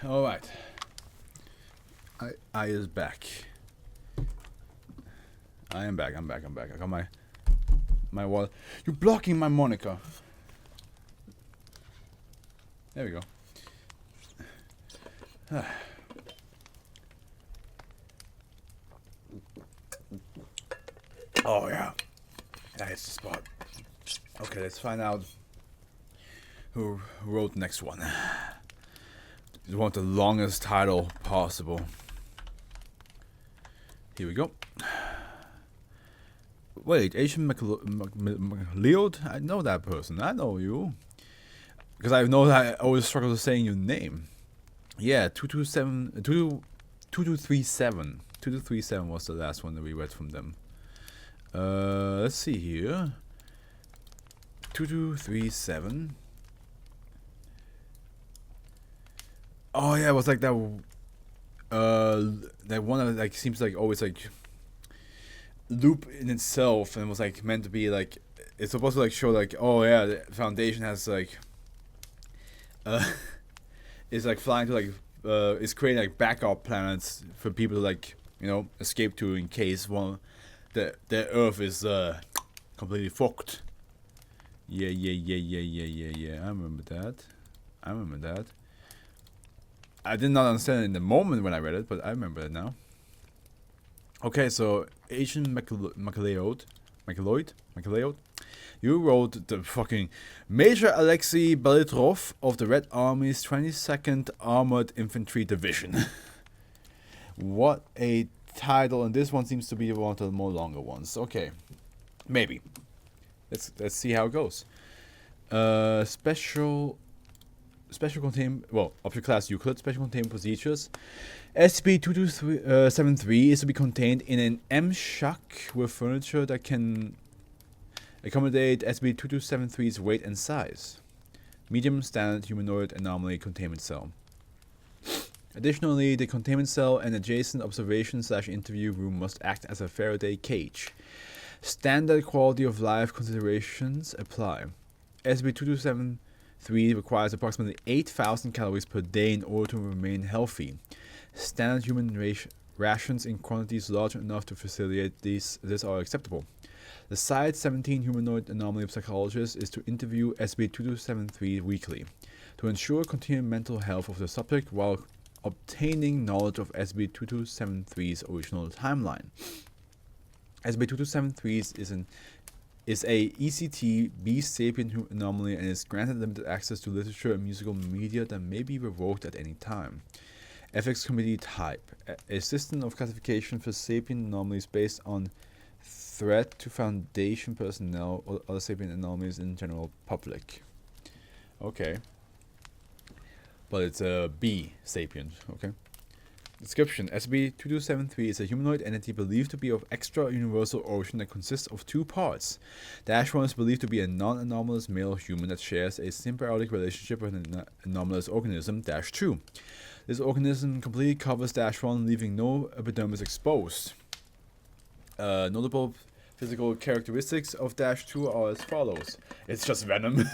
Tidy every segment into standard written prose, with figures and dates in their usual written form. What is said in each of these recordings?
Alright. I is back. I am back. I'm back. I got my wall. You're blocking my moniker. There we go. Oh yeah. That is the spot. Okay, let's find out who wrote the next one. It's one of the longest title possible. Here we go. Wait, Asian Leod? I know that person. I know you. Because I know that I always struggle with saying your name. Yeah, 2237. 2237 was the last one that we read from them. Let's see here. 2237. Oh yeah, it was like that. That one that like seems like always like loop in itself, and was like meant to be like it's supposed to like show like, oh yeah, the Foundation has like is like flying to like is creating like backup planets for people to like, you know, escape to in case one the Earth is completely fucked. Yeah. I remember that. I did not understand it in the moment when I read it, but I remember it now. Okay, so Asian McLeod, you wrote the fucking Major Alexei Belitrov of the Red Army's 22nd Armored Infantry Division. What a title, and this one seems to be one of the more longer ones. Okay, maybe. Let's see how it goes. Special containment, object class Euclid, special containment procedures. SCP-2273 is to be contained in an M-shack with furniture that can accommodate SCP-2273's weight and size. Medium standard humanoid anomaly containment cell. Additionally, the containment cell and adjacent observation/interview room must act as a Faraday cage. Standard quality of life considerations apply. SCP-2273 requires approximately 8,000 calories per day in order to remain healthy. Standard human rations in quantities large enough to facilitate this are acceptable. The Site-17 humanoid anomaly psychologist is to interview SCP-2273 weekly to ensure continued mental health of the subject while obtaining knowledge of SCP-2273's original timeline. SCP-2273 is a ECT B-sapient anomaly and is granted limited access to literature and musical media that may be revoked at any time. Ethics Committee Type: a system of classification for sapient anomalies based on threat to Foundation personnel or other sapient anomalies in general public. Okay. But it's a B sapient, okay. Description: SCP-2273 is a humanoid entity believed to be of extra-universal origin that consists of two parts. -1 is believed to be a non-anomalous male human that shares a symbiotic relationship with an anomalous organism. -2. This organism completely covers -1, leaving no epidermis exposed. Notable physical characteristics of -2 are as follows. It's just venom.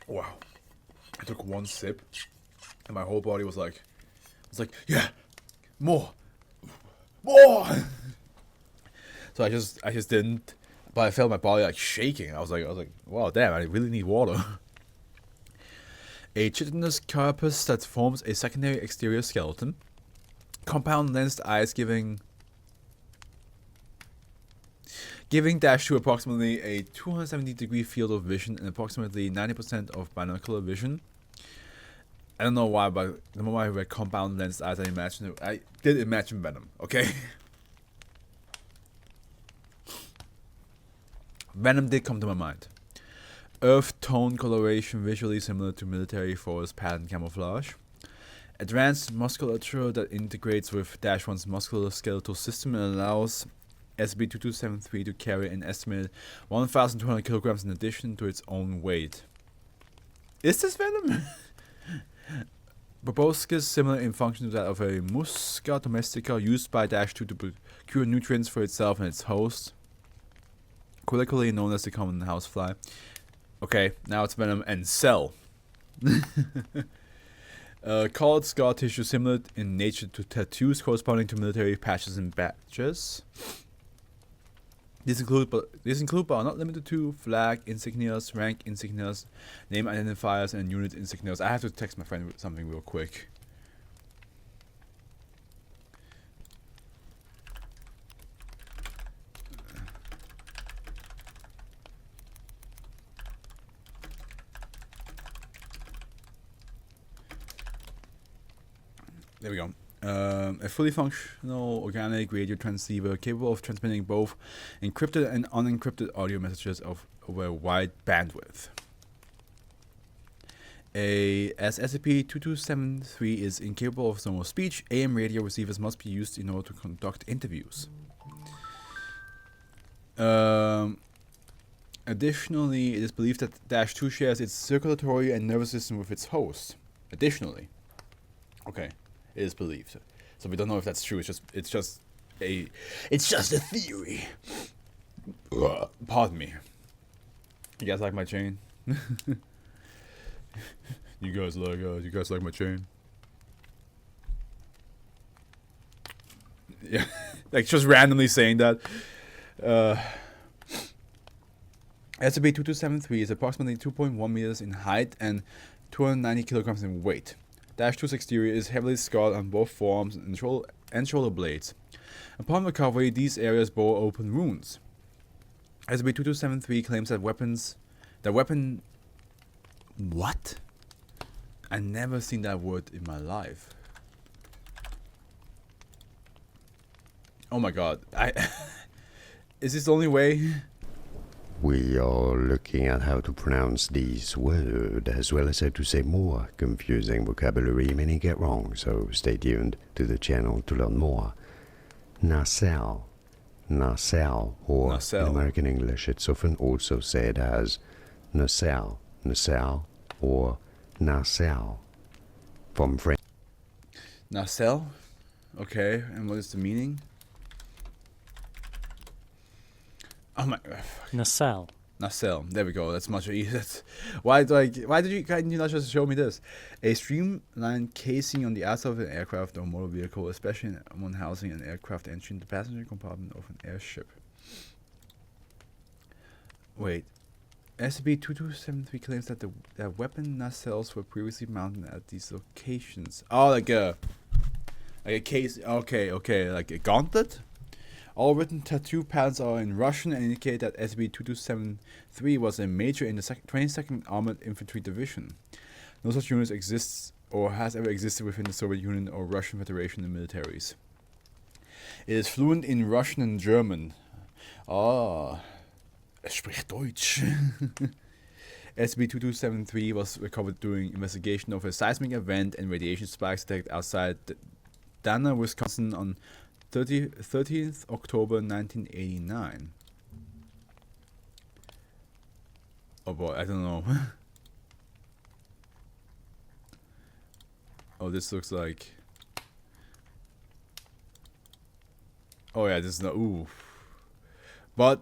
Wow. I took one sip and my whole body was like, yeah, more. So I just didn't, but I felt my body like shaking. I was like, wow, damn, I really need water. A chitinous carapace that forms a secondary exterior skeleton. Compound lensed eyes giving -2 approximately a 270-degree field of vision and approximately 90% of binocular vision. I don't know why, but the moment I read compound lensed eyes, I did imagine venom, okay? Venom did come to my mind. Earth tone coloration visually similar to military forest pattern camouflage. Advanced musculature that integrates with -1's musculoskeletal system and allows SCP-2273 to carry an estimated 1,200 kilograms in addition to its own weight. Is this venom? Proboscis similar in function to that of a Musca domestica used by -2 to procure nutrients for itself and its host. colloquially known as the common housefly. Okay, now it's venom and cell. Colored scar tissue similar in nature to tattoos corresponding to military patches and badges. These include but are not limited to flag insignias, rank insignias, name identifiers, and unit insignias. I have to text my friend something real quick. There we go. A fully functional organic radio transceiver capable of transmitting both encrypted and unencrypted audio messages over a wide bandwidth. As SCP-2273 is incapable of normal speech, AM radio receivers must be used in order to conduct interviews. Additionally, it is believed that -2 shares its circulatory and nervous system with its host. Additionally. Okay. It is believed, so we don't know if that's true. It's just a theory. Pardon me. You guys like my chain? you guys like my chain? Yeah, like just randomly saying that. SCP-2273 is approximately 2.1 meters in height and 290 kilograms in weight. -2's exterior is heavily scarred on both forearms and shoulder blades. Upon recovery, these areas bore open wounds. SCP-2273 claims that What? I never seen that word in my life. Oh my god. Is this the only way? We are looking at how to pronounce these words as well as how to say more confusing vocabulary many get wrong, so stay tuned to the channel to learn more. Nacelle, or Nacelle. in American English it's often also said as nacelle, or nacelle. From French. Nacelle? Okay, and what is the meaning? Oh my! Nacelle. Nacelle. There we go. That's much easier. Why did you not just show me this? A streamlined casing on the outside of an aircraft or motor vehicle, especially when housing an aircraft entering the passenger compartment of an airship. Wait. SCP-2273 claims that that weapon nacelles were previously mounted at these locations. Oh, like a case. Okay, like a gauntlet. All written tattoo patterns are in Russian and indicate that SCP-2273 was a major in the 22nd Armored Infantry Division. No such unit exists or has ever existed within the Soviet Union or Russian Federation in militaries. It is fluent in Russian and German. Es spricht Deutsch. SCP-2273 was recovered during investigation of a seismic event and radiation spikes detected outside Dana, Wisconsin on 30th October 1989. Oh boy, I don't know. Oh, this looks like... Oh yeah, this is not... Ooh. But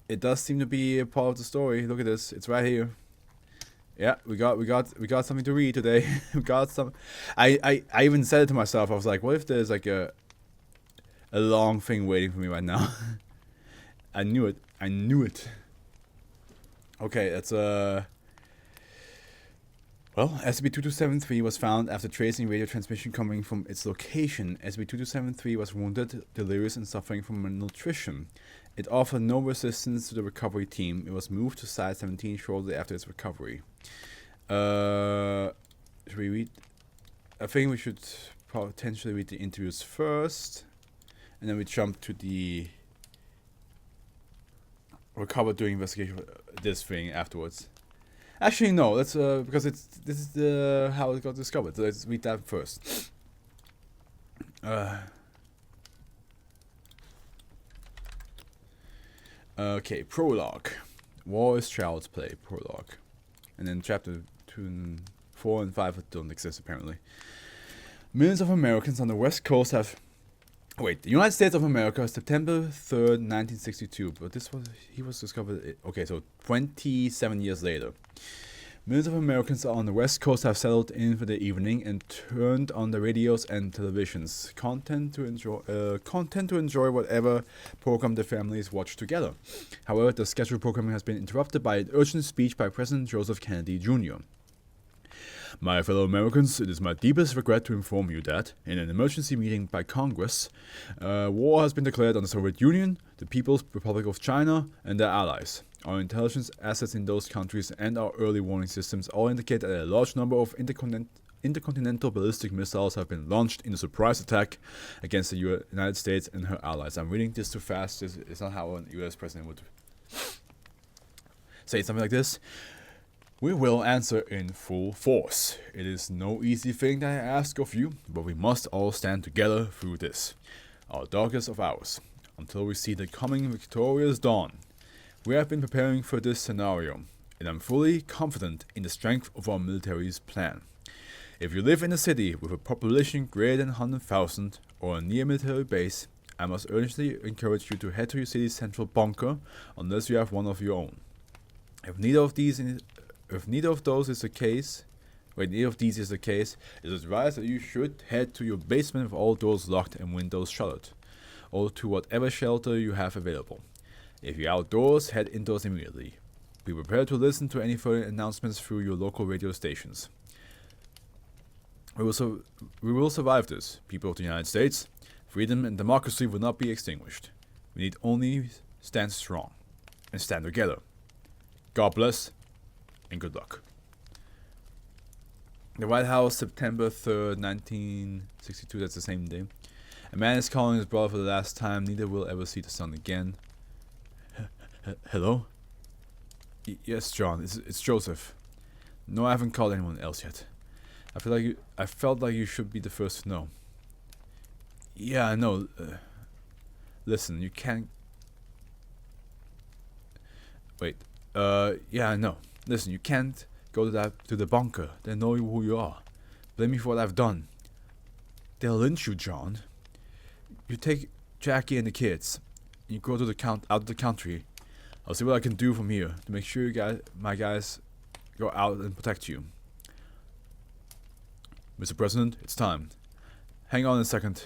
it does seem to be a part of the story. Look at this. It's right here. Yeah, we got something to read today. We got some... I even said it to myself. I was like, what if there's like a long thing waiting for me right now? I knew it. Okay, that's well, SCP-2273 was found after tracing radio transmission coming from its location. SCP-2273 was wounded, delirious, and suffering from malnutrition. It offered no resistance to the recovery team. It was moved to Site 17 shortly after its recovery. Should we read? I think we should potentially read the interviews first. And then we jump to the recovered during investigation of this thing afterwards. Actually, no. Let's because this is the how it got discovered. So let's read that first. Okay, prologue. War is child's play. Prologue, and then chapter 2, 4, and 5 don't exist apparently. Millions of Americans on the West Coast have Wait, the United States of America, September 3rd, 1962. But he was discovered. Okay, so 27 years later. Millions of Americans on the West Coast have settled in for the evening and turned on the radios and televisions, content to enjoy whatever program the families watch together. However, the scheduled programming has been interrupted by an urgent speech by President Joseph Kennedy Jr. My fellow Americans, it is my deepest regret to inform you that, in an emergency meeting by Congress, war has been declared on the Soviet Union, the People's Republic of China, and their allies. Our intelligence assets in those countries and our early warning systems all indicate that a large number of intercontinental ballistic missiles have been launched in a surprise attack against the United States and her allies. I'm reading this too fast. This is not how a U.S. president would say something like this. We will answer in full force. It is no easy thing that I ask of you, but we must all stand together through this, our darkest of hours, until we see the coming victorious dawn. We have been preparing for this scenario, and I'm fully confident in the strength of our military's plan. If you live in a city with a population greater than 100,000 or a near military base, I must urgently encourage you to head to your city's central bunker unless you have one of your own. If neither of these is the case, it is advised that you should head to your basement with all doors locked and windows shuttered, or to whatever shelter you have available. If you're outdoors, head indoors immediately. Be prepared to listen to any further announcements through your local radio stations. We will survive this, people of the United States. Freedom and democracy will not be extinguished. We need only stand strong and stand together. God bless and good luck. The White House, September 3rd, 1962, that's the same day. A man is calling his brother for the last time. Neither will ever see the sun again. Hello? Yes, John, it's Joseph. No, I haven't called anyone else yet. I felt like you should be the first to know. Yeah, I know. Listen, you can't... Wait. Yeah, I know. Listen, you can't go to the bunker. They know who you are. Blame me for what I've done. They'll lynch you, John. You take Jackie and the kids. And you go to out of the country. I'll see what I can do from here to make sure my guys go out and protect you. Mr. President, it's time. Hang on a second.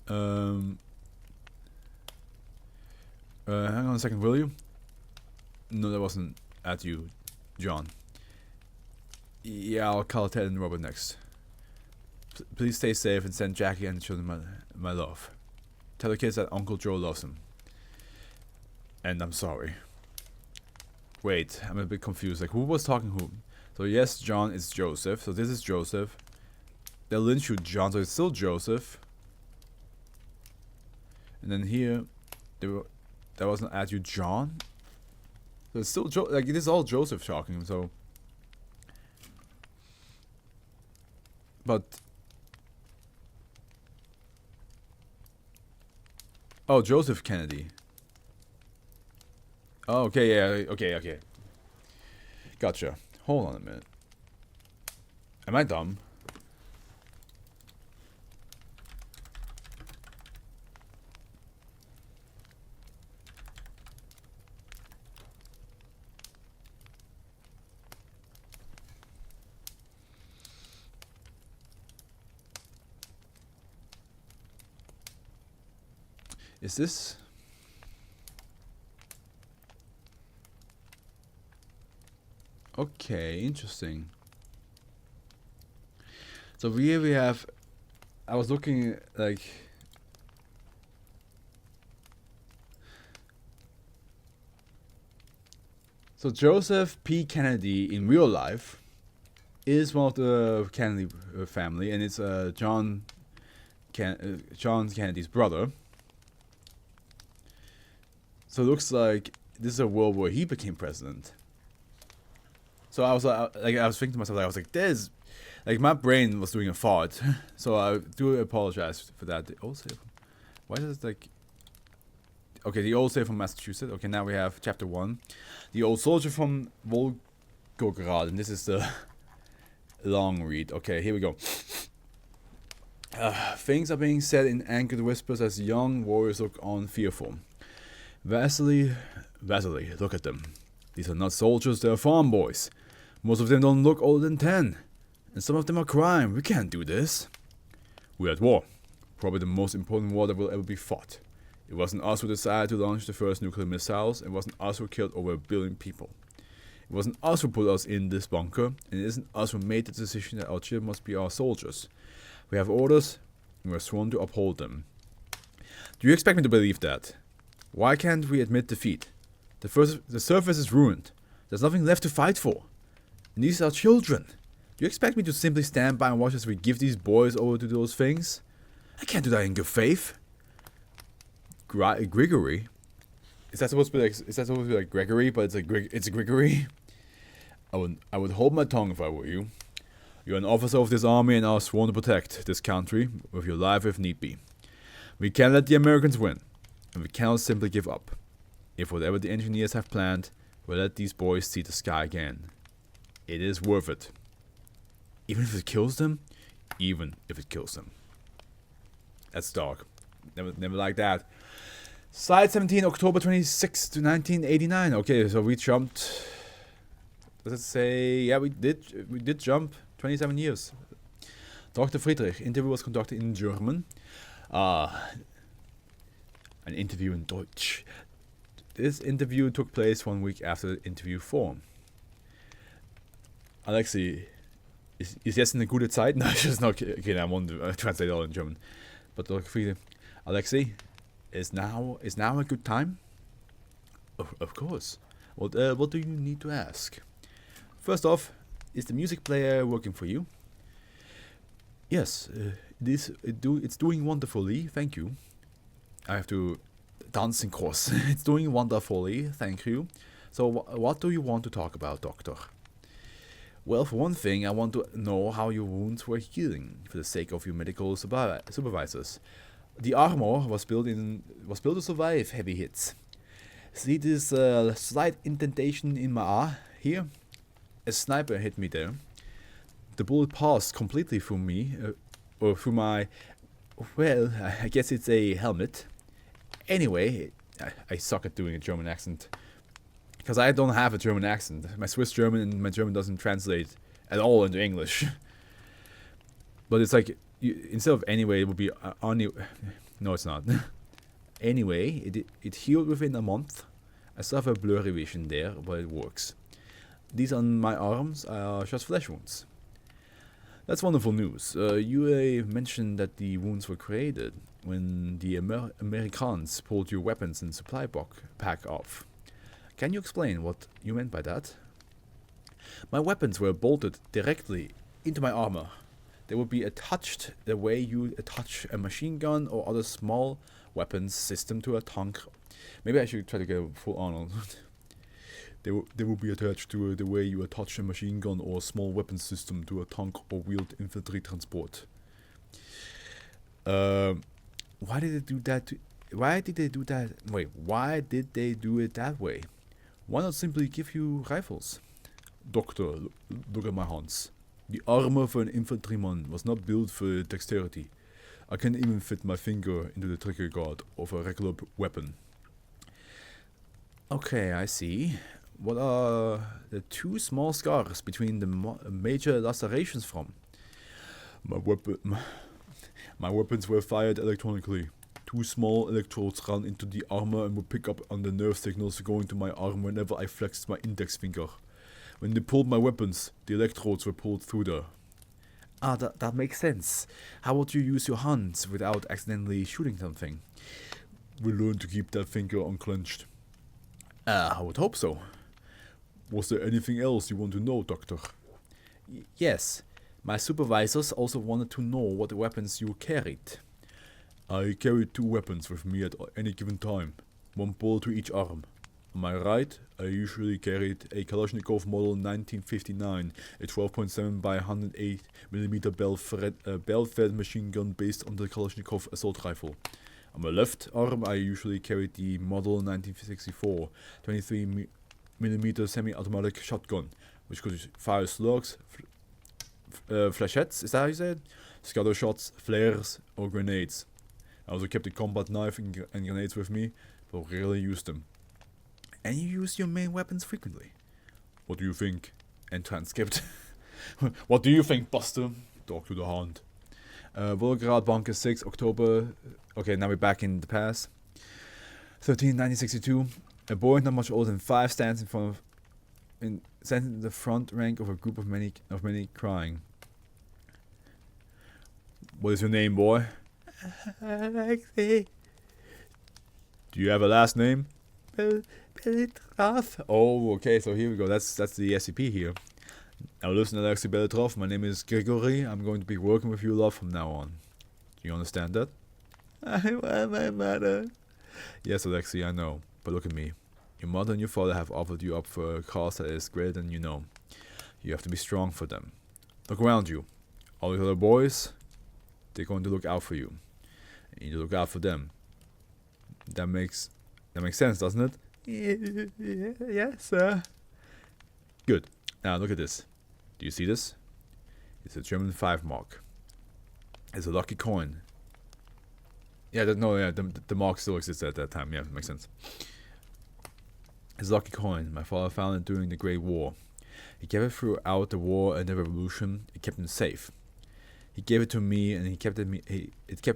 Hang on a second, will you? No, that wasn't at you, John. Yeah, I'll call Ted and Robert next. Please stay safe and send Jackie and the children my love. Tell the kids that Uncle Joe loves them. And I'm sorry. Wait, I'm a bit confused. Like, who was talking who? So yes, John is Joseph. So this is Joseph. They'll lynch you, John. So it's still Joseph. And then here, that wasn't at you, John. So it's still like it is all Joseph talking. So, but oh, Joseph Kennedy. Oh, okay, yeah, okay. Gotcha. Hold on a minute. Am I dumb? Is this... Okay, interesting. So here we have... I was looking like... So Joseph P. Kennedy in real life is one of the Kennedy family, and it's John Kennedy's brother. So it looks like this is a world where he became president. So I was I was thinking to myself, I was like, there's, like, my brain was doing a fart. So I do apologize for that. The old save, why does it like? Okay, the old save from Massachusetts. Okay, now we have chapter 1, the old soldier from Volgograd, and this is the long read. Okay, here we go. Things are being said in anchored whispers as young warriors look on fearful. Vasily, look at them. These are not soldiers, they are farm boys. Most of them don't look older than 10. And some of them are crying. We can't do this. We're at war. Probably the most important war that will ever be fought. It wasn't us who decided to launch the first nuclear missiles. It wasn't us who killed over 1 billion people. It wasn't us who put us in this bunker. And it isn't us who made the decision that our children must be our soldiers. We have orders, and we're sworn to uphold them. Do you expect me to believe that? Why can't we admit defeat? The surface is ruined. There's nothing left to fight for. And these are children. Do you expect me to simply stand by and watch as we give these boys over to those things? I can't do that in good faith. Grigory? Is that supposed to be like Gregory, but it's a Grigory? I would hold my tongue if I were you. You're an officer of this army and are sworn to protect this country with your life if need be. We can't let the Americans win, and we cannot simply give up. If whatever the engineers have planned will let these boys see the sky again. It is worth it. Even if it kills them? Even if it kills them. That's dark. Never like that. Slide 17, October 26 to 1989. Okay, so we jumped. Does it say? Yeah, we did jump 27 years. Dr. Friedrich. Interview was conducted in German. An interview in Deutsch. This interview took place 1 week after interview 4. Alexei, ist jetzt eine gute Zeit? No, it's just not. Okay, I won't translate it all in German. But Dr. Friedrich, Alexei, is now a good time? Of course. What do you need to ask? First off, is the music player working for you? Yes, it's doing wonderfully, thank you. I have to dancing course. It's doing wonderfully, thank you. So what do you want to talk about, doctor? Well, for one thing, I want to know how your wounds were healing, for the sake of your medical supervisors. The armor was built to survive heavy hits. See this slight indentation in my eye here? A sniper hit me there. The bullet passed completely through me, or through my, well, I guess it's a helmet. Anyway, I suck at doing a German accent. Because I don't have a German accent. My Swiss German and my German doesn't translate at all into English. But it's like, instead of anyway, it would be no, it's not. Anyway, it healed within a month. I still have a blurry vision there, but it works. These on my arms are just flesh wounds. That's wonderful news. You mentioned that the wounds were created when the Americans pulled your weapons and supply pack off. Can you explain what you meant by that? My weapons were bolted directly into my armor. They would be attached the way you attach a machine gun or other small weapons system to a tank. Maybe I should try to get a full Arnold. They will be attached to the way you attach a machine gun or a small weapons system to a tank or wheeled infantry transport. Why did they do that? Why did they do that? Wait, why did they do it that way? Why not simply give you rifles? Doctor, look at my hands. The armor for an infantryman was not built for dexterity. I can't even fit my finger into the trigger guard of a regular weapon. Okay, I see. What are the two small scars between the major lacerations from? My weapons were fired electronically. Two small electrodes ran into the armor and would pick up on the nerve signals going to my arm whenever I flexed my index finger. When they pulled my weapons, the electrodes were pulled through there. Ah, that makes sense. How would you use your hands without accidentally shooting something? We learned to keep that finger unclenched. I would hope so. Was there anything else you want to know, Doctor? Yes. My supervisors also wanted to know what weapons you carried. I carried two weapons with me at any given time, one bullet to each arm. On my right, I usually carried a Kalashnikov model 1959, a 12.7 by 108mm bell-fed machine gun based on the Kalashnikov assault rifle. On my left arm, I usually carried the model 1964, 23mm semi-automatic shotgun, which could fire slugs, flechettes, is that how you say it? scatter shots, flares, or grenades. I also kept a combat knife and grenades with me, but rarely used them. And you use your main weapons frequently. What do you think? And transcript. What do you think, Buster? Talk to the Hound. Volgograd Bunker 6, October. Okay, now we're back in the past. 1962. A boy not much older than 5 stands in the front rank of a group of many crying. What is your name, boy? Alexei. Do you have a last name? Belitrov. Oh, okay, so here we go. That's the SCP here. Now listen, Alexei Belitrov, my name is Grigory. I'm going to be working with you a lot from now on. Do you understand that? I want my mother. Yes, Alexei, I know. But look at me. Your mother and your father have offered you up for a cause that is greater than you know. You have to be strong for them. Look around you. All the other boys, they're going to look out for you. And you need to look out for them. That makes sense, doesn't it? Yes, sir. Good. Now look at this. Do you see this? It's a German 5 mark. It's a lucky coin. Yeah, the mark still exists at that time. Yeah, makes sense. It's a lucky coin. My father found it during the Great War. He kept it throughout the war and the revolution. It kept him safe. He gave it to me, and it kept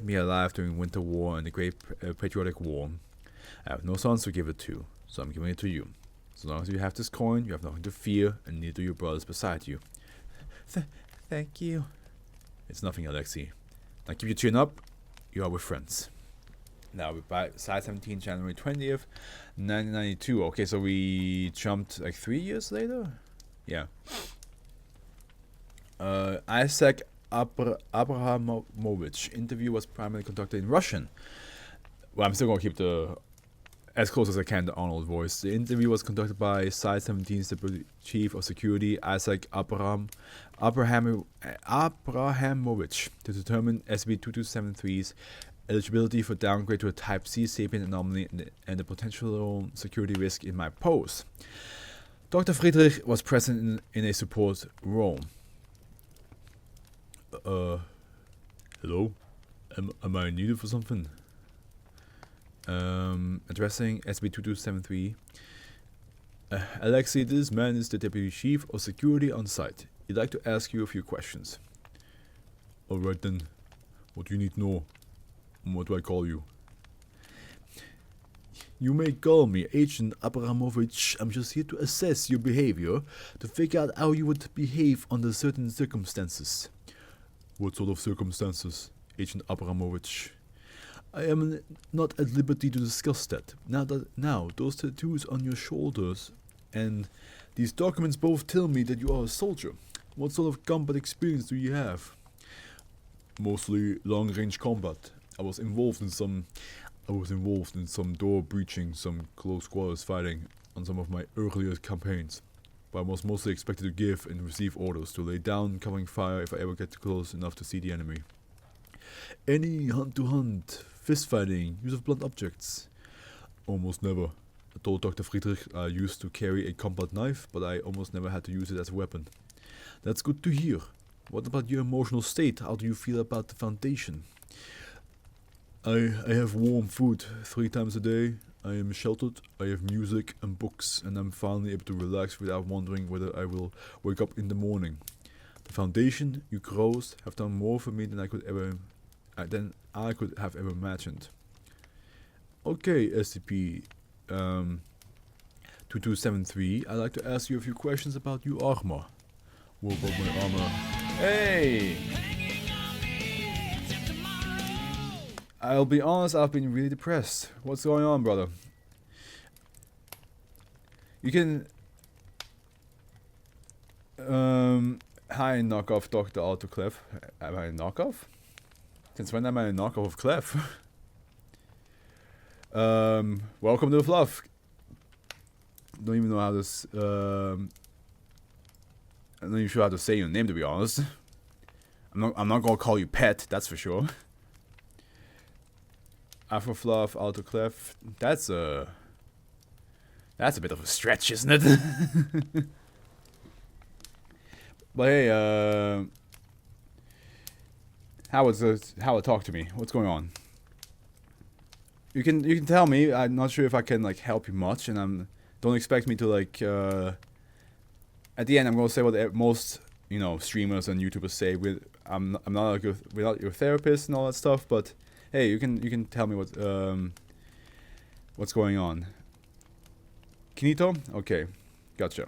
me alive during Winter War and the Great Patriotic War. I have no sons to give it to, so I'm giving it to you. As long as you have this coin, you have nothing to fear, and neither do your brothers beside you. Thank you. It's nothing, Alexei. Now keep your chin up. You are with friends. Now we're by side 17, January 20th, 1992. Okay, so we jumped like 3 years later? Yeah. Isaac Abrahamovich. Interview was primarily conducted in Russian. Well, I'm still going to keep as close as I can, the Arnold voice. The interview was conducted by Side 17's Deputy Chief of Security, Isaac Abrahamovich, to determine SCP-2273's eligibility for downgrade to a Type C sapient anomaly and the potential security risk in my post. Dr. Friedrich was present in a support role. Hello? Am I needed for something? Addressing SCP-2273. Alexei, this man is the Deputy Chief of Security on site. He'd like to ask you a few questions. Alright then. What do you need to know? What do I call you? You may call me Agent Abramovich. I'm just here to assess your behavior, to figure out how you would behave under certain circumstances. What sort of circumstances, Agent Abramovich? I am not at liberty to discuss that. Now, those tattoos on your shoulders and these documents both tell me that you are a soldier. What sort of combat experience do you have? Mostly long-range combat. I was involved in some door breaching, some close quarters fighting on some of my earlier campaigns. But I was mostly expected to give and receive orders to lay down covering fire if I ever get close enough to see the enemy. Any hunt-to-hunt, fist-fighting, use of blunt objects? Almost never. I told Dr. Friedrich I used to carry a combat knife, but I almost never had to use it as a weapon. That's good to hear. What about your emotional state? How do you feel about the Foundation? I have warm food 3 times a day. I am sheltered, I have music and books, and I'm finally able to relax without wondering whether I will wake up in the morning. The Foundation, you crows, have done more for me than I could have ever imagined. Okay, SCP 2273, I'd like to ask you a few questions about your armor. What about my armor? Hey! I'll be honest, I've been really depressed. What's going on, brother? You can... Hi, knockoff Dr. AutoClef. Am I a knockoff? Since when am I a knockoff of Clef? Welcome to Fluff. Don't even know how this... I'm not even sure how to say your name, to be honest. I'm not gonna call you Pet, that's for sure. AfroFluff, AutoClef. That's a bit of a stretch, isn't it? But hey, Howard, talk to me. What's going on? You can tell me. I'm not sure if I can like help you much, and don't expect me to like. At the end, I'm gonna say what most streamers and YouTubers say. I'm not like without your therapist and all that stuff, but hey, you can tell me what's going on. Kinito? Okay, gotcha.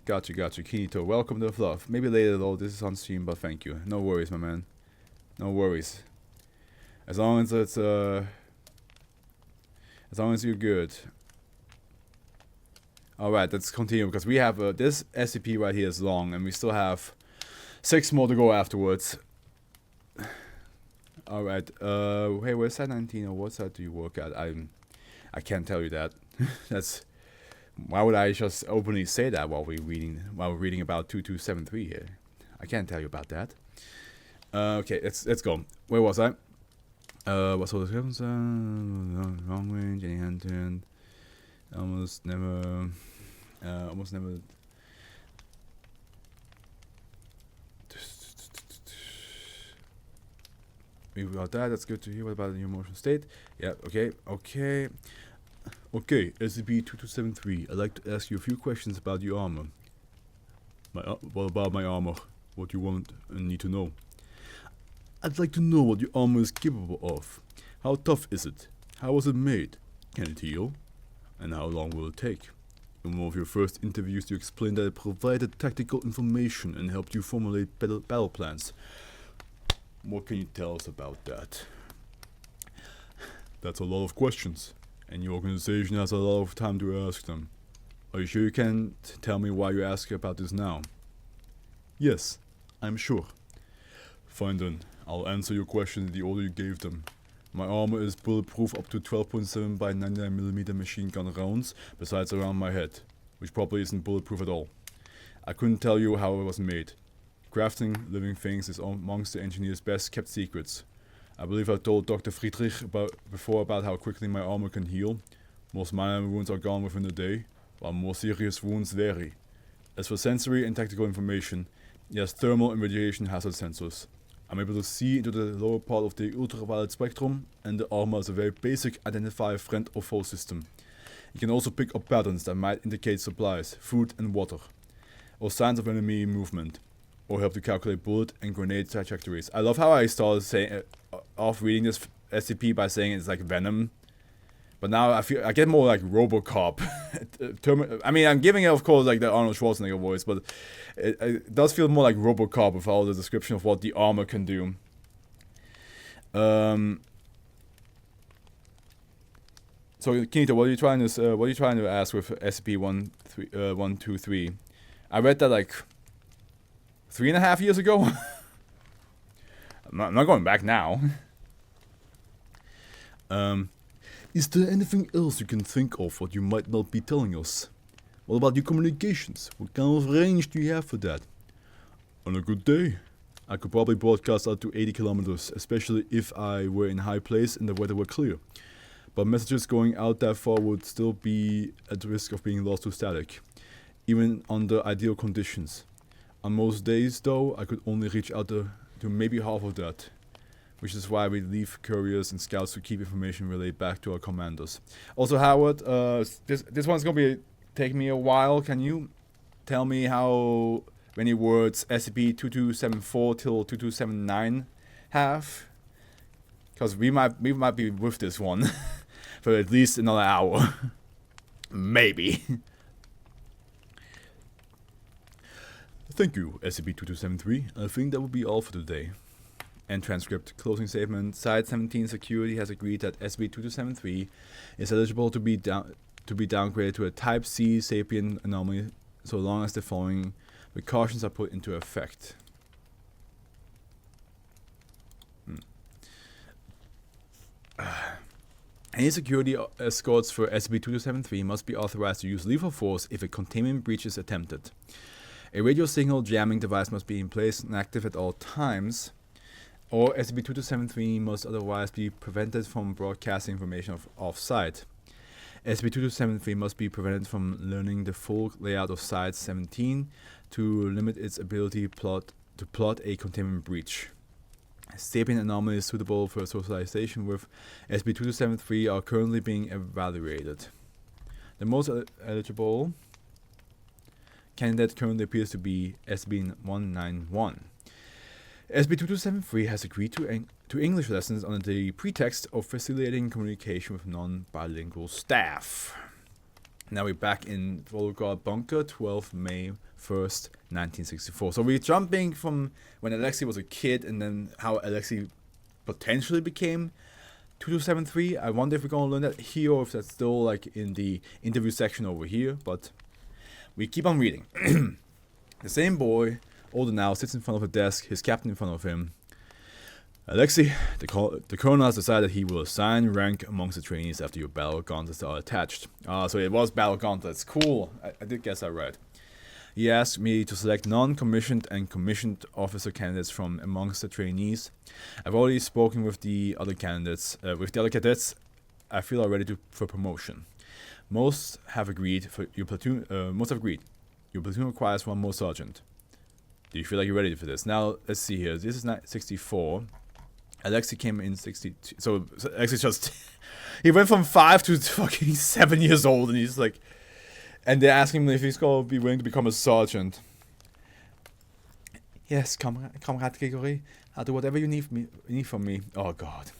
Gotcha, Kinito. Welcome to Fluff. Maybe later though, this is on stream, but thank you. No worries, my man. No worries. As long as it's as long as you're good. Alright, let's continue because we have this SCP right here is long and we still have 6 more to go afterwards. Alright, hey, where's Site 19 or what side do you work at? I can't tell you that. Why would I just openly say that while we're reading about 2273 here? I can't tell you about that. Okay, let's go. Where was I? What sort of descriptions? Long range, any hand turn. Almost never. We got that. That's good to hear. What about your emotional state? Yeah. Okay. Okay, SCP-2273. I'd like to ask you a few questions about your armor. What about my armor? What you want and need to know? I'd like to know what your armor is capable of. How tough is it? How was it made? Can it heal? And how long will it take? In one of your first interviews, you explained that it provided tactical information and helped you formulate battle plans. What can you tell us about that? That's a lot of questions. And your organization has a lot of time to ask them. Are you sure you can tell me why you ask about this now? Yes, I'm sure. Fine then, I'll answer your question in the order you gave them. My armor is bulletproof up to 12.7 by 99mm machine gun rounds, besides around my head, which probably isn't bulletproof at all. I couldn't tell you how it was made. Crafting living things is amongst the engineer's best kept secrets. I believe I told Dr. Friedrich before about how quickly my armor can heal. Most minor wounds are gone within a day, while more serious wounds vary. As for sensory and tactical information, it has thermal and radiation hazard sensors. I'm able to see into the lower part of the ultraviolet spectrum, and the armor has a very basic identify friend or foe system. It can also pick up patterns that might indicate supplies, food and water, or signs of enemy movement, or help to calculate bullet and grenade trajectories. I love how I started saying off reading this SCP by saying it's like Venom, but now I get more like RoboCop. I mean, I'm giving it of course like the Arnold Schwarzenegger voice, but it does feel more like RoboCop with all the description of what the armor can do. So Kinito, what are you trying to ask with SCP-123? I read that like 3.5 years ago. I'm not going back now. Is there anything else you can think of what you might not be telling us? What about your communications? What kind of range do you have for that? On a good day, I could probably broadcast out to 80 kilometers, especially if I were in high place and the weather were clear. But messages going out that far would still be at risk of being lost to static, even under ideal conditions. On most days, though, I could only reach out to maybe half of that, which is why we leave couriers and scouts to keep information relayed back to our commanders. Also, Howard, this one's gonna take me a while. Can you tell me how many words SCP-2274 till 2279 have? Because we might be with this one for at least another hour, maybe. Thank you, SCP-2273. I think that will be all for today. End transcript. Closing statement. Site 17 Security has agreed that SCP-2273 is eligible to be downgraded to a Type C sapient anomaly so long as the following precautions are put into effect. Any security escorts for SCP-2273 must be authorized to use lethal force if a containment breach is attempted. A radio signal jamming device must be in place and active at all times, or SCP-2273 must otherwise be prevented from broadcasting information off-site. SCP-2273 must be prevented from learning the full layout of Site-17 to limit its ability to plot a containment breach. Sapient anomalies suitable for socialization with SCP-2273 are currently being evaluated. The most eligible candidate currently appears to be SCP-191. SCP-2273 has agreed to English lessons under the pretext of facilitating communication with non-bilingual staff. Now we're back in Volgograd Bunker, 12 May 1st, 1964. So we're jumping from when Alexei was a kid and then how Alexei potentially became 2273. I wonder if we're going to learn that here or if that's still like in the interview section over here, but we keep on reading. The same boy, older now, sits in front of a desk, his captain in front of him. Alexei, the colonel has decided he will assign rank amongst the trainees after your battle gauntlets are attached. So it was battle gauntlets. Cool. I did guess that right. He asked me to select non-commissioned and commissioned officer candidates from amongst the trainees. I've already spoken with the other candidates. I feel are ready for promotion. Most have agreed. Your platoon requires one more sergeant. Do you feel like you're ready for this? Now let's see here. This is 64. Alexei came in 62. So Alexei just he went from 5 to fucking 7 years old, and he's like, and they're asking him if he's gonna be willing to become a sergeant. Yes, Comrade Gregory, I'll do whatever you need from me. Oh God,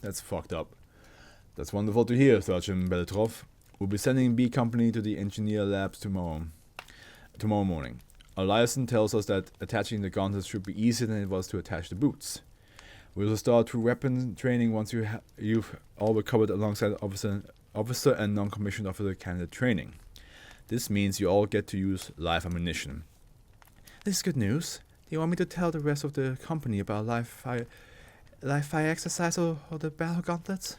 that's fucked up. That's wonderful to hear, Sergeant Belitrov. We'll be sending B Company to the engineer labs tomorrow morning. Our liaison tells us that attaching the gauntlets should be easier than it was to attach the boots. We will start through weapon training once you've all recovered alongside officer and non-commissioned officer candidate training. This means you all get to use live ammunition. This is good news. Do you want me to tell the rest of the company about live fire exercise or the battle gauntlets?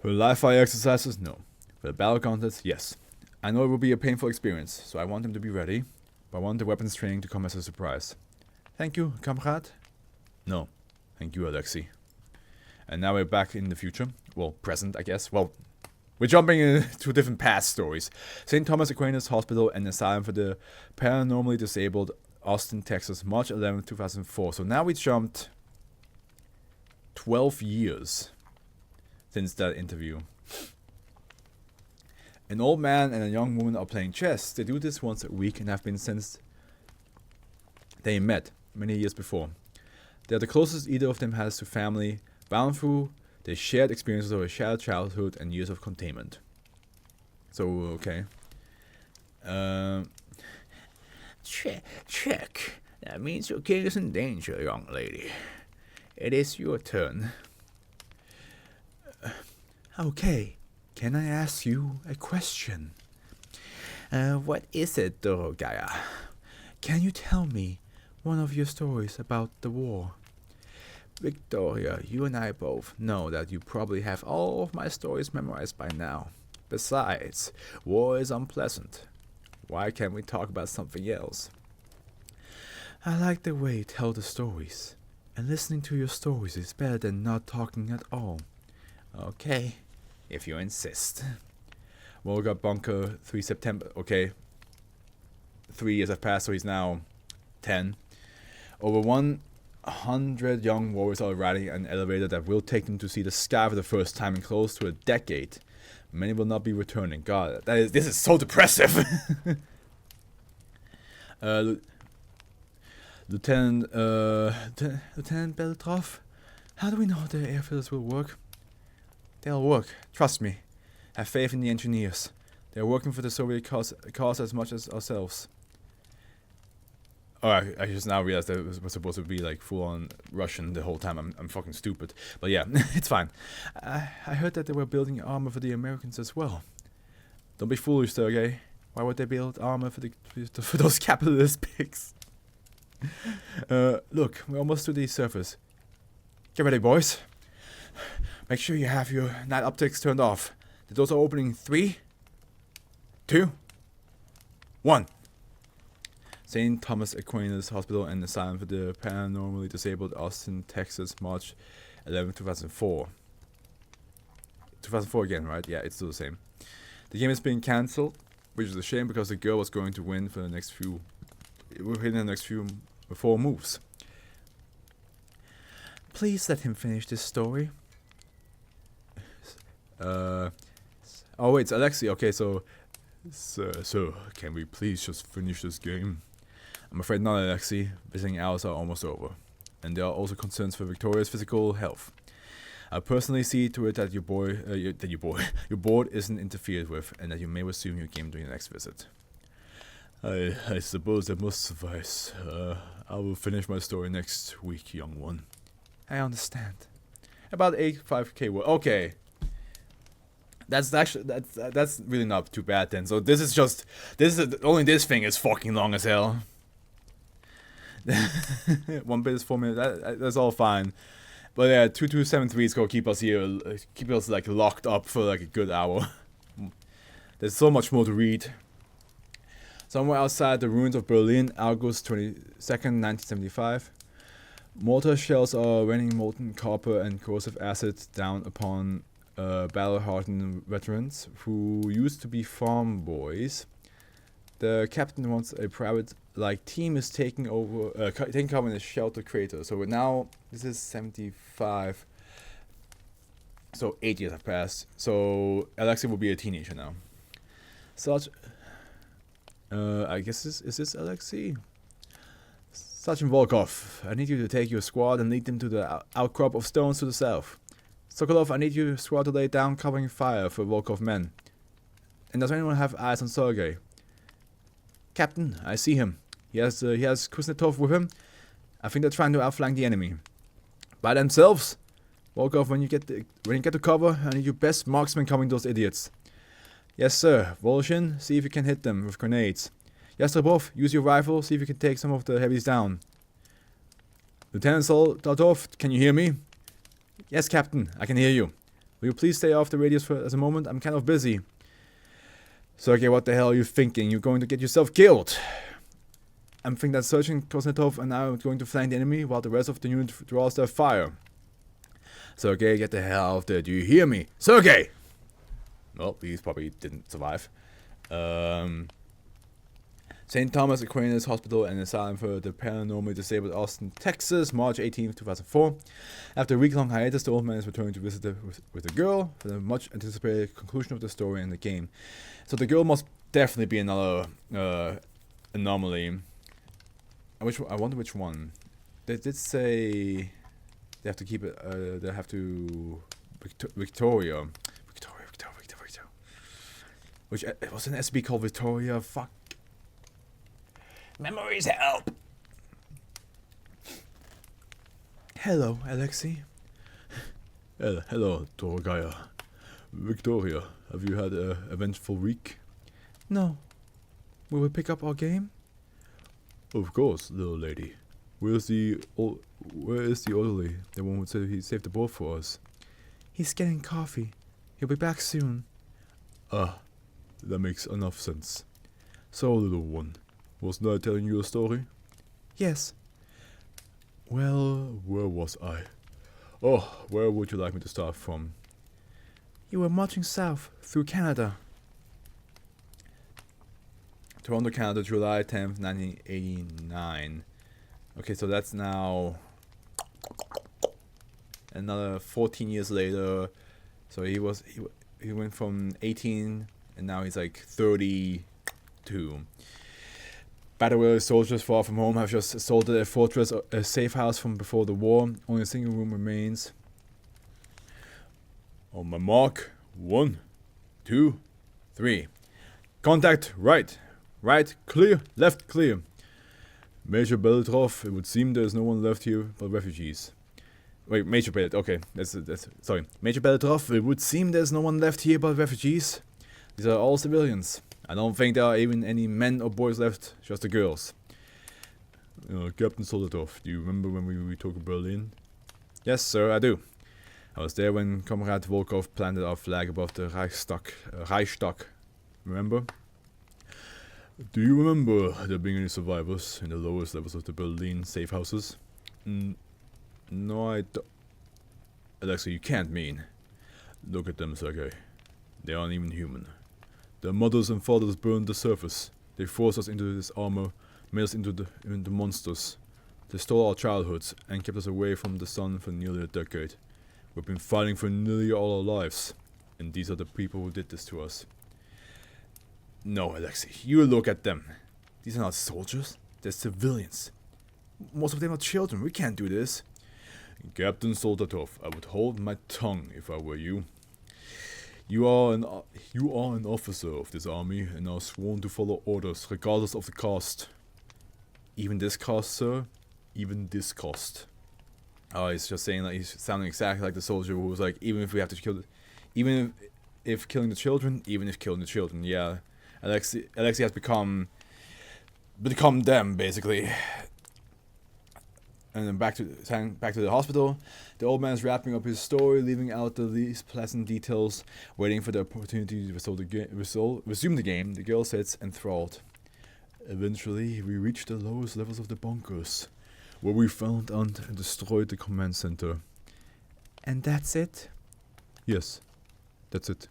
For live fire exercises, no. For the battle gauntlets, yes. I know it will be a painful experience, so I want them to be ready, but I want the weapons training to come as a surprise. Thank you, comrade. No. Thank you, Alexei. And now we're back in the future. Well, present, I guess. Well, we're jumping into different past stories. St. Thomas Aquinas Hospital and Asylum for the Paranormally Disabled, Austin, Texas, March 11, 2004. So now we jumped 12 years since that interview. An old man and a young woman are playing chess. They do this once a week and have been since they met many years before. They are the closest either of them has to family, bound through their shared experiences of a shared childhood and years of containment. So, okay. Check. That means your king is in danger, young lady. It is your turn. Okay. Can I ask you a question? What is it, Dorogaya? Can you tell me one of your stories about the war? Victoria, you and I both know that you probably have all of my stories memorized by now. Besides, war is unpleasant. Why can't we talk about something else? I like the way you tell the stories. And listening to your stories is better than not talking at all. Okay, if you insist. Volga Bunker, 3 September. Okay. 3 years have passed, so he's now 10. Over 100 young warriors are riding an elevator that will take them to see the sky for the first time in close to a decade. Many will not be returning. God, this is so depressive. Lieutenant Belitrov, how do we know the air filters will work? They'll work. Trust me. Have faith in the engineers. They're working for the Soviet cause as much as ourselves. Oh, I just now realized that it was supposed to be like full-on Russian the whole time. I'm fucking stupid. But yeah, it's fine. I heard that they were building armor for the Americans as well. Don't be foolish, Sergei. Why would they build armor for those capitalist pigs? Look, we're almost to the surface. Get ready, boys. Make sure you have your night optics turned off. The doors are opening. 3, 2, 1. St. Thomas Aquinas Hospital and Asylum for the Paranormally Disabled, Austin, Texas, March 11, 2004. 2004 again, right? Yeah, it's still the same. The game is being cancelled, which is a shame because the girl was going to win for the next few. Within the next few 4 moves. Please let him finish this story. Oh wait, it's Alexei. Okay, so, sir, can we please just finish this game? I'm afraid not, Alexei. Visiting hours are almost over, and there are also concerns for Victoria's physical health. I'll personally see to it that your board isn't interfered with, and that you may resume your game during the next visit. I suppose that must suffice. I will finish my story next week, young one. I understand. About 85k word. Okay. That's really not too bad then. So only this thing is fucking long as hell. 1 bit is 4 minutes. That's all fine. But yeah, 2273 is gonna keep us here, keep us like locked up for like a good hour. There's so much more to read. Somewhere outside the ruins of Berlin, August 22nd, 1975. Mortar shells are raining molten copper and corrosive acid down upon battle-hardened veterans who used to be farm boys. The captain wants a private-like team is taking cover in a shelter crater. So now this is 75. So 8 years have passed. So Alexei will be a teenager now. I guess is this Alexei? Sergeant Volkov, I need you to take your squad and lead them to the outcrop of stones to the south. Sokolov, I need your squad to lay down covering fire for Volkov men. And does anyone have eyes on Sergei? Captain, I see him. He has Kuznetsov with him. I think they're trying to outflank the enemy. By themselves? Volkov, when you get to cover, I need your best marksman covering those idiots. Yes, sir. Voloshin, see if you can hit them with grenades. Yastrabov, use your rifle, see if you can take some of the heavies down. Lieutenant Soldatov, can you hear me? Yes, Captain, I can hear you. Will you please stay off the radius for a moment? I'm kind of busy. Sergei, what the hell are you thinking? You're going to get yourself killed. I'm thinking that Sergeant Kuznetsov and I are going to flank the enemy while the rest of the unit draws their fire. Sergei, get the hell out of there. Do you hear me? Sergei! Well, these probably didn't survive. St. Thomas Aquinas Hospital and Asylum for the Paranormally Disabled, Austin, Texas, March 18, 2004. After a week-long hiatus, the old man is returning to visit with the girl for the much-anticipated conclusion of the story and the game. So the girl must definitely be another anomaly. I wonder which one. They did say they have to keep it. They have to Victoria. Which it was an SCP called Victoria. Fuck. Memories help. Hello, Alexei. Hello, Dorogaya. Victoria, have you had an eventful week? No. Will we pick up our game? Of course, little lady. Where is the orderly? The one who said he saved the boat for us. He's getting coffee. He'll be back soon. Ah, that makes enough sense. So, little one, wasn't I telling you a story? Yes. Well, where was I? Oh, where would you like me to start from? You were marching south through Canada. Toronto, Canada, July 10th, 1989. Okay, so that's now another 14 years later. So he went from 18 and now he's like 32. Battle soldiers far from home have just assaulted a fortress, a safe house from before the war. Only a single room remains. On my mark, 1, 2, 3. Contact right. Right, clear. Left, clear. Major Belitrov, it would seem there's no one left here but refugees. Wait, Major Belitrov, okay, that's sorry. Major Belitrov, it would seem there's no one left here but refugees. These are all civilians. I don't think there are even any men or boys left, just the girls. Captain Soldatov, do you remember when we took Berlin? Yes, sir, I do. I was there when Comrade Volkov planted our flag above the Reichstag. Remember? Do you remember there being any survivors in the lowest levels of the Berlin safe houses? No, I don't. Alexei, you can't mean. Look at them, Sergei. They aren't even human. Their mothers and fathers burned the surface. They forced us into this armor, made us into monsters. They stole our childhoods and kept us away from the sun for nearly a decade. We've been fighting for nearly all our lives, and these are the people who did this to us. No, Alexei, you look at them. These are not soldiers, they're civilians. Most of them are children, we can't do this. Captain Soldatov, I would hold my tongue if I were you. You are an officer of this army and are sworn to follow orders regardless of the cost. Even this cost, sir? Even this cost. Oh, he's just saying that he's sounding exactly like the soldier who was like, even if we have to kill even if killing the children, yeah. Alexei has become them, basically. And then back to the hospital. The old man is wrapping up his story, leaving out the least pleasant details, waiting for the opportunity to resume the game. The girl sits enthralled. Eventually, we reached the lowest levels of the bunkers, where we found and destroyed the command center. And that's it? Yes, that's it.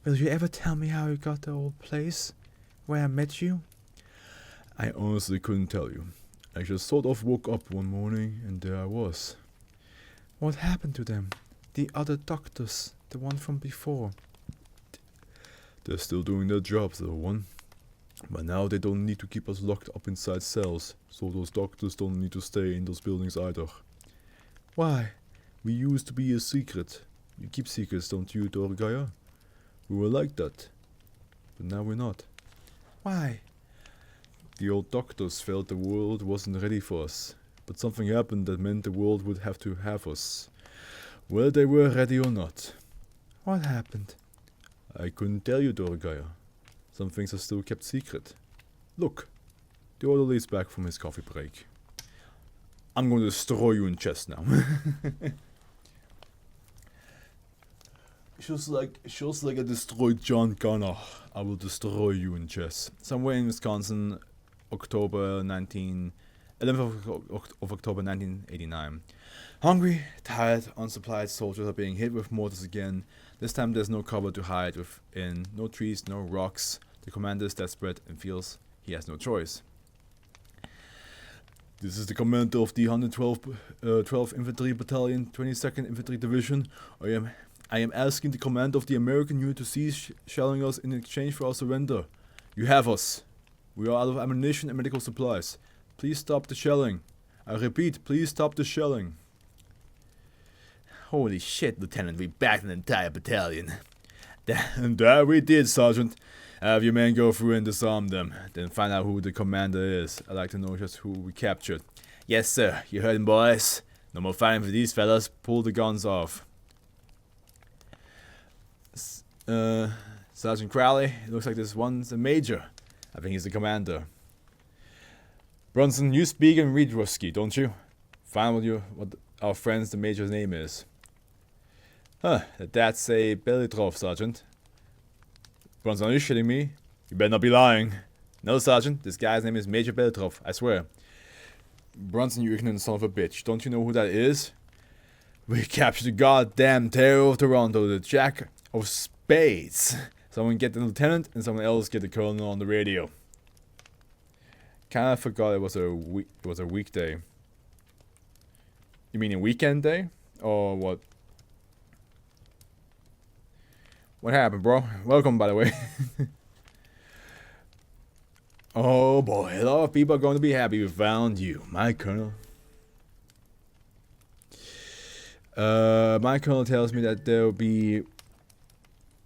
Will you ever tell me how you got the old place, where I met you? I honestly couldn't tell you. I just sort of woke up one morning and there I was. What happened to them? The other doctors, the one from before? They're still doing their jobs, little one. But now they don't need to keep us locked up inside cells, so those doctors don't need to stay in those buildings either. Why? We used to be a secret. You keep secrets, don't you, Dorgaya? We were like that. But now we're not. Why? The old doctors felt the world wasn't ready for us, but something happened that meant the world would have to have us, whether they were ready or not. What happened? I couldn't tell you, Dorgaya. Some things are still kept secret. Look, the orderly's back from his coffee break. I'm going to destroy you in chess now. Just like I destroyed John Connor, I will destroy you in chess. Somewhere in Wisconsin, 11th of October 1989. Hungry, tired, unsupplied soldiers are being hit with mortars again. This time there's no cover to hide within, no trees, no rocks. The commander is desperate and feels he has no choice. This is the commander of the 12th Infantry Battalion, 22nd Infantry Division. I am asking the commander of the American unit to cease shelling us in exchange for our surrender. You have us. We are out of ammunition and medical supplies. Please stop the shelling. I repeat, please stop the shelling. Holy shit, Lieutenant, we backed an entire battalion. And that we did, Sergeant. Have your men go through and disarm them. Then find out who the commander is. I'd like to know just who we captured. Yes, sir. You heard him, boys. No more fighting for these fellas. Pull the guns off. Sergeant Crowley, it looks like this one's a major. I think he's the commander. Brunson, you speak and read Ruski, don't you? Find what our friend's the major's name is. Huh, that's a Belitrov, Sergeant. Brunson, are you shitting me? You better not be lying. No, Sergeant, this guy's name is Major Belitrov, I swear. Brunson, you ignorant son of a bitch, don't you know who that is? We captured the goddamn terror of Toronto, the Jack of Spades. Someone get the lieutenant and someone else get the colonel on the radio. Kinda forgot it was a weekday. You mean a weekend day? Or what? What happened, bro? Welcome, by the way. Oh boy, a lot of people are going to be happy we found you, my colonel. My colonel tells me that there will be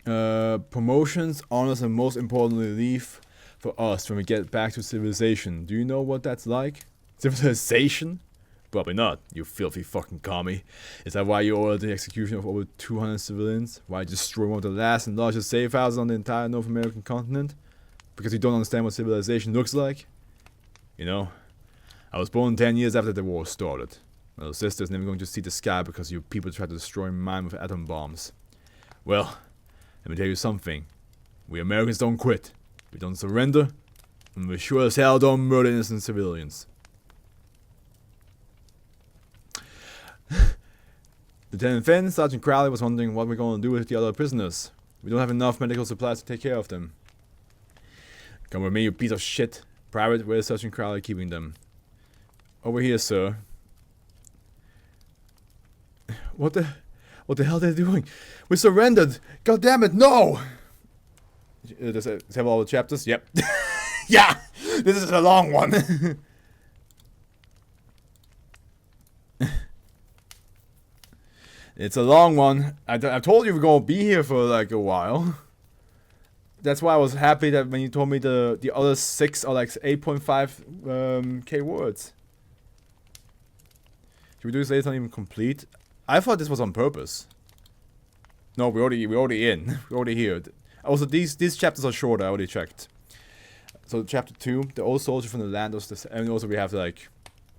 promotions, honors, and most importantly, leave for us when we get back to civilization. Do you know what that's like? Civilization? Probably not, you filthy fucking commie. Is that why you ordered the execution of over 200 civilians? Why destroy one of the last and largest safe houses on the entire North American continent? Because you don't understand what civilization looks like? You know, I was born 10 years after the war started. My little sister's never going to see the sky because you people tried to destroy mine with atom bombs. Well, let me tell you something. We Americans don't quit. We don't surrender. And we sure as hell don't murder innocent civilians. Lieutenant Finn, Sergeant Crowley was wondering what we're going to do with the other prisoners. We don't have enough medical supplies to take care of them. Come with me, you piece of shit. Private, where's Sergeant Crowley keeping them? Over here, sir. What the hell are they doing? We surrendered! God damn it, no! Does it have all the chapters? Yep. Yeah! This is a long one! It's a long one. I told you we're gonna be here for like a while. That's why I was happy that when you told me the other 6 are like 8.5 K words. Should we do this? It's not even complete. I thought this was on purpose. No, we're already in. We're already here. Also, these chapters are shorter. I already checked. So chapter 2, the old soldier from the land of the, and also we have like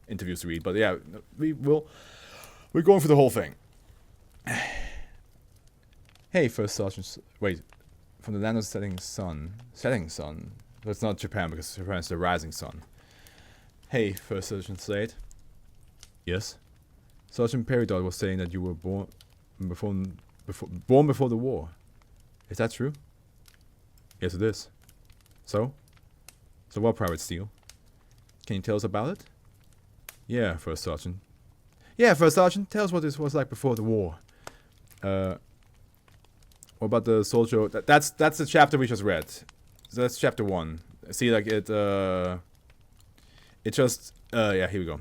interviews to read. But yeah, we're going for the whole thing. Hey, First Sergeant. Wait, from the land of the setting sun. Setting sun. But it's not Japan because Japan is the rising sun. Hey, First Sergeant Slade. Yes. Sergeant Peridot was saying that you were born before the war. Is that true? Yes, it is. So? So what, Private Steele? Can you tell us about it? Yeah, First Sergeant. Yeah, First Sergeant, tell us what this was like before the war. What about the soldier? That's the chapter we just read. So that's chapter 1. See, like it just yeah, here we go.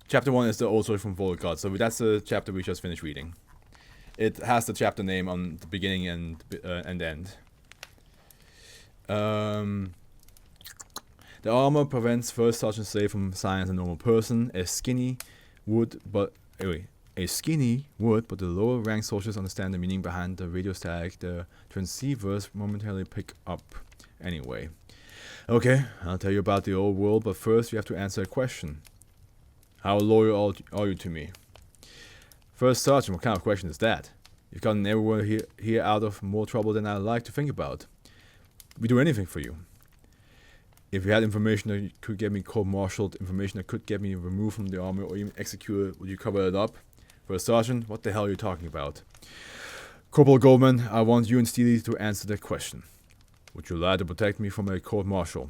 Chapter 1 is the old soldier from Volgograd, so that's the chapter we just finished reading. It has the chapter name on the beginning and end. The armor prevents First Sergeant Slade from signing as a normal person. A skinny would, but the lower ranked soldiers understand the meaning behind the radio static the transceivers momentarily pick up. Anyway. Okay, I'll tell you about the old world, but first you have to answer a question. How loyal are you to me? First Sergeant, what kind of question is that? You've gotten everyone here out of more trouble than I like to think about. We do anything for you. If you had information that could get me court-martialed, information that could get me removed from the army or even executed, would you cover it up? First Sergeant, what the hell are you talking about? Corporal Goldman, I want you and Steely to answer that question. Would you lie to protect me from a court-martial?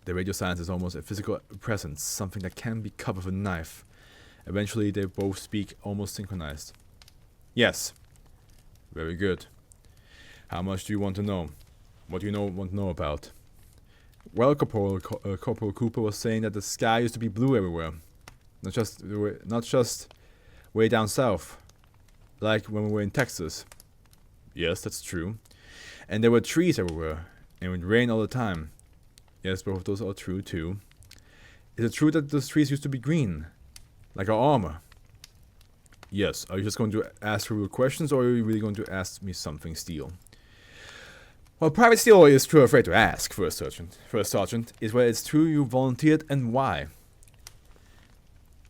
The radio silence is almost a physical presence, something that can be covered with a knife. Eventually, they both speak almost synchronized. Yes. Very good. How much do you want to know? What do you want to know about? Well, Corporal Cooper was saying that the sky used to be blue everywhere. Not just way down south. Like when we were in Texas. Yes, that's true. And there were trees everywhere. And it would rain all the time. Yes, both of those are true too. Is it true that those trees used to be green? Like our armor? Yes. Are you just going to ask real questions, or are you really going to ask me something, Steele? Well, Private Steele is too afraid to ask, First Sergeant, is whether it's true you volunteered and why.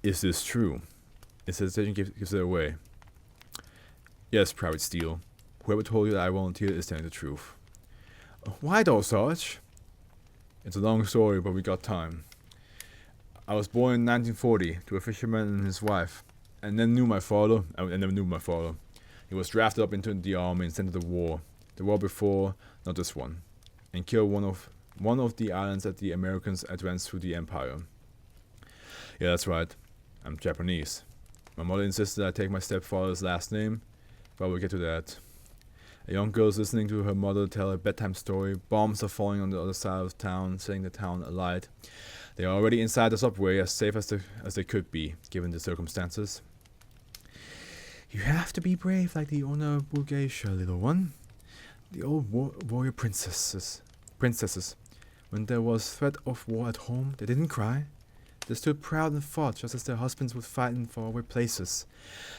Is this true? His hesitation gives it away. Yes, Private Steele. Whoever told you that I volunteered is telling the truth. Why though, Sarge? It's a long story, but we got time. I was born in 1940 to a fisherman and his wife, and then knew my father. I never knew my father. He was drafted up into the army and sent to the war before, not this one, and killed one of the islands that the Americans advanced through the empire. Yeah, that's right. I'm Japanese. My mother insisted I take my stepfather's last name, but we'll get to that. A young girl is listening to her mother tell a bedtime story. Bombs are falling on the other side of town, setting the town alight. They are already inside the subway, as safe as they could be, given the circumstances. You have to be brave like the Ona Bugeisha, little one. The old warrior princesses. When there was threat of war at home, they didn't cry. They stood proud and fought, just as their husbands would fight in faraway places.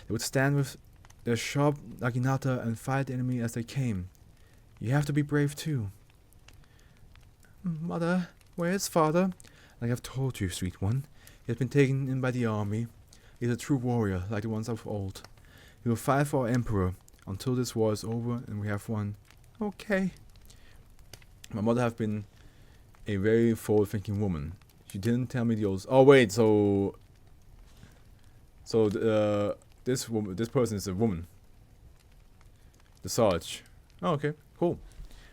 They would stand with their sharp naginata and fight the enemy as they came. You have to be brave too. Mother, where is father? Like I've told you, sweet one, he has been taken in by the army. He is a true warrior, like the ones of old. He will fight for our emperor until this war is over and we have won. Okay. My mother have been a very forward-thinking woman. She didn't tell me the old... Oh wait, so this person is a woman. The Sarge. Oh, okay, cool.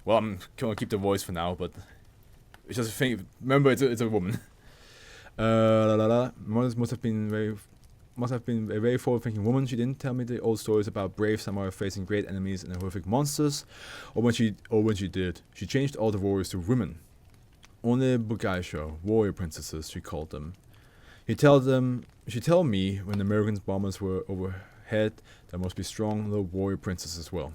Well, I'm gonna keep the voice for now, but it's just a thing. Remember, it's a woman. Must have been a very forward-thinking woman. She didn't tell me the old stories about brave samurai facing great enemies and horrific monsters, or when she did, she changed all the warriors to women. Only Bugaisha, warrior princesses, she called them. She tell me when American bombers were overhead, there must be strong little warrior princesses as well.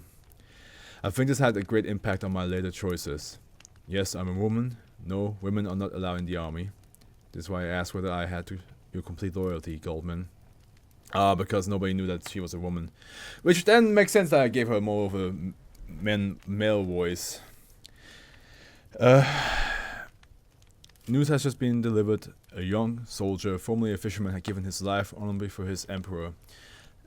I think this had a great impact on my later choices. Yes, I'm a woman. No, women are not allowed in the army. This is why I asked whether I had to your complete loyalty, Goldman. Because nobody knew that she was a woman. Which then makes sense that I gave her more of a male voice. News has just been delivered. A young soldier, formerly a fisherman, had given his life honorably for his emperor.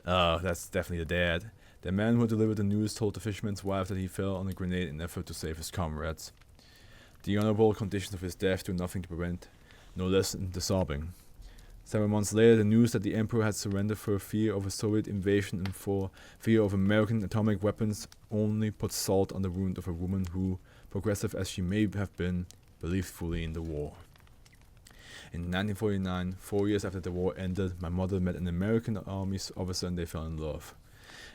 That's definitely the dad. The man who delivered the news told the fisherman's wife that he fell on a grenade in an effort to save his comrades. The honorable conditions of his death do nothing to prevent, no less than the sobbing. 7 months later, the news that the emperor had surrendered for fear of a Soviet invasion and for fear of American atomic weapons only put salt on the wound of a woman who, progressive as she may have been, believed fully in the war. In 1949, 4 years after the war ended, my mother met an American army officer and they fell in love.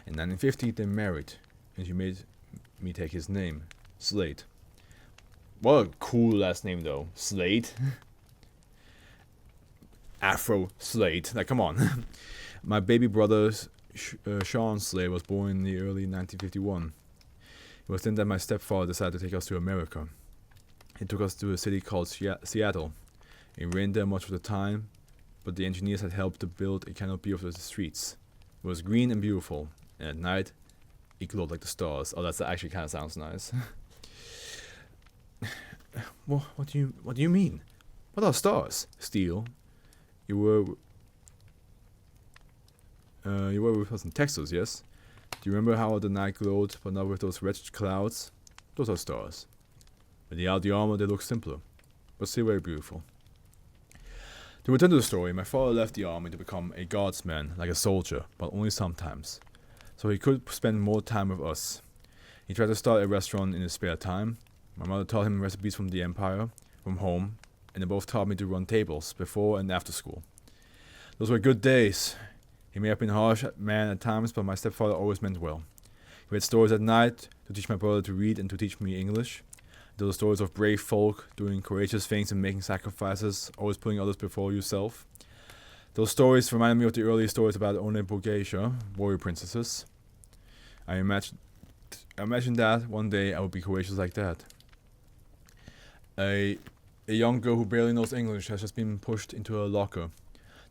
In 1950, they married, and she made me take his name, Slade. What a cool last name, though. Slade. Afro Slade. Like, come on. My baby brother, Sean Slade, was born in the early 1951. It was then that my stepfather decided to take us to America. He took us to a city called Seattle. It rained there much of the time, but the engineers had helped to build a canopy over the streets. It was green and beautiful, and at night, it glowed like the stars. Oh, that actually kind of sounds nice. What do you mean? What are stars? Steele. You were with us in Texas, yes? Do you remember how the night glowed, but not with those wretched clouds? Those are stars. Without the armor, they look simpler, but still very beautiful. To return to the story, my father left the army to become a guardsman, like a soldier, but only sometimes, so he could spend more time with us. He tried to start a restaurant in his spare time. My mother taught him recipes from the empire, from home, and they both taught me to run tables, before and after school. Those were good days. He may have been a harsh man at times, but my stepfather always meant well. He read stories at night to teach my brother to read and to teach me English. Those stories of brave folk doing courageous things and making sacrifices, always putting others before yourself. Those stories reminded me of the early stories about One Bogeisha, warrior princesses. I imagined that one day I would be courageous like that. A young girl who barely knows English has just been pushed into a locker.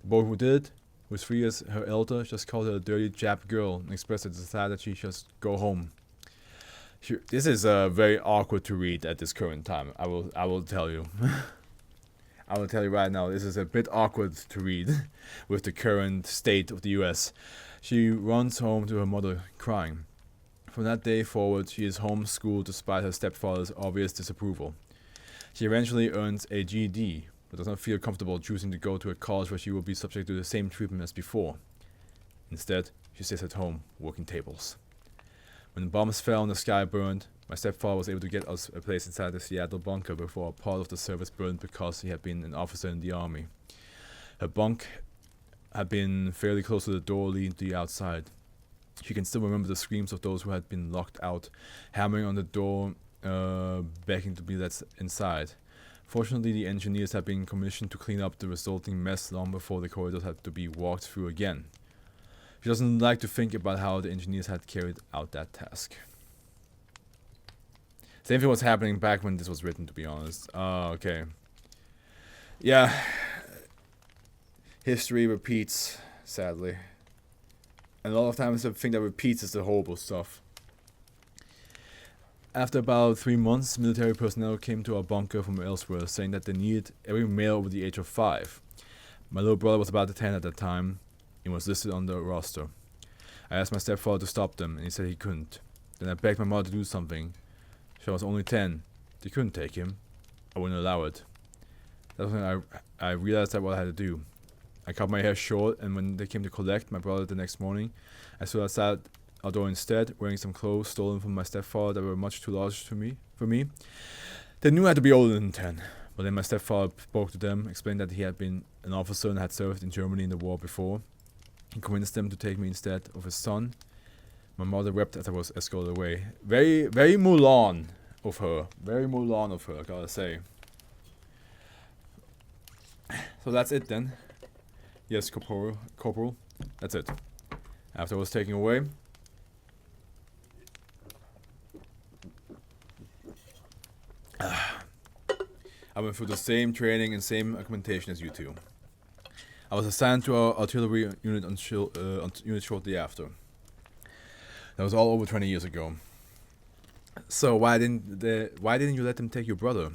The boy who did, who was 3 years her elder, just called her a dirty Jap girl and expressed a desire that she just go home. This is very awkward to read at this current time. I will tell you. I will tell you right now, this is a bit awkward to read with the current state of the US. She runs home to her mother, crying. From that day forward, she is homeschooled despite her stepfather's obvious disapproval. She eventually earns a GED, but does not feel comfortable choosing to go to a college where she will be subject to the same treatment as before. Instead, she stays at home, working tables. When the bombs fell and the sky burned, my stepfather was able to get us a place inside the Seattle bunker before a part of the service burned because he had been an officer in the army. Her bunk had been fairly close to the door leading to the outside. She can still remember the screams of those who had been locked out, hammering on the door, begging to be let inside. Fortunately, the engineers had been commissioned to clean up the resulting mess long before the corridors had to be walked through again. She doesn't like to think about how the engineers had carried out that task. Same thing was happening back when this was written, to be honest. Okay. Yeah. History repeats, sadly. And a lot of times the thing that repeats is the horrible stuff. After about 3 months, military personnel came to our bunker from elsewhere, saying that they needed every male over the age of 5. My little brother was about 10 at that time. He was listed on the roster. I asked my stepfather to stop them, and he said he couldn't. Then I begged my mother to do something. She was only 10. They couldn't take him. I wouldn't allow it. That's when I realized that what I had to do. I cut my hair short, and when they came to collect my brother the next morning, I stood outside outdoor instead, wearing some clothes stolen from my stepfather that were much too large for me. They knew I had to be older than 10, but then my stepfather spoke to them, explained that he had been an officer and had served in Germany in the war before. He convinced them to take me instead of his son. My mother wept as I was escorted away. Very, very Mulan of her. Very Mulan of her, I gotta say. So that's it then. Yes, Corporal. That's it. After I was taken away, I went through the same training and same augmentation as you two. I was assigned to our artillery unit shortly after. That was all over 20 years ago. So why didn't you let them take your brother?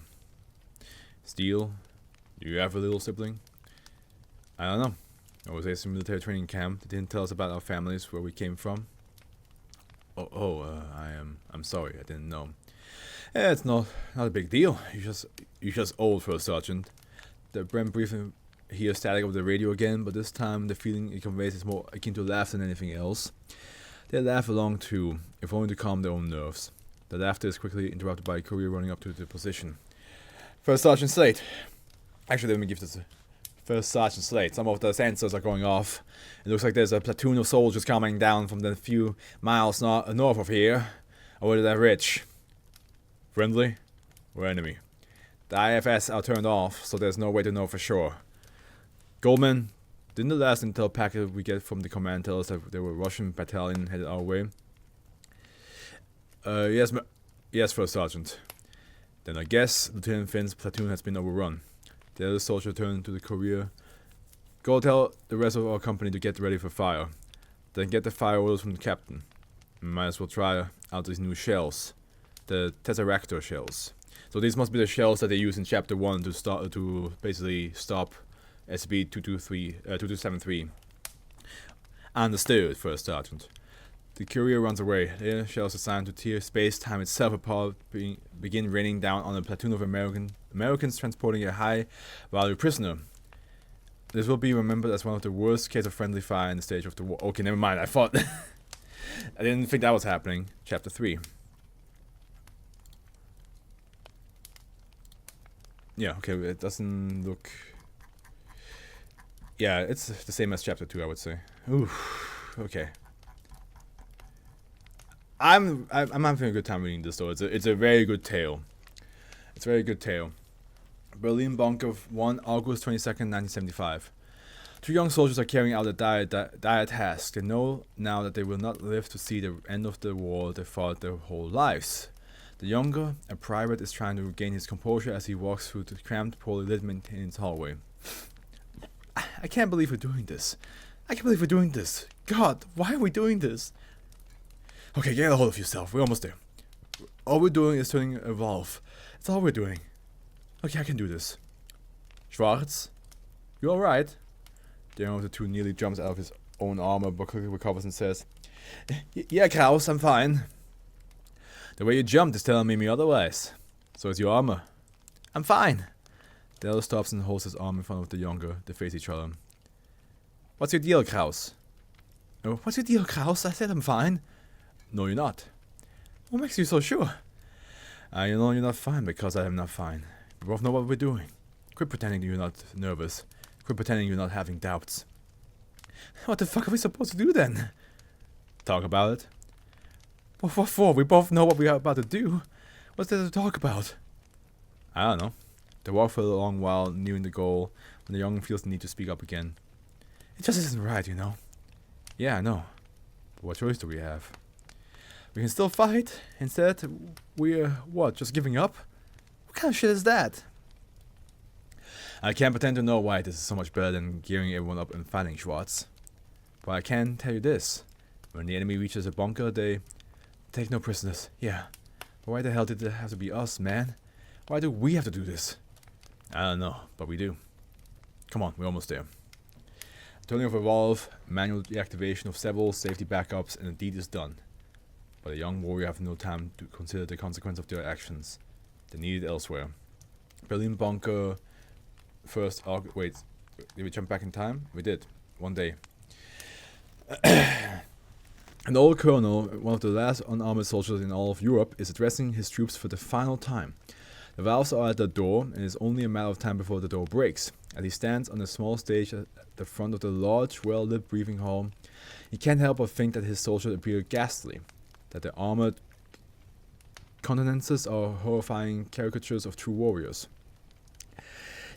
Steele, do you have a little sibling? I don't know. I was at some military training camp. They didn't tell us about our families, where we came from. I'm sorry, I didn't know. It's not a big deal. You're just old for a sergeant. The Brent briefing hear static of the radio again, but this time the feeling it conveys is more akin to laugh than anything else. They laugh along too, if only to calm their own nerves. The laughter is quickly interrupted by a courier running up to the position. First Sergeant Slate. Actually, let me give this. First Sergeant Slate. Some of the sensors are going off. It looks like there's a platoon of soldiers coming down from the few miles north of here, over that ridge. Friendly or enemy? The IFS are turned off, so there's no way to know for sure. Goldman, didn't the last intel packet we get from the command tell us that there were Russian battalion headed our way? Yes, First Sergeant. Then I guess Lieutenant Finn's platoon has been overrun. The other soldier turned to the courier. Go tell the rest of our company to get ready for fire. Then get the fire orders from the captain. We might as well try out these new shells. The Tesseractor shells. So these must be the shells that they use in Chapter 1 to basically stop SCP-2273. Understood, First Sergeant. The courier runs away. The shells assigned to tear space-time itself apart begin raining down on a platoon of Americans transporting a high-value prisoner. This will be remembered as one of the worst cases of friendly fire in the stage of the war. Okay, never mind. I thought... I didn't think that was happening. Chapter 3. Yeah, okay, it doesn't look... Yeah, it's the same as Chapter 2, I would say. Oof, okay. I'm having a good time reading this though. It's a very good tale. It's a very good tale. Berlin Bunker 1, August 22nd, 1975. Two young soldiers are carrying out a dire task. They know now that they will not live to see the end of the war they fought their whole lives. The younger, a private, is trying to regain his composure as he walks through the cramped, poorly lit maintenance hallway. I can't believe we're doing this. I can't believe we're doing this. God, why are we doing this? Okay, get a hold of yourself. We're almost there. All we're doing is turning a valve. That's all we're doing. Okay, I can do this. Schwarz? You alright? The younger of the two nearly jumps out of his own armor, but quickly recovers and says, Yeah, Kraus, I'm fine. The way you jumped is telling me otherwise. So is your armor. I'm fine. The elder stops and holds his arm in front of the younger. They face each other. What's your deal, Kraus? Oh, what's your deal, Kraus? I said I'm fine. No, you're not. What makes you so sure? I know you're not fine because I am not fine. We both know what we're doing. Quit pretending you're not nervous. Quit pretending you're not having doubts. What the fuck are we supposed to do then? Talk about it. What for? We both know what we are about to do. What's there to talk about? I don't know. They walk for a long while, nearing the goal, when the young feels the need to speak up again. It just isn't right, you know. Yeah, I know. But what choice do we have? We can still fight. Instead, we're, what, just giving up? What kind of shit is that? I can't pretend to know why this is so much better than gearing everyone up and fighting Schwartz. But I can tell you this. When the enemy reaches a bunker, they take no prisoners. Yeah. But why the hell did it have to be us, man? Why do we have to do this? I don't know, but we do. Come on, we're almost there. Turning off a valve, manual deactivation of several safety backups, and the deed is done. But the young warrior have no time to consider the consequence of their actions. They need it elsewhere. Berlin Bunker, 1st August. Wait, Did we jump back in time? We did. One day. An old colonel, one of the last unarmored soldiers in all of Europe, is addressing his troops for the final time. The valves are at the door, and it is only a matter of time before the door breaks. As he stands on a small stage at the front of the large, well-lit briefing hall, he can't help but think that his soldiers appear ghastly, that their armored countenances are horrifying caricatures of true warriors.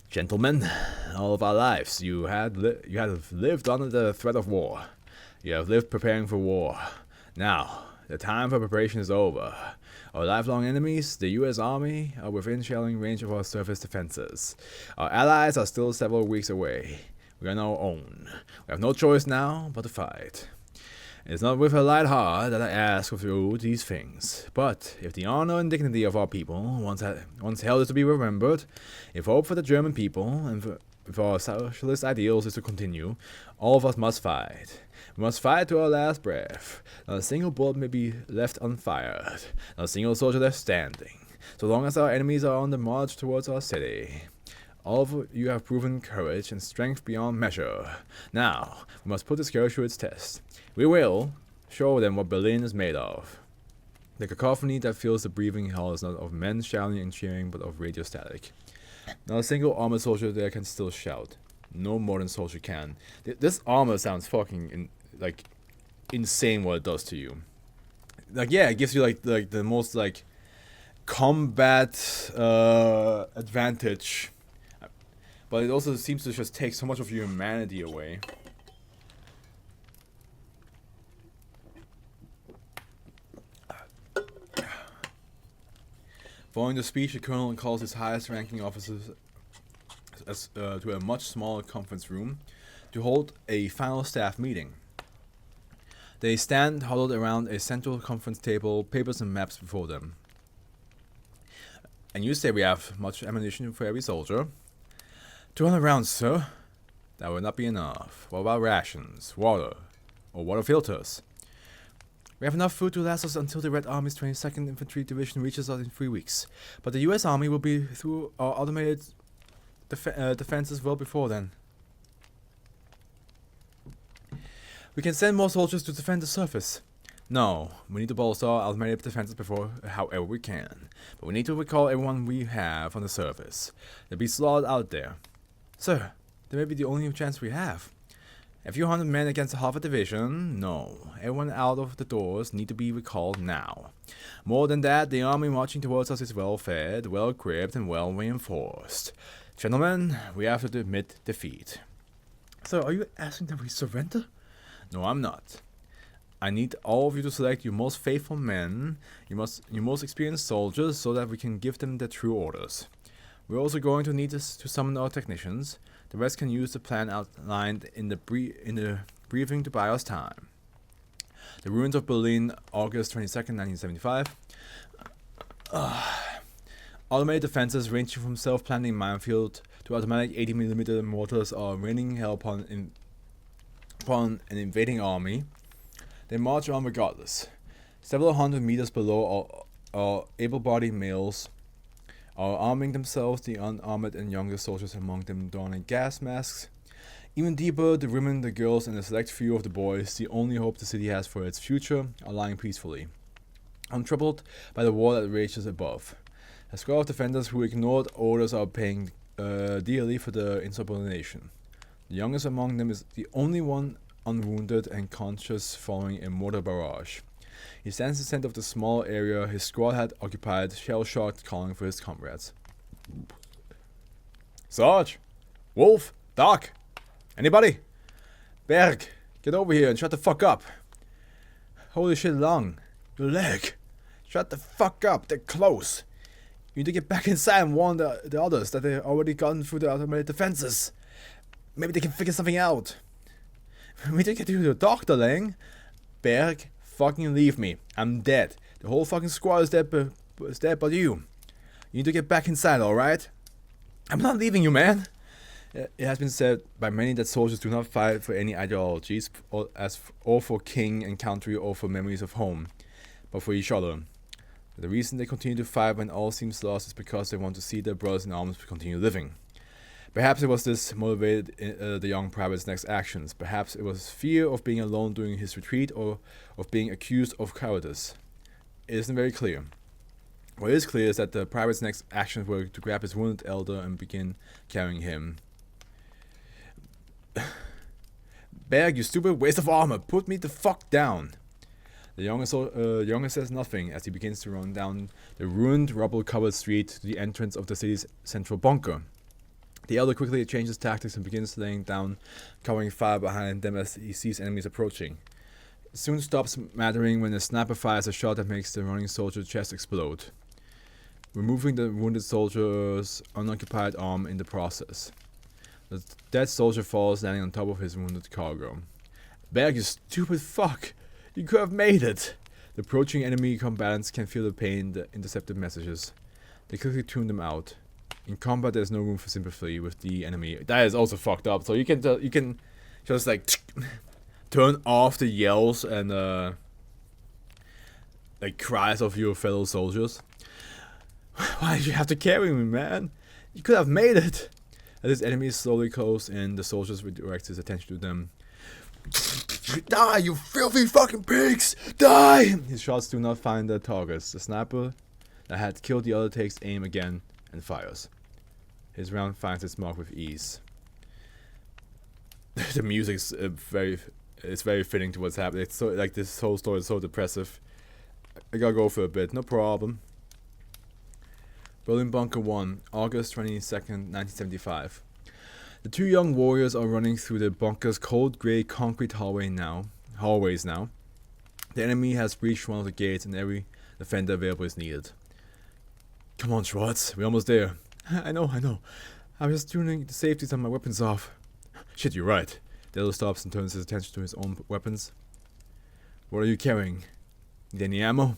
Gentlemen, all of our lives you have lived under the threat of war. You have lived preparing for war. Now, the time for preparation is over. Our lifelong enemies, the U.S. Army, are within shelling range of our surface defenses. Our allies are still several weeks away. We are on our own. We have no choice now but to fight. It is not with a light heart that I ask of you these things, but if the honor and dignity of our people once held is to be remembered, if hope for the German people and if our socialist ideals is to continue, all of us must fight. We must fight to our last breath. Not a single bullet may be left unfired, not a single soldier left standing, so long as our enemies are on the march towards our city. All of you have proven courage and strength beyond measure. Now, we must put this courage to its test. We will show them what Berlin is made of. The cacophony that fills the briefing hall is not of men shouting and cheering, but of radio static. Not a single armored soldier there can still shout. No modern soldier can. This armor sounds fucking insane what it does to you. Like, yeah, it gives you like the most like combat advantage, but it also seems to just take so much of your humanity away. Following the speech, the colonel calls his highest-ranking officers to a much smaller conference room to hold a final staff meeting. They stand huddled around a central conference table, papers and maps before them. And you say we have much ammunition for every soldier? 200 rounds, sir. That would not be enough. What about rations, water, or water filters? We have enough food to last us until the Red Army's 22nd Infantry Division reaches us in 3 weeks. But the US Army will be through our automated defenses well before then. We can send more soldiers to defend the surface. No, we need to bolster our automated defenses before however we can. But we need to recall everyone we have on the surface. They'll be slaughtered out there. Sir, that may be the only chance we have. A few hundred men against half a division? No. Everyone out of the doors need to be recalled now. More than that, the army marching towards us is well-fed, well-equipped, and well-reinforced. Gentlemen, we have to admit defeat. Sir, are you asking that we surrender? No, I'm not. I need all of you to select your most faithful men, your most experienced soldiers, so that we can give them the true orders. We're also going to need to summon our technicians. The rest can use the plan outlined in the briefing to buy us time. The ruins of Berlin, August 22nd, 1975. Automated defenses ranging from self-planting minefield to automatic 80mm mortars are raining hell upon an invading army. They march on regardless. Several hundred meters below are able-bodied males are arming themselves, the unarmored and younger soldiers among them donning gas masks. Even deeper, the women, the girls, and a select few of the boys, the only hope the city has for its future, are lying peacefully, untroubled by the war that rages above. A score of defenders who ignored orders are paying dearly for their insubordination. The youngest among them is the only one unwounded and conscious following a mortar barrage. He stands in the center of the small area his squad had occupied, shell-shocked, calling for his comrades. Sarge! Wolf! Doc! Anybody? Berg! Get over here and shut the fuck up! Holy shit, Lung! Your leg! Shut the fuck up! They're close! You need to get back inside and warn the others that they've already gotten through the automated defenses. Maybe they can figure something out. We need to get you to the doctor, Lang. Berg, fucking leave me. I'm dead. The whole fucking squad is dead but you. You need to get back inside, alright? I'm not leaving you, man. It has been said by many that soldiers do not fight for any ideologies, or for king and country, or for memories of home, but for each other. The reason they continue to fight when all seems lost is because they want to see their brothers in arms continue living. Perhaps it was this motivated the young private's next actions. Perhaps it was fear of being alone during his retreat or of being accused of cowardice. It isn't very clear. What is clear is that the private's next actions were to grab his wounded elder and begin carrying him. Berg, you stupid waste of armor! Put me the fuck down! The younger says nothing as he begins to run down the ruined, rubble-covered street to the entrance of the city's central bunker. The elder quickly changes tactics and begins laying down, covering fire behind them as he sees enemies approaching. It soon stops mattering when the sniper fires a shot that makes the running soldier's chest explode, removing the wounded soldier's unoccupied arm in the process. The dead soldier falls, landing on top of his wounded cargo. Berg, you stupid fuck! You could have made it! The approaching enemy combatants can feel the pain in the intercepted messages. They quickly tune them out. In combat, there's no room for sympathy with the enemy. That is also fucked up. So you can just like turn off the yells and like cries of your fellow soldiers. Why did you have to carry me, man? You could have made it. As his enemies slowly close in, the soldiers redirect his attention to them. Die, you filthy fucking pigs! Die! His shots do not find their targets. The sniper that had killed the other takes aim again and fires. His round finds its mark with ease. The music's it's very fitting to what's happening. It's so like this whole story is so depressive. I gotta go for a bit, no problem. Berlin Bunker 1, August 22nd, 1975. The two young warriors are running through the bunker's cold grey concrete hallways now. The enemy has breached one of the gates and every defender available is needed. Come on, Schwartz, we're almost there. I know. I was just tuning the safeties on my weapons off. Shit, you're right. The elder stops and turns his attention to his own weapons. What are you carrying? Need any ammo?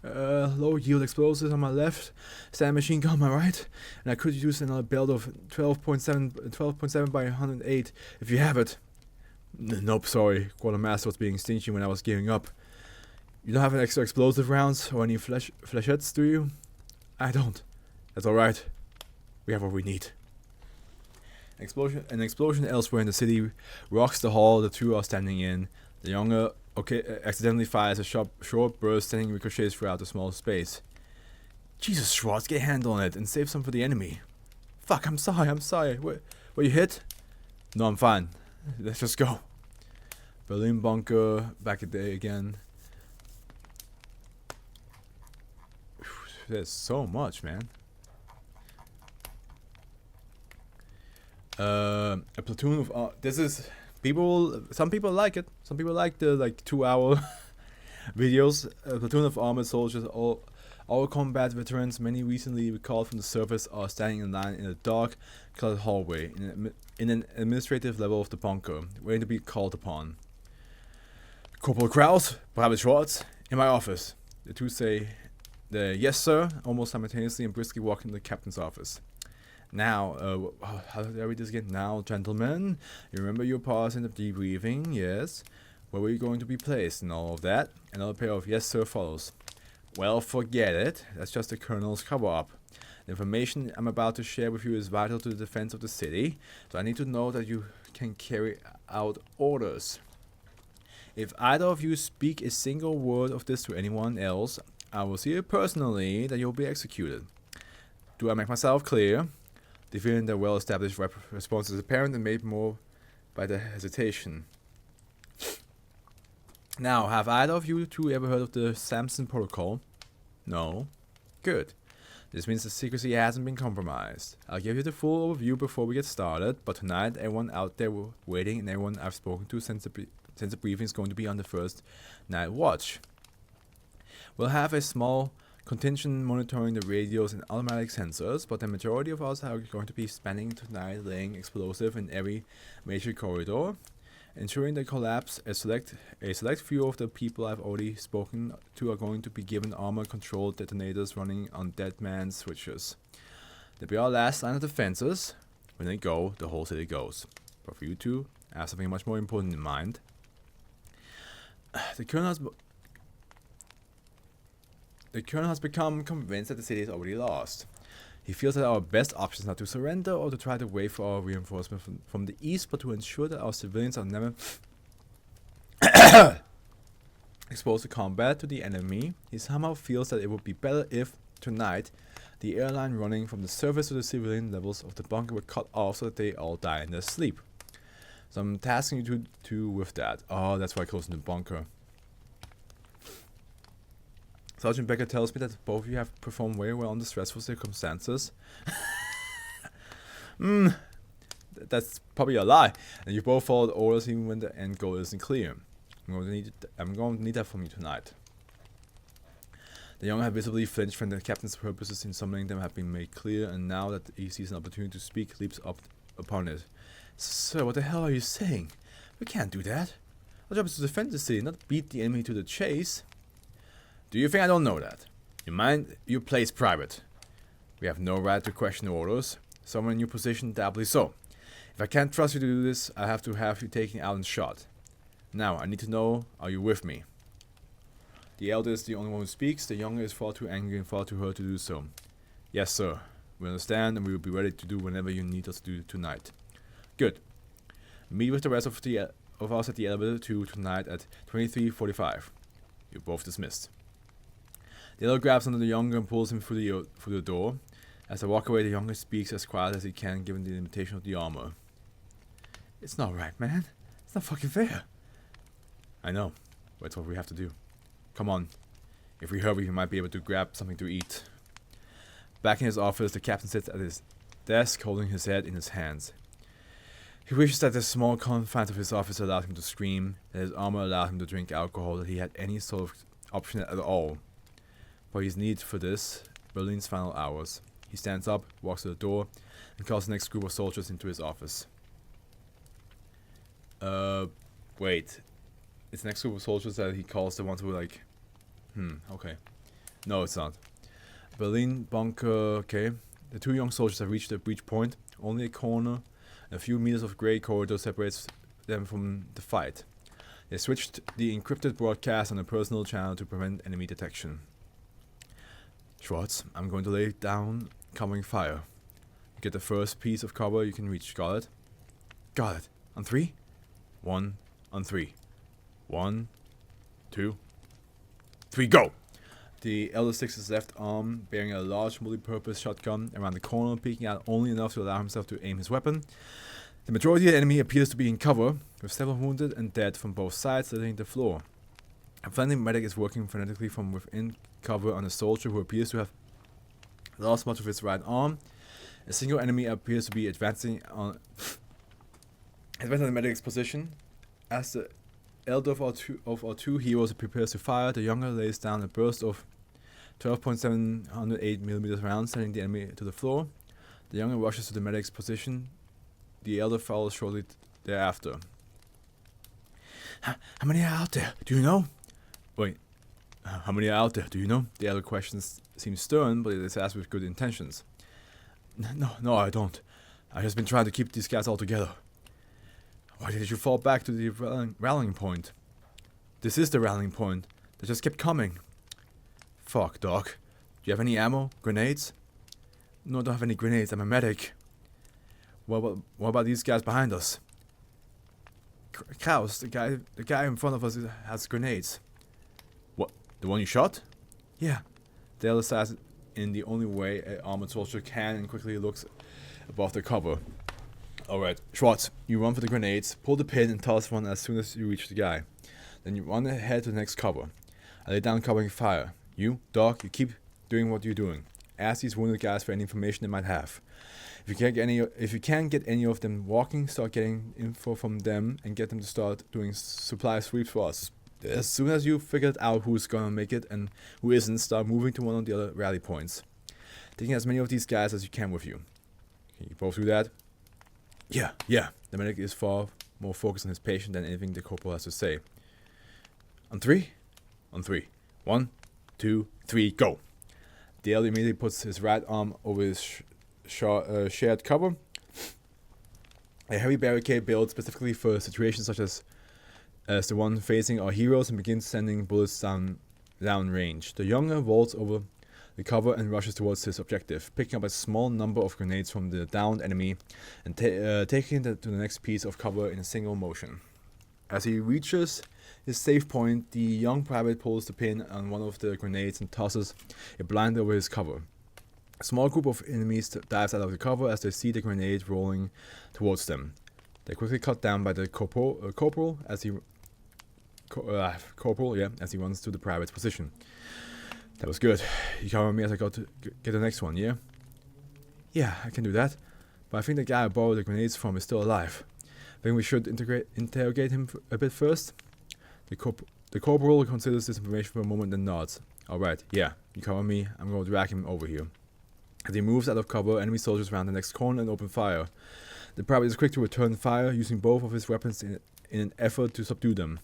Low yield explosives on my left, standard machine gun on my right, and I could use another belt of 12.7 by 108 if you have it. Nope, sorry. Quartermaster was being stingy when I was gearing up. You don't have an extra explosive rounds or any flechettes, do you? I don't. That's alright. We have what we need. An explosion elsewhere in the city rocks the hall the two are standing in. The younger accidentally fires a short burst, sending ricochets throughout the small space. Jesus, Schwartz, get a hand on it and save some for the enemy. Fuck, I'm sorry. Were you hit? No, I'm fine. Let's just go. Berlin Bunker, back at day again. There's so much, man. A platoon of this is people. Some people like it. Some people like the 2-hour videos. A platoon of armored soldiers, all combat veterans, many recently recalled from the service, are standing in line in a dark, cluttered hallway in an administrative level of the bunker, waiting to be called upon. Corporal Kraus, Private Schwartz, in my office. The two say the yes sir almost simultaneously and briskly walk into the captain's office. Now, how did I read this again? Now, gentlemen, you remember your part in the debriefing, yes? Where were you going to be placed and all of that? Another pair of yes sir follows. Well, forget it. That's just the colonel's cover-up. The information I'm about to share with you is vital to the defense of the city, so I need to know that you can carry out orders. If either of you speak a single word of this to anyone else, I will see it personally that you'll be executed. Do I make myself clear? The feeling that well-established response is apparent and made more by the hesitation. Now, have either of you two ever heard of the Samson Protocol? No? Good. This means the secrecy hasn't been compromised. I'll give you the full overview before we get started, but tonight everyone out there waiting and everyone I've spoken to since the briefing is going to be on the first night watch. We'll have a small contingent monitoring the radios and automatic sensors, but the majority of us are going to be spending tonight laying explosive in every major corridor, ensuring the collapse. A select few of the people I've already spoken to are going to be given armor-controlled detonators running on dead man switches. They'll be our last line of defenses. When they go, the whole city goes. But for you two, I have something much more important in mind. The colonel has become convinced that the city is already lost. He feels that our best option is not to surrender or to try to wait for our reinforcement from the east, but to ensure that our civilians are never exposed to combat to the enemy. He somehow feels that it would be better if, tonight, the airline running from the surface to the civilian levels of the bunker were cut off so that they all die in their sleep. So I'm tasking you to with that. Oh, that's why I closed in the bunker. Sergeant Becker tells me that both of you have performed very well under stressful circumstances. That's probably a lie. And you both followed orders even when the end goal isn't clear. I'm going to need that from you tonight. The young have visibly flinched when the captain's purposes in summoning them have been made clear, and now that he sees an opportunity to speak, leaps up upon it. Sir, what the hell are you saying? We can't do that. Our job is to defend the city, not beat the enemy to the chase. Do you think I don't know that? You mind your place private. We have no right to question orders. Someone in your position, doubly so. If I can't trust you to do this, I have to have you taken out and shot. Now, I need to know, are you with me? The elder is the only one who speaks. The younger is far too angry and far too hurt to do so. Yes, sir. We understand, and we will be ready to do whenever you need us to do tonight. Good. Meet with the rest of us at the elevator 2 tonight at 23:45. You're both dismissed. The elder grabs onto the younger and pulls him through the door. As they walk away, the younger speaks as quiet as he can, given the limitation of the armor. It's not right, man. It's not fucking fair. I know, but it's what we have to do. Come on. If we hurry, we might be able to grab something to eat. Back in his office, the captain sits at his desk, holding his head in his hands. He wishes that the small confines of his office allowed him to scream, that his armor allowed him to drink alcohol, that he had any sort of option at all. For his need for this, Berlin's final hours. He stands up, walks to the door, and calls the next group of soldiers into his office. Wait. It's the next group of soldiers that he calls the ones who are like... okay. No, it's not. Berlin, bunker, okay. The two young soldiers have reached the breach point. Only a corner, a few meters of grey corridor separates them from the fight. They switched the encrypted broadcast on a personal channel to prevent enemy detection. Schwartz, I'm going to lay down covering fire. You get the first piece of cover you can reach. Got it? Got it. On 3? 1, on 3. 1, 2, 3, go! The elder sticks his left arm, bearing a large multi-purpose shotgun, around the corner, peeking out only enough to allow himself to aim his weapon. The majority of the enemy appears to be in cover, with several wounded and dead from both sides littering the floor. A friendly medic is working frenetically from within cover on a soldier who appears to have lost much of his right arm. A single enemy appears to be advancing on the medic's position. As the elder of our two heroes prepares to fire, the younger lays down a burst of 12.708mm rounds, sending the enemy to the floor. The younger rushes to the medic's position. The elder follows shortly thereafter. How many are out there? Do you know? Wait. How many are out there? Do you know? The elder questions seems stern, but it is asked with good intentions. No, I don't. I've just been trying to keep these guys all together. Why did you fall back to the rallying point? This is the rallying point. They just kept coming. Fuck, Doc. Do you have any ammo? Grenades? No, I don't have any grenades. I'm a medic. What about these guys behind us? Kraus, the guy in front of us has grenades. What? The one you shot? Yeah. Dale says in the only way an armored soldier can and quickly looks above the cover. Alright, Schwartz, you run for the grenades, pull the pin and toss one as soon as you reach the guy. Then you run ahead to the next cover. I lay down covering fire. You, Doc, you keep doing what you're doing. Ask these wounded guys for any information they might have. If you can't get any of them walking, start getting info from them and get them to start doing supply sweeps for us. As soon as you figured out who's gonna make it and who isn't, start moving to one of the other rally points. Taking as many of these guys as you can with you. Can you both do that? Yeah. The medic is far more focused on his patient than anything the corporal has to say. On 3? On 3. 1, 2, 3, go! Dale immediately puts his right arm over his shared cover. A heavy barricade built specifically for situations such as the one facing our heroes and begins sending bullets down range. The younger vaults over the cover and rushes towards his objective, picking up a small number of grenades from the downed enemy and taking it to the next piece of cover in a single motion. As he reaches his safe point, the young private pulls the pin on one of the grenades and tosses it blindly over his cover. A small group of enemies dives out of the cover as they see the grenade rolling towards them. They're quickly cut down by the corporal as he runs to the private's position. That was good. You cover me as I got to get the next one, yeah? Yeah, I can do that. But I think the guy I borrowed the grenades from is still alive. I think we should interrogate him a bit first. The corporal considers this information for a moment and nods. Alright, yeah, you cover me, I'm going to drag him over here. As he moves out of cover, enemy soldiers round the next corner and open fire. The private is quick to return fire, using both of his weapons in an effort to subdue them.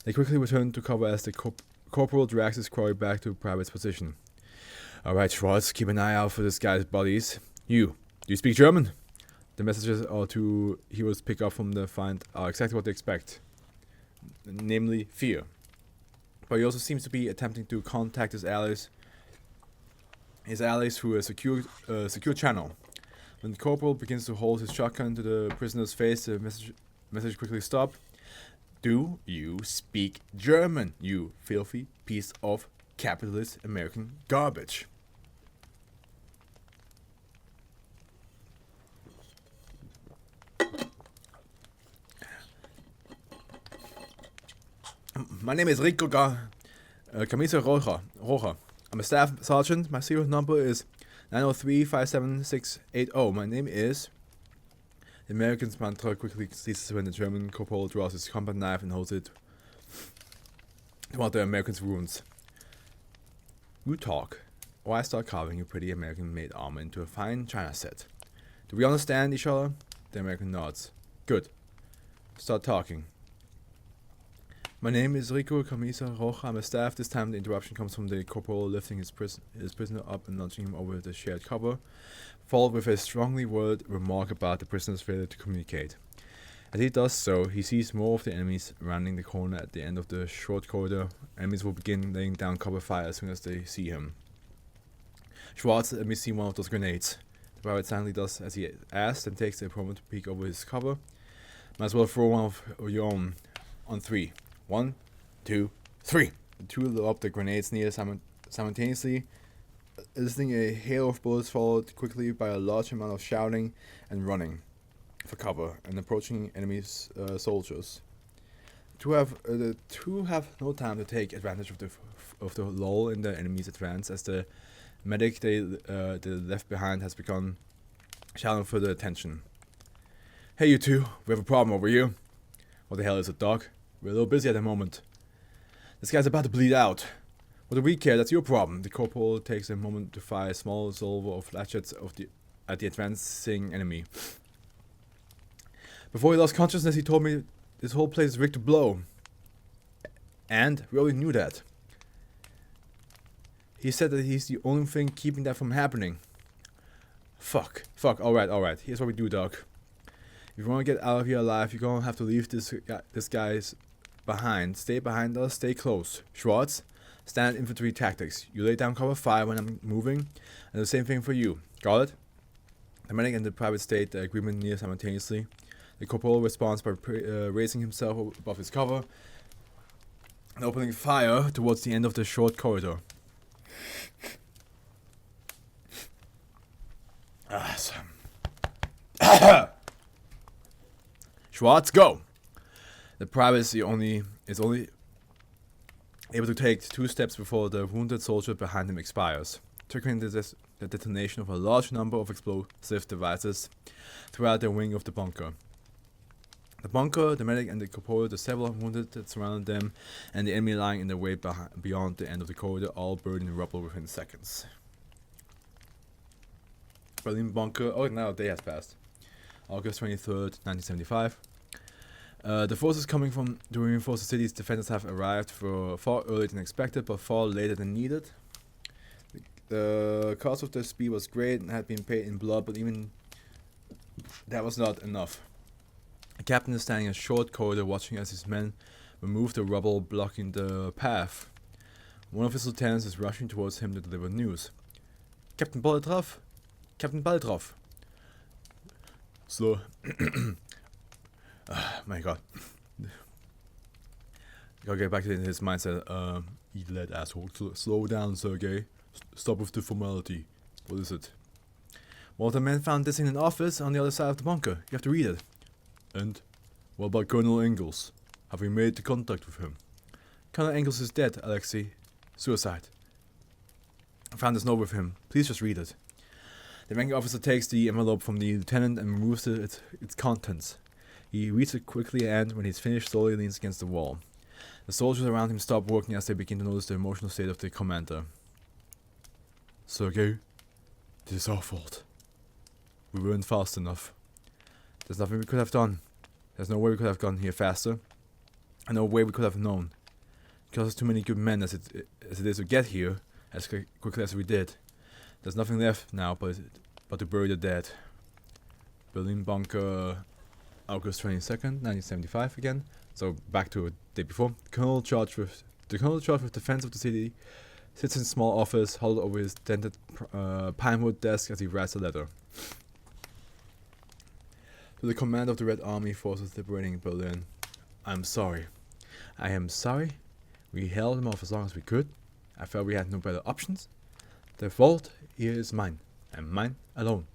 They quickly return to cover as the corporal drags his quarry back to the private's position. Alright, Schwartz, keep an eye out for this guy's bodies. Do you speak German? The messages he was picked up from the find are exactly what they expect. Namely, fear. But he also seems to be attempting to contact his allies through a secure channel. When the corporal begins to hold his shotgun to the prisoner's face, the message quickly stops. Do you speak German, you filthy piece of capitalist American garbage? My name is Rico Camisa Roja. I'm a staff sergeant. My serial number is 903-57680. My name is... The American's mantra quickly ceases when the German corporal draws his combat knife and holds it toward the American's wounds. You talk, or I start carving your pretty American-made armor into a fine china set. Do we understand each other? The American nods. Good. Start talking. My name is Rico Camisa Roja. I'm a staff. This time the interruption comes from the corporal lifting his prisoner up and launching him over the shared cover, followed with a strongly worded remark about the prisoner's failure to communicate. As he does so, he sees more of the enemies rounding the corner at the end of the short corridor. Enemies will begin laying down cover fire as soon as they see him. Schwartz, let me see one of those grenades. The private silently does as he asked and takes a moment to peek over his cover. Might as well throw one of your own on 3. 1, 2, 3. The two load up the grenades near simultaneously, eliciting a hail of bullets followed quickly by a large amount of shouting and running for cover and approaching enemy soldiers. The two have no time to take advantage of the lull in the enemy's advance, as the medic they left behind has begun shouting for their attention. Hey you two, we have a problem over here. What the hell is it, Doc? We're a little busy at the moment. This guy's about to bleed out. What do we care? That's your problem. The corporal takes a moment to fire a small salvo of flashettes at the advancing enemy. Before he lost consciousness, he told me this whole place is rigged to blow. And we already knew that. He said that he's the only thing keeping that from happening. Fuck. Alright. Here's what we do, Doc. If you want to get out of here alive, you're gonna have to leave this guy's behind. Stay behind us, stay close. Schwartz, standard infantry tactics. You lay down cover fire when I'm moving, and the same thing for you. Got it? The medic and the private state the agreement near simultaneously. The corporal responds by raising himself above his cover and opening fire towards the end of the short corridor. Schwartz, go! The private is only able to take 2 steps before the wounded soldier behind him expires, triggering the detonation of a large number of explosive devices throughout the wing of the bunker. The bunker, the medic and the corporal, the several wounded that surrounded them, and the enemy lying in the way beyond the end of the corridor all buried in rubble within seconds. Berlin bunker. Oh, now a day has passed. August 23rd, 1975. The forces coming to reinforce the city's defenders have arrived far earlier than expected, but far later than needed. The cost of the speed was great and had been paid in blood, but even that was not enough. The captain is standing in a short corridor watching as his men remove the rubble blocking the path. One of his lieutenants is rushing towards him to deliver news. Captain Belitrov? Captain Belitrov. Slow. My god. Gotta get back in his mindset. Eat that asshole. Slow down, Sergey. Stop with the formality. What is it? Well, the man found this in an office on the other side of the bunker. You have to read it. And? What about Colonel Engels? Have we made the contact with him? Colonel Engels is dead, Alexei. Suicide. I found this note with him. Please just read it. The ranking officer takes the envelope from the lieutenant and removes its contents. He reads it quickly and, when he's finished, slowly leans against the wall. The soldiers around him stop working as they begin to notice the emotional state of the commander. Sergei, this is our fault. We weren't fast enough. There's nothing we could have done. There's no way we could have gone here faster. And no way we could have known. Because there's too many good men as it is to get here as quickly as we did. There's nothing left now but to bury the dead. Berlin bunker, August 22nd, 1975 again. So back to a day before. The colonel charged with defense of the city sits in a small office, huddled over his dented pinewood desk as he writes a letter. To the command of the Red Army forces liberating Berlin. I'm sorry. I am sorry. We held them off as long as we could. I felt we had no better options. The fault here is mine, and mine alone.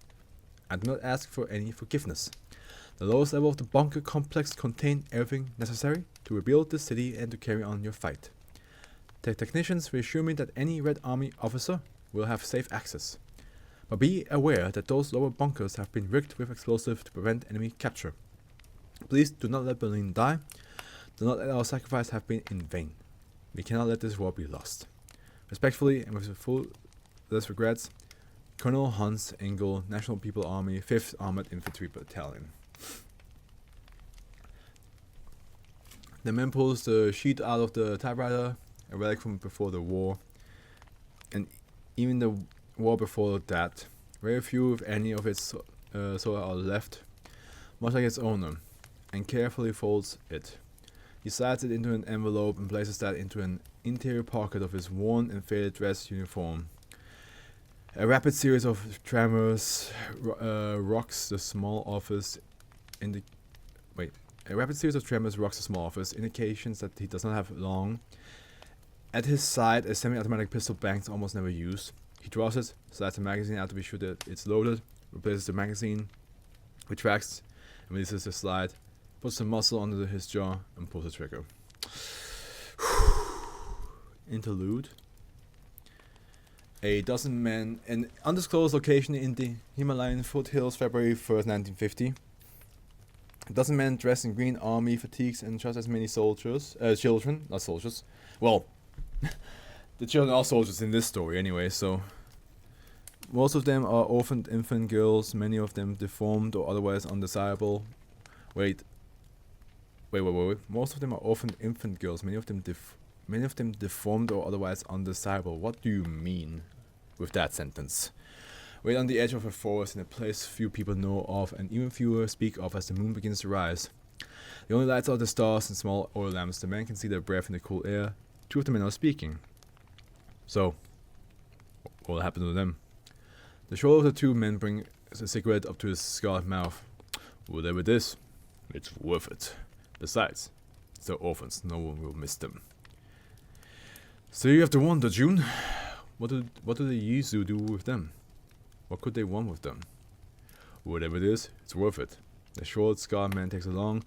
I do not ask for any forgiveness. The lowest level of the bunker complex contained everything necessary to rebuild the city and to carry on your fight. The technicians reassure me that any Red Army officer will have safe access. But be aware that those lower bunkers have been rigged with explosives to prevent enemy capture. Please do not let Berlin die. Do not let our sacrifice have been in vain. We cannot let this war be lost. Respectfully and with fullest regrets, Colonel Hans Engel, National People Army, 5th Armored Infantry Battalion. The man pulls the sheet out of the typewriter, a relic from before the war, and even the war before that. Very few, if any, of its soil are left, much like its owner, and carefully folds it. He slides it into an envelope and places that into an interior pocket of his worn and faded dress uniform. A rapid series of tremors rocks the small office. A rapid series of tremors rocks the small office, indications that he does not have long. At his side, a semi-automatic pistol banks almost never used. He draws it, slides the magazine out to be sure that it's loaded, replaces the magazine, retracts, and releases the slide, puts the muzzle under his jaw, and pulls the trigger. Interlude. A dozen men, an undisclosed location in the Himalayan foothills, February 1st, 1950. A dozen men dressed in green army fatigues and just as many children, not soldiers. Well, the children are soldiers in this story anyway, so. Most of them are orphaned infant girls, many of them deformed or otherwise undesirable. Wait. Most of them are orphaned infant girls, many of them deformed or otherwise undesirable. What do you mean with that sentence? Wait on the edge of a forest in a place few people know of and even fewer speak of as the moon begins to rise. The only lights are the stars and small oil lamps. The men can see their breath in the cool air. Two of the men are speaking. So, what will happen to them? The shoulder of the two men brings a cigarette up to his scarred mouth. Whatever it is, it's worth it. Besides, they're orphans. No one will miss them. So you have to wonder, June. What do the Yizu do with them? What could they want with them? Whatever it is, it's worth it. The short, scarred man takes a long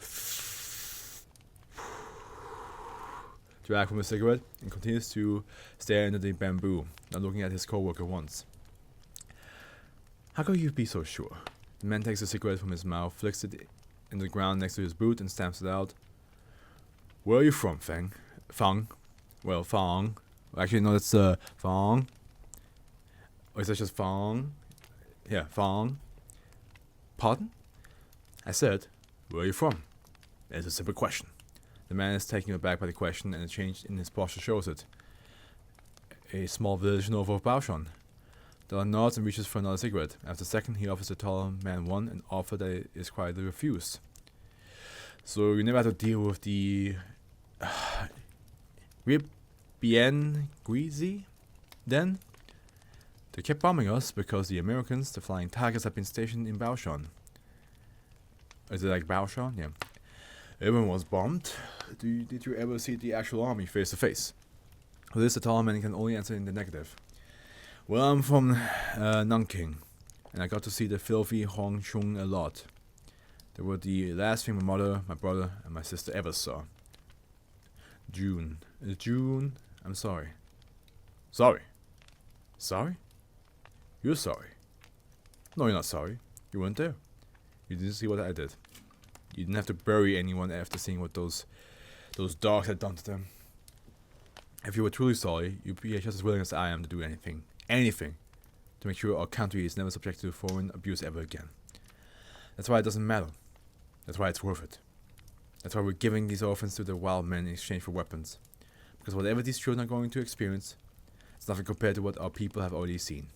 drag from a cigarette and continues to stare into the bamboo, not looking at his co-worker once. How could you be so sure? The man takes a cigarette from his mouth, flicks it in the ground next to his boot, and stamps it out. Where are you from, Fang? Well, Fang. Actually, no, it's Fang. Or is that just Fang? Yeah, Fang. Pardon? I said, where are you from? It's a simple question. The man is taken aback by the question, and a change in his posture shows it. A small village north of Baoshan. Dallin nods and reaches for another cigarette. After a second, he offers the taller man one, an offer that is quietly refused. So you never have to deal with the Bien Greasy, then? They kept bombing us because the Americans, the Flying Tigers, had been stationed in Baoshan. Is it like Baoshan? Yeah. Everyone was bombed. Did you ever see the actual army face to face? For this, the tall man can only answer in the negative. Well, I'm from Nanking, and I got to see the filthy Hongchun a lot. They were the last thing my mother, my brother, and my sister ever saw. June. June? I'm sorry. Sorry? Sorry? You're sorry. No, you're not sorry. You weren't there. You didn't see what I did. You didn't have to bury anyone after seeing what those dogs had done to them. If you were truly sorry, you'd be just as willing as I am to do anything, to make sure our country is never subject to foreign abuse ever again. That's why it doesn't matter. That's why it's worth it. That's why we're giving these orphans to the wild men in exchange for weapons. Because whatever these children are going to experience, it's nothing compared to what our people have already seen.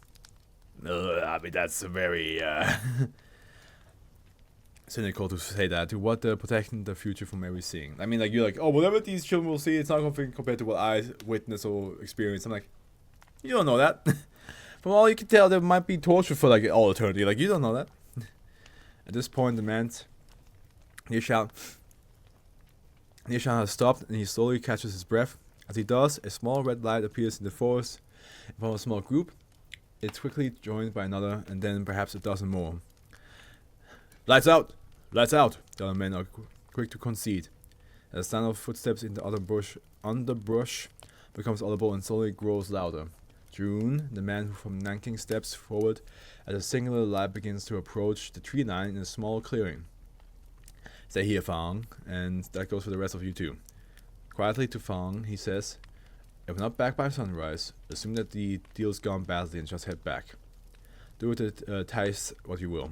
I mean, that's very cynical to say that. To what they're protecting the future from every seeing. I mean, like, you're like, oh, whatever these children will see, it's not going to compare to what I witness or experience. I'm like, you don't know that. From all you can tell, there might be torture for like all eternity. Like, you don't know that. At this point, the man Nishan has stopped, and he slowly catches his breath. As he does, a small red light appears in the forest in front of a small group. It's quickly joined by another, and then perhaps a dozen more. Lights out! Lights out! The other men are quick to concede. As the sound of footsteps in the underbrush becomes audible and slowly grows louder. June, the man from Nanking, steps forward as a singular light begins to approach the tree line in a small clearing. Stay here, Fang, and that goes for the rest of you too. Quietly to Fang, he says, if we're not back by sunrise, assume that the deal's gone badly and just head back. Do with it, Tice, what you will.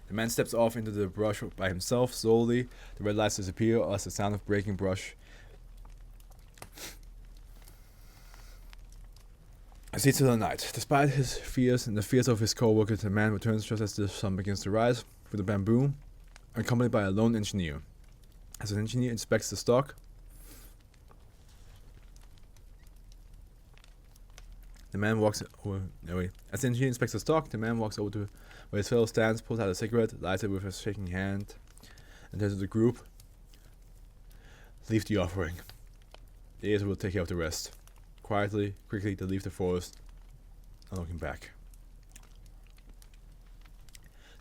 The man steps off into the brush by himself. Slowly, the red lights disappear as the sound of breaking brush seeds to the night. Despite his fears and the fears of his co-workers, the man returns just as the sun begins to rise through the bamboo, accompanied by a lone engineer. As an engineer inspects the stock, the man walks over. As the engineer inspects the stock, the man walks over to where his fellow stands, pulls out a cigarette, lights it with a shaking hand, and turns to the group. Leave the offering. The others will take care of the rest. Quietly, quickly, they leave the forest, not looking back.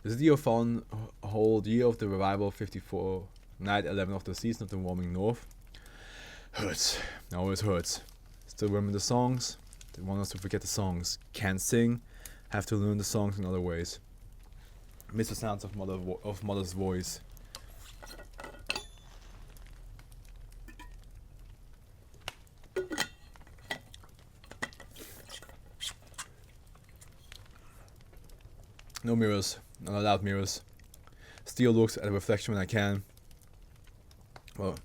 The city of Fawn whole year of the revival 54, night 11 of the season of the warming north. Hurts. It always hurts. Still remember the songs? They want us to forget the songs. Can't sing. Have to learn the songs in other ways. Miss the sounds of mother's voice. No mirrors. Not allowed mirrors. Still looks at a reflection when I can. Well.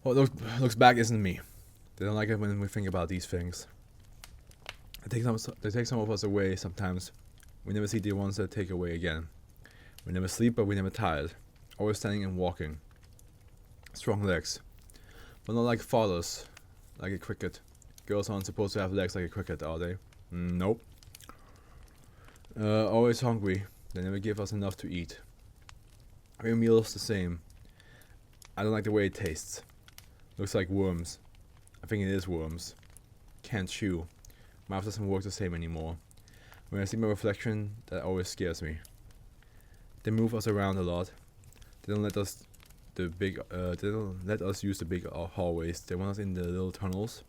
What looks back isn't me. They don't like it when we think about these things. They take some of us away sometimes. We never see the ones that take away again. We never sleep, but we never tired. Always standing and walking. Strong legs. But not like fathers, like a cricket. Girls aren't supposed to have legs like a cricket, are they? Nope. Always hungry. They never give us enough to eat. Every meal's the same. I don't like the way it tastes. Looks like worms. I think it is worms. Can't chew. Mouth doesn't work the same anymore. When I see my reflection, that always scares me. They move us around a lot. They don't let us use the big hallways. They want us in the little tunnels.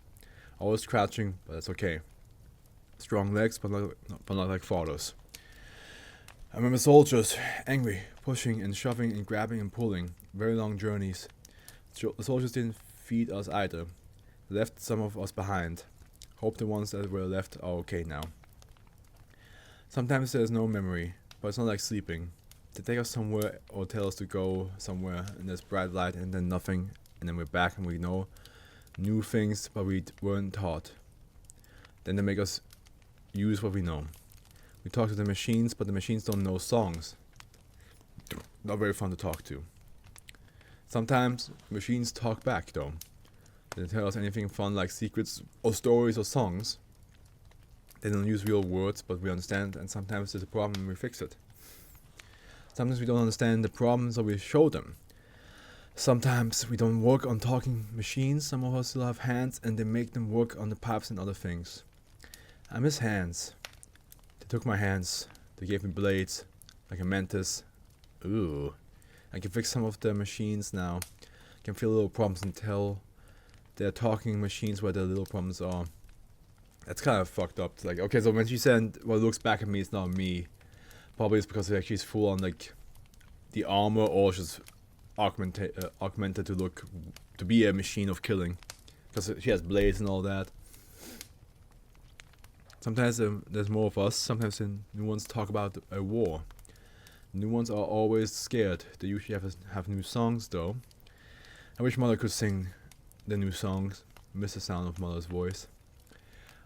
Always crouching, but that's okay. Strong legs, but not like fathers. I remember soldiers, angry, pushing and shoving and grabbing and pulling. Very long journeys. The soldiers didn't feed us either. They left some of us behind. Hope the ones that were left are okay now. Sometimes there's no memory, but it's not like sleeping. They take us somewhere or tell us to go somewhere, and there's bright light and then nothing, and then we're back and we know new things, but we weren't taught. Then they make us use what we know. We talk to the machines, but the machines don't know songs. Not very fun to talk to. Sometimes machines talk back though. They tell us anything fun like secrets or stories or songs. They don't use real words, but we understand, and sometimes there's a problem and we fix it. Sometimes we don't understand the problem, so we show them. Sometimes we don't work on talking machines. Some of us still have hands, and they make them work on the pipes and other things. I miss hands. They took my hands. They gave me blades, like a mantis. Ooh. I can fix some of the machines now. I can feel little problems and tell they're talking machines where the little problems are. That's kind of fucked up. It's like, okay, so when she said, well, looks back at me, it's not me. Probably it's because she's full on like the armor, or she's augmented to be a machine of killing, because she has blades and all that. Sometimes there's more of us. Sometimes the new ones talk about a war. New ones are always scared. They usually have new songs though. I wish Mother could sing the new songs. Miss the sound of Mother's voice.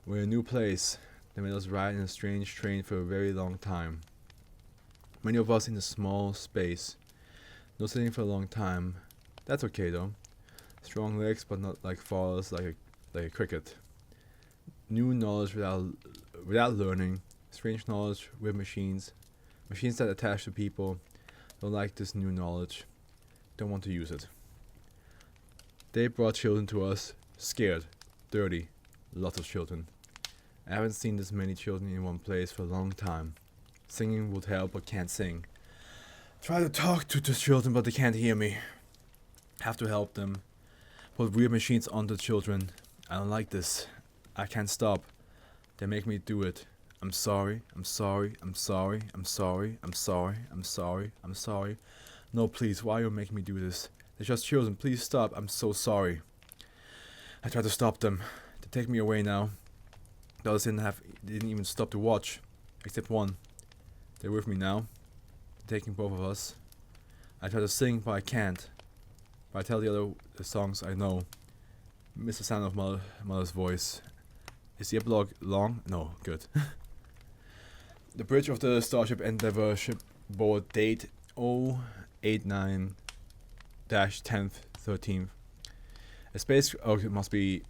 We're in a new place. They made us ride in a strange train for a very long time. Many of us in a small space. No sitting for a long time. That's okay though. Strong legs, but not like falls like a cricket. New knowledge without learning. Strange knowledge with machines. Machines that attach to people. Don't like this new knowledge. Don't want to use it. They brought children to us. Scared. Dirty. Lots of children. I haven't seen this many children in one place for a long time. Singing would help, but can't sing. Try to talk to the children, but they can't hear me. Have to help them. Put weird machines on the children. I don't like this. I can't stop. They make me do it. I'm sorry, I'm sorry, I'm sorry, I'm sorry, I'm sorry, I'm sorry, I'm sorry. No, please, why are you making me do this? They're just children, please stop, I'm so sorry. I tried to stop them. They take me away now. The others didn't even stop to watch. Except one. They're with me now. They're taking both of us. I try to sing, but I can't. But I tell the songs I know. Miss the sound of Mother's voice. Is the epilogue long? No, good. The bridge of the Starship Endeavour shipboard date 089-10th-13th. A space. Oh, it must be.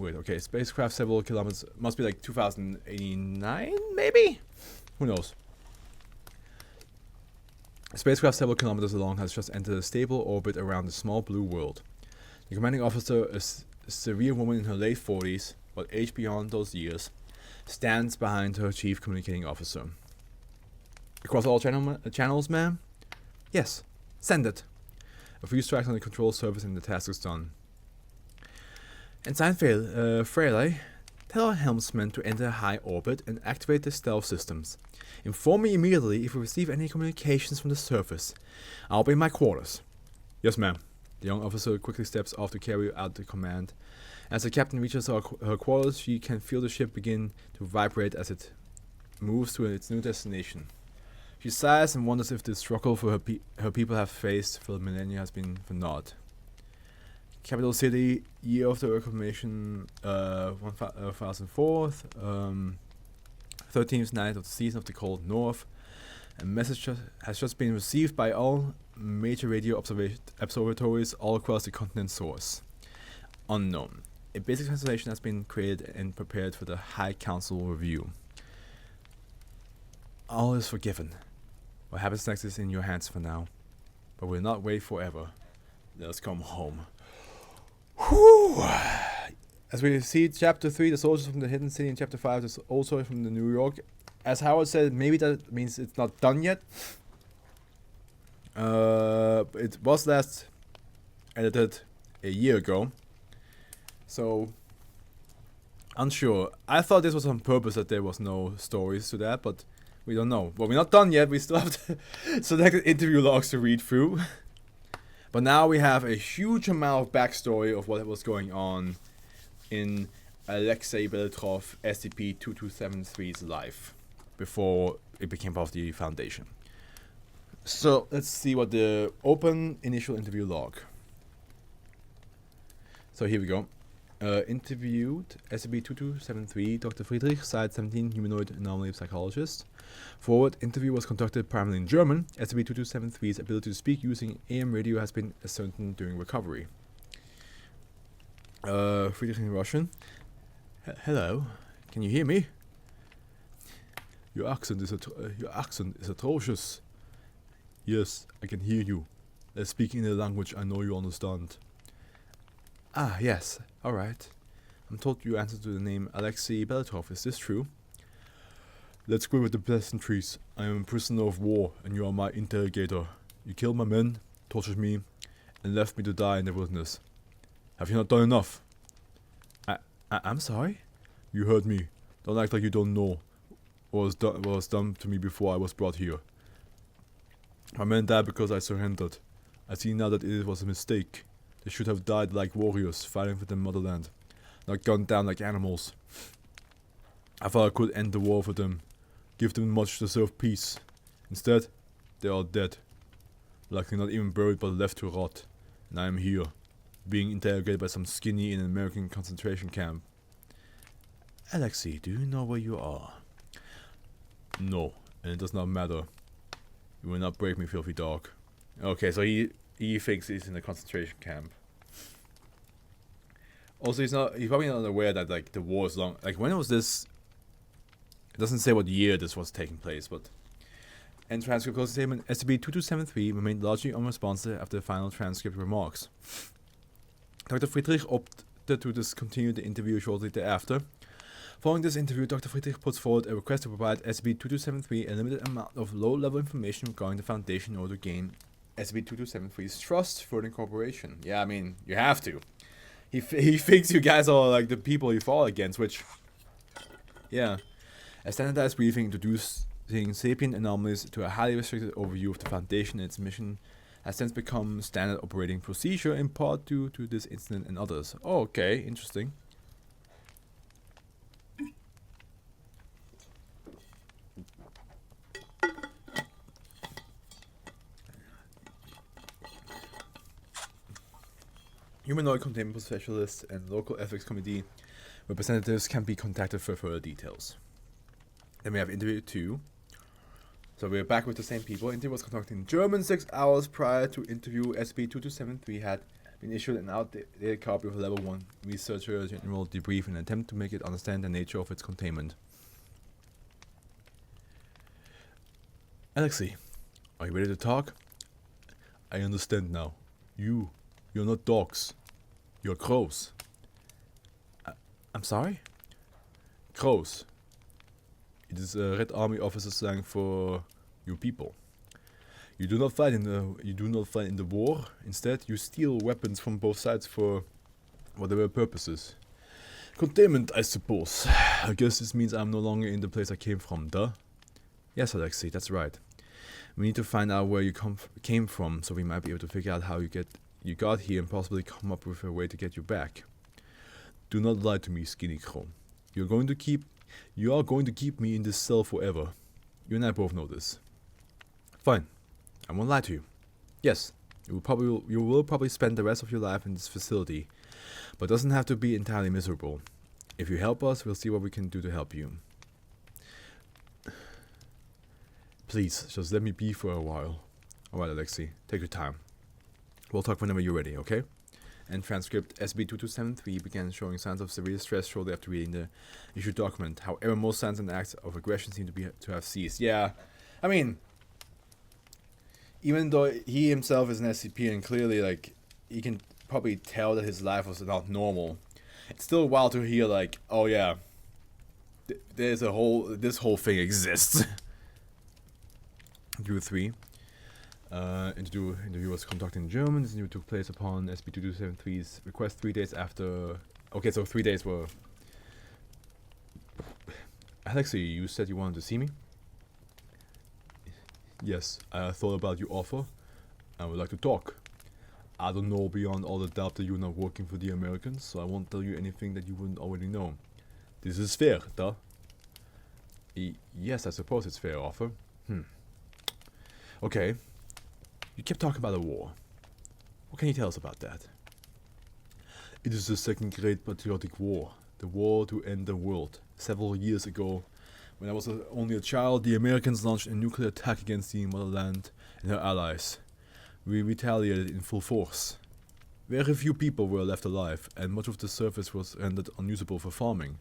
Wait, okay. Spacecraft several kilometers. Must be like 2089, maybe? Who knows? A spacecraft several kilometers long has just entered a stable orbit around the small blue world. The commanding officer, a severe woman in her late 40s, but aged beyond those years, stands behind her chief communicating officer. Across all channels, ma'am? Yes. Send it. A few strikes on the control surface and the task is done. Ensign Fraley, tell our helmsman to enter high orbit and activate the stealth systems. Inform me immediately if we receive any communications from the surface. I'll be in my quarters. Yes, ma'am. The young officer quickly steps off to carry out the command. As the captain reaches her quarters, she can feel the ship begin to vibrate as it moves to its new destination. She sighs and wonders if the struggle for her people have faced for millennia has been for naught. Capital City, year of the Reformation, 1004, 13th night of the season of the cold north. A message has just been received by all major radio observatories all across the continent source. Unknown. A basic translation has been created and prepared for the High Council review. All is forgiven. What happens next is in your hands for now. But we'll not wait forever. Let us come home. Whew. As we see Chapter 3, the soldiers from the hidden city, in Chapter 5, the old soldiers from the New York. As Howard said, maybe that means it's not done yet. It was last edited a year ago. So, unsure. I thought this was on purpose that there was no stories to that, but we don't know. Well, we're not done yet. We still have to selected interview logs to read through. But now we have a huge amount of backstory of what was going on in Alexei Belitrov SCP-2273's life before it became part of the Foundation. So let's see what the open initial interview log. So here we go. Interviewed SCP-2273, Dr. Friedrich, Site 17, humanoid anomaly psychologist. Forward, interview was conducted primarily in German. SCP-2273's ability to speak using AM radio has been ascertained during recovery. Friedrich in Russian. Hello, can you hear me? Your accent is atrocious. Yes, I can hear you. Let's speak in a language I know you understand. Ah, yes, alright. I'm told you answer to the name Alexei Belitrov, is this true? Let's go with the pleasantries. I am a prisoner of war, and you are my interrogator. You killed my men, tortured me, and left me to die in the wilderness. Have you not done enough? I'm sorry? You heard me. Don't act like you don't know what was done to me before I was brought here. My men died because I surrendered. I see now that it was a mistake. They should have died like warriors, fighting for their motherland, not gunned down like animals. I thought I could end the war for them, give them much deserved peace. Instead, they are dead. Likely not even buried but left to rot. And I am here, being interrogated by some skinny in an American concentration camp. Alexei, do you know where you are? No, and it does not matter. You will not break me, filthy dog. Okay, so he thinks he's in a concentration camp. Also, he's probably not aware that like the war is long. Like, when was this? It doesn't say what year this was taking place, but. And transcript closing statement: SCP-2273 remained largely unresponsive after the final transcript remarks. Dr. Friedrich opted to discontinue the interview shortly thereafter. Following this interview, Dr. Friedrich puts forward a request to provide SCP-2273 a limited amount of low-level information regarding the Foundation in order to gain SCP-2273's trust for the incorporation. Yeah, I mean, you have to. He thinks you guys are like the people he fought against, which... Yeah. A standardized briefing introducing sapient anomalies to a highly restricted overview of the Foundation and its mission has since become standard operating procedure, in part due to this incident and others. Oh, okay, interesting. Humanoid containment specialists and local ethics committee representatives can be contacted for further details. Then we have interview 2. So we're back with the same people. Interview was conducted in German 6 hours prior to interview. SCP-2273 had been issued an outdated copy of Level 1 Researcher General Debrief in an attempt to make it understand the nature of its containment. Alexei, are you ready to talk? I understand now. You're not dogs. You're crows. I'm sorry? Crows. It is a Red Army officer slang for you people. You do not fight in the war. Instead, you steal weapons from both sides for whatever purposes. Containment, I suppose. I guess this means I'm no longer in the place I came from, duh? Yes, Alexei, that's right. We need to find out where you came from, so we might be able to figure out how you got here and possibly come up with a way to get you back. Do not lie to me, Skinny Crow. You are going to keep me in this cell forever. You and I both know this. Fine. I won't lie to you. Yes, you will probably spend the rest of your life in this facility, but it doesn't have to be entirely miserable. If you help us, we'll see what we can do to help you. Please, just let me be for a while. Alright, Alexei, take your time. We'll talk whenever you're ready, okay? And transcript SCP-2273 began showing signs of severe stress shortly after reading the issued document. However, most signs and acts of aggression seem to have ceased. Yeah, I mean, even though he himself is an SCP and clearly, like, he can probably tell that his life was not normal, it's still wild to hear, like, oh yeah, this whole thing exists. Interview 3. Interview was conducted in German. This interview took place upon SCP-2273's request 3 days after... Okay, so 3 days were... Alexei, you said you wanted to see me? Yes, I thought about your offer. I would like to talk. I don't know beyond all the doubt that you're not working for the Americans, so I won't tell you anything that you wouldn't already know. This is fair, duh? Yes, I suppose it's fair offer. Okay. You kept talking about the war. What can you tell us about that? It is the second great patriotic war, the war to end the world. Several years ago, when I was only a child, the Americans launched a nuclear attack against the motherland and her allies. We retaliated in full force. Very few people were left alive, and much of the surface was rendered unusable for farming,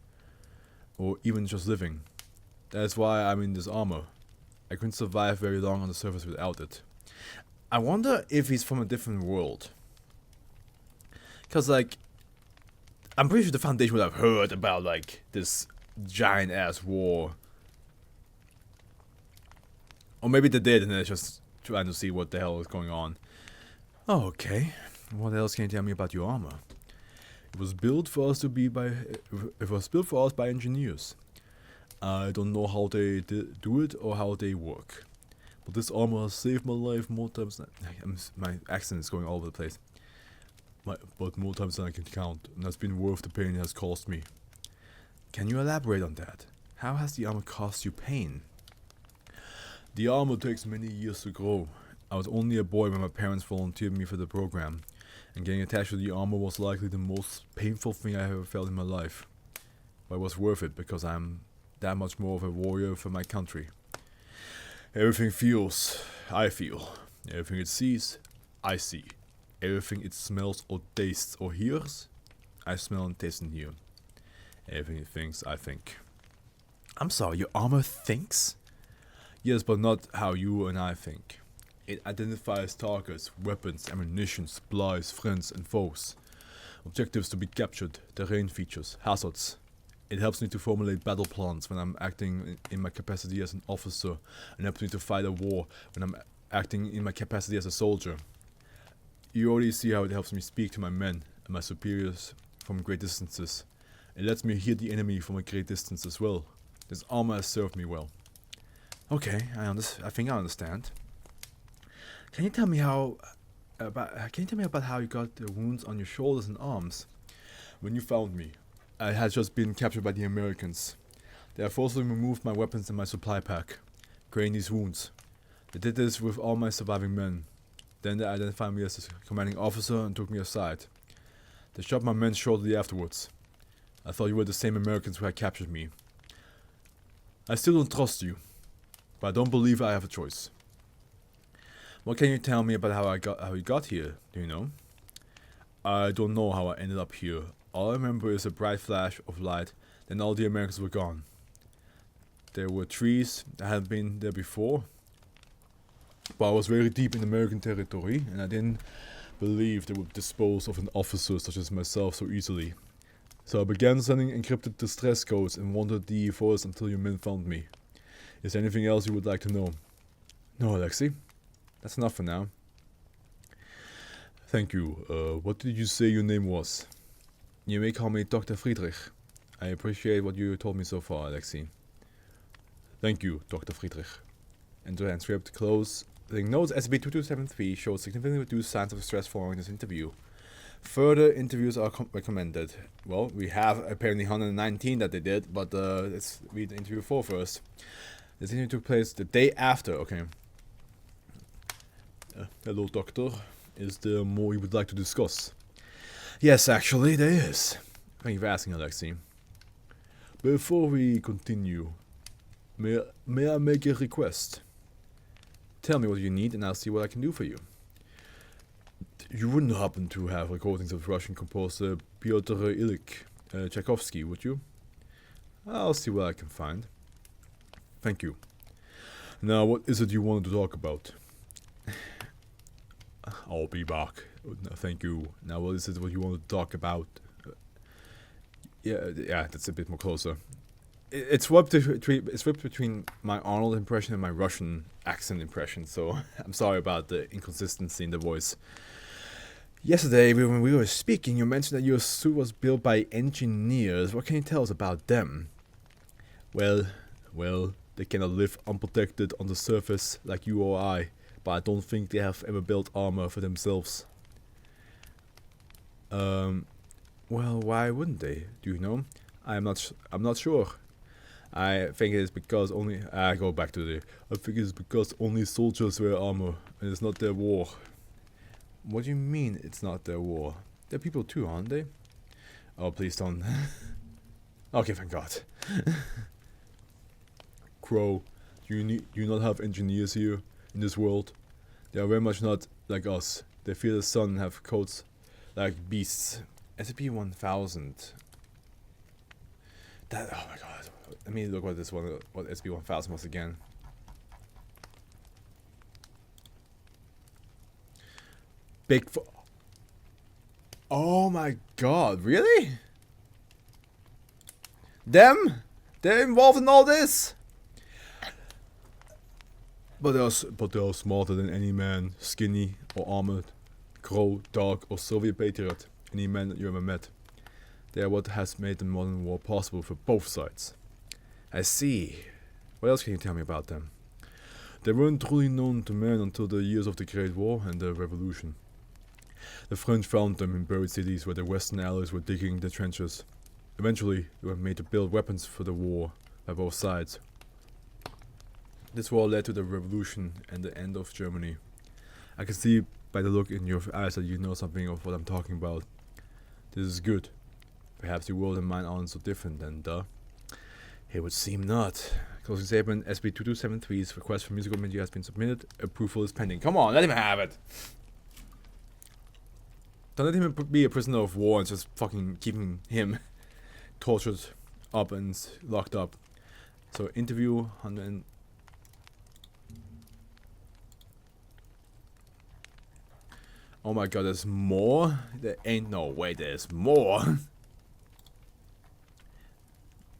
or even just living. That's why I'm in this armor. I couldn't survive very long on the surface without it. I wonder if he's from a different world. Cause like, I'm pretty sure the Foundation would have heard about like this giant ass war. Or maybe they did and they're just trying to see what the hell is going on. Oh, okay. What else can you tell me about your armor? It was built for us by engineers. I don't know how they do it or how they work. But this armor has saved my life more times than... My accent is going all over the place. But more times than I can count, and that's been worth the pain it has caused me. Can you elaborate on that? How has the armor caused you pain? The armor takes many years to grow. I was only a boy when my parents volunteered me for the program, and getting attached to the armor was likely the most painful thing I ever felt in my life. But it was worth it because I'm that much more of a warrior for my country. Everything feels, I feel. Everything it sees, I see. Everything it smells or tastes or hears, I smell and taste and hear. Everything it thinks, I think. I'm sorry, your armor thinks? Yes, but not how you and I think. It identifies targets, weapons, ammunition, supplies, friends and foes. Objectives to be captured, terrain features, hazards. It helps me to formulate battle plans when I'm acting in my capacity as an officer, and helps me to fight a war when I'm acting in my capacity as a soldier. You already see how it helps me speak to my men and my superiors from great distances. It lets me hear the enemy from a great distance as well. This armor has served me well. Okay, I think I understand. Can you tell me about how you got the wounds on your shoulders and arms? When you found me, I had just been captured by the Americans. They have forcibly removed my weapons and my supply pack, creating these wounds. They did this with all my surviving men. Then they identified me as a commanding officer and took me aside. They shot my men shortly afterwards. I thought you were the same Americans who had captured me. I still don't trust you, but I don't believe I have a choice. What can you tell me about how you got here? Do you know? I don't know how I ended up here. All I remember is a bright flash of light, then all the Americans were gone. There were trees that hadn't been there before, but I was very deep in American territory, and I didn't believe they would dispose of an officer such as myself so easily. So I began sending encrypted distress codes and wandered the forest until your men found me. Is there anything else you would like to know? No, Alexei. That's enough for now. Thank you. What did you say your name was? You may call me Dr. Friedrich. I appreciate what you told me so far, Alexei. Thank you, Dr. Friedrich. And to transcript close. The notes SCP-2273 showed significantly reduced signs of stress following this interview. Further interviews are recommended. Well, we have apparently 119 that they did, but let's read the interview 4 first. This interview took place the day after, okay. Hello, Doctor. Is there more you would like to discuss? Yes, actually, there is. Thank you for asking, Alexei. Before we continue, may I make a request? Tell me what you need and I'll see what I can do for you. You wouldn't happen to have recordings of Russian composer Pyotr Ilyich Tchaikovsky, would you? I'll see what I can find. Thank you. Now, what is it you wanted to talk about? I'll be back. No, thank you. Now, what is it what you want to talk about? Yeah, that's a bit more closer. It's swapped between my Arnold impression and my Russian accent impression, so I'm sorry about the inconsistency in the voice. Yesterday, when we were speaking, you mentioned that your suit was built by engineers. What can you tell us about them? Well, they cannot live unprotected on the surface like you or I, but I don't think they have ever built armor for themselves. Well, why wouldn't they? Do you know? I'm not sure. I think it's because only I think it's because only soldiers wear armor, and it's not their war. What do you mean it's not their war? They're people too, aren't they? Oh, please don't. Okay, thank God. Crow, you not have engineers here in this world? They are very much not like us. They fear the sun and have coats like beasts. SCP-1000. That, oh my God. Let me look what this one, what SCP-1000 was again. Big. Oh my God! Really? Them? They're involved in all this? But they are smarter than any man, skinny or armored, Crow, dark or Soviet patriot, any man that you ever met. They are what has made the modern war possible for both sides. I see. What else can you tell me about them? They weren't truly known to man until the years of the Great War and the Revolution. The French found them in buried cities where the Western Allies were digging the trenches. Eventually, they were made to build weapons for the war by both sides. This war led to the revolution and the end of Germany. I can see by the look in your eyes that you know something of what I'm talking about. This is good. Perhaps your world and mine aren't so different then, duh. It would seem not. Closing statement, SB2273's request for musical media has been submitted. Approval is pending. Come on, let him have it! Don't let him be a prisoner of war and just fucking keeping him tortured up and locked up. So, interview 100. Oh my God, there's more? There ain't no way there's more.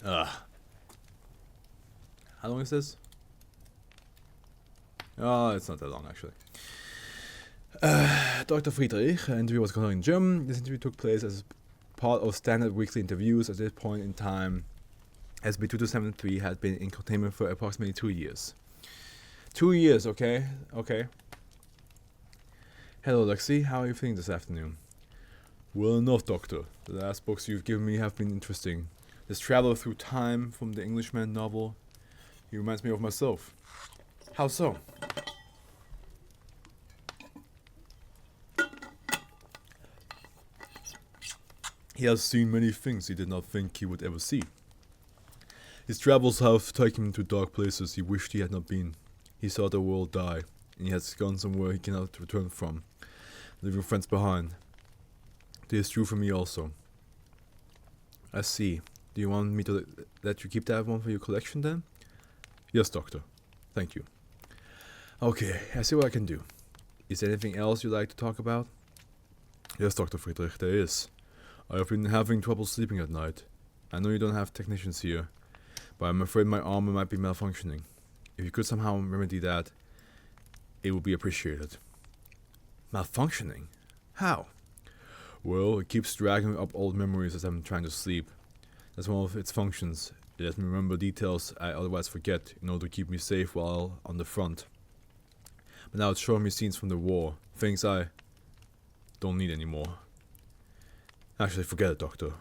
Ugh. How long is this? Oh, it's not that long actually. Dr. Friedrich, interview was conducted in German. This interview took place as part of standard weekly interviews. At this point in time, SB2273 had been in containment for approximately 2 years. 2 years, okay? Okay. Hello, Alexei. How are you feeling this afternoon? Well enough, Doctor. The last books you've given me have been interesting. This traveler through time from the Englishman novel, he reminds me of myself. How so? He has seen many things he did not think he would ever see. His travels have taken him to dark places he wished he had not been. He saw the world die, and he has gone somewhere he cannot return from, leaving friends behind. This is true for me also. I see. Do you want me to let you keep that one for your collection then? Yes, Doctor. Thank you. Okay, I see what I can do. Is there anything else you'd like to talk about? Yes, Dr. Friedrich, there is. I have been having trouble sleeping at night. I know you don't have technicians here, but I'm afraid my armor might be malfunctioning. If you could somehow remedy that, it would be appreciated. Malfunctioning? How? Well, it keeps dragging up old memories as I'm trying to sleep. That's one of its functions. It lets me remember details I otherwise forget in order to keep me safe while on the front. But now it's showing me scenes from the war, things I don't need anymore. Actually, forget it, Doctor.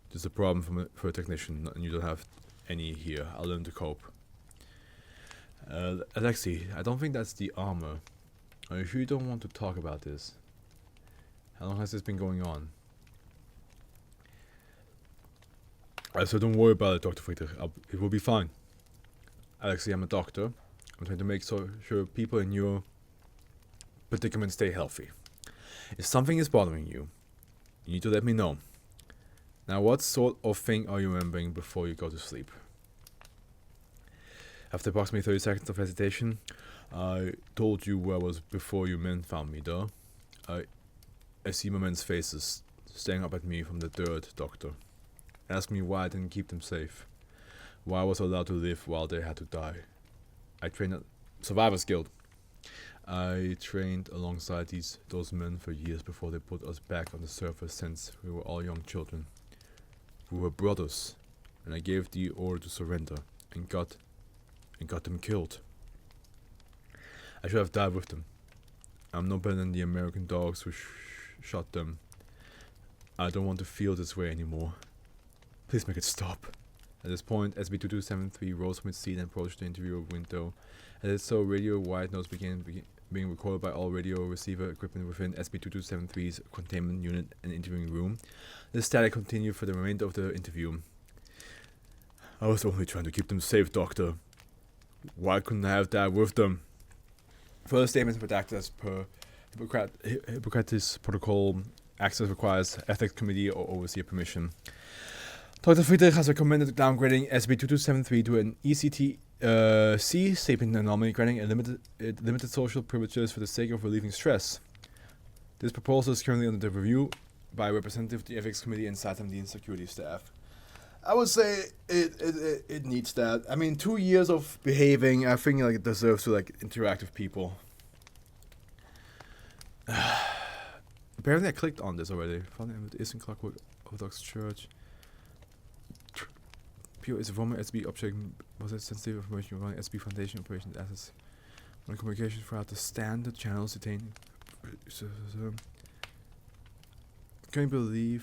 This is a problem for a technician, and you don't have any here. I'll learn to cope. Alexei, I don't think that's the armor. Are you sure you don't want to talk about this? How long has this been going on? So don't worry about it, Dr. Friedrich. It will be fine. Alexei, I'm a doctor. I'm trying to make sure people in your predicament stay healthy. If something is bothering you, you need to let me know. Now, what sort of thing are you remembering before you go to sleep? After approximately 30 seconds of hesitation, I told you where I was before you men found me, though. I see my men's faces staring up at me from the dirt, Doctor. Ask me why I didn't keep them safe. Why I was allowed to live while they had to die. I trained at Survivor's Guild. I trained alongside those men for years before they put us back on the surface since we were all young children. We were brothers, and I gave the order to surrender and got them killed. I should have died with them. I'm no better than the American dogs who shot them. I don't want to feel this way anymore. Please make it stop. At this point, SB2273 rose from its seat and approached the interviewer window. As it so, radio wide notes began being recorded by all radio receiver equipment within SB2273's containment unit and interviewing room. This static continued for the remainder of the interview. I was only trying to keep them safe, Doctor. Why couldn't I have that with them? Further statements redacted as per Hippocrates protocol. Access requires ethics committee or overseer permission. Dr. Friedrich has recommended downgrading SB2273 to an ECT C sapient anomaly, granting a limited social privileges for the sake of relieving stress. This proposal is currently under review by a representative of the ethics committee and Site 17 security staff. I would say it needs that. I mean, 2 years of behaving, I think like it deserves to like interact with people. Apparently I clicked on this already. Found it is in Clockwork Orthodox Church. PO is a former SB object, was it sensitive information regarding SB Foundation operations assets. When communication throughout the standard channels detained. Can be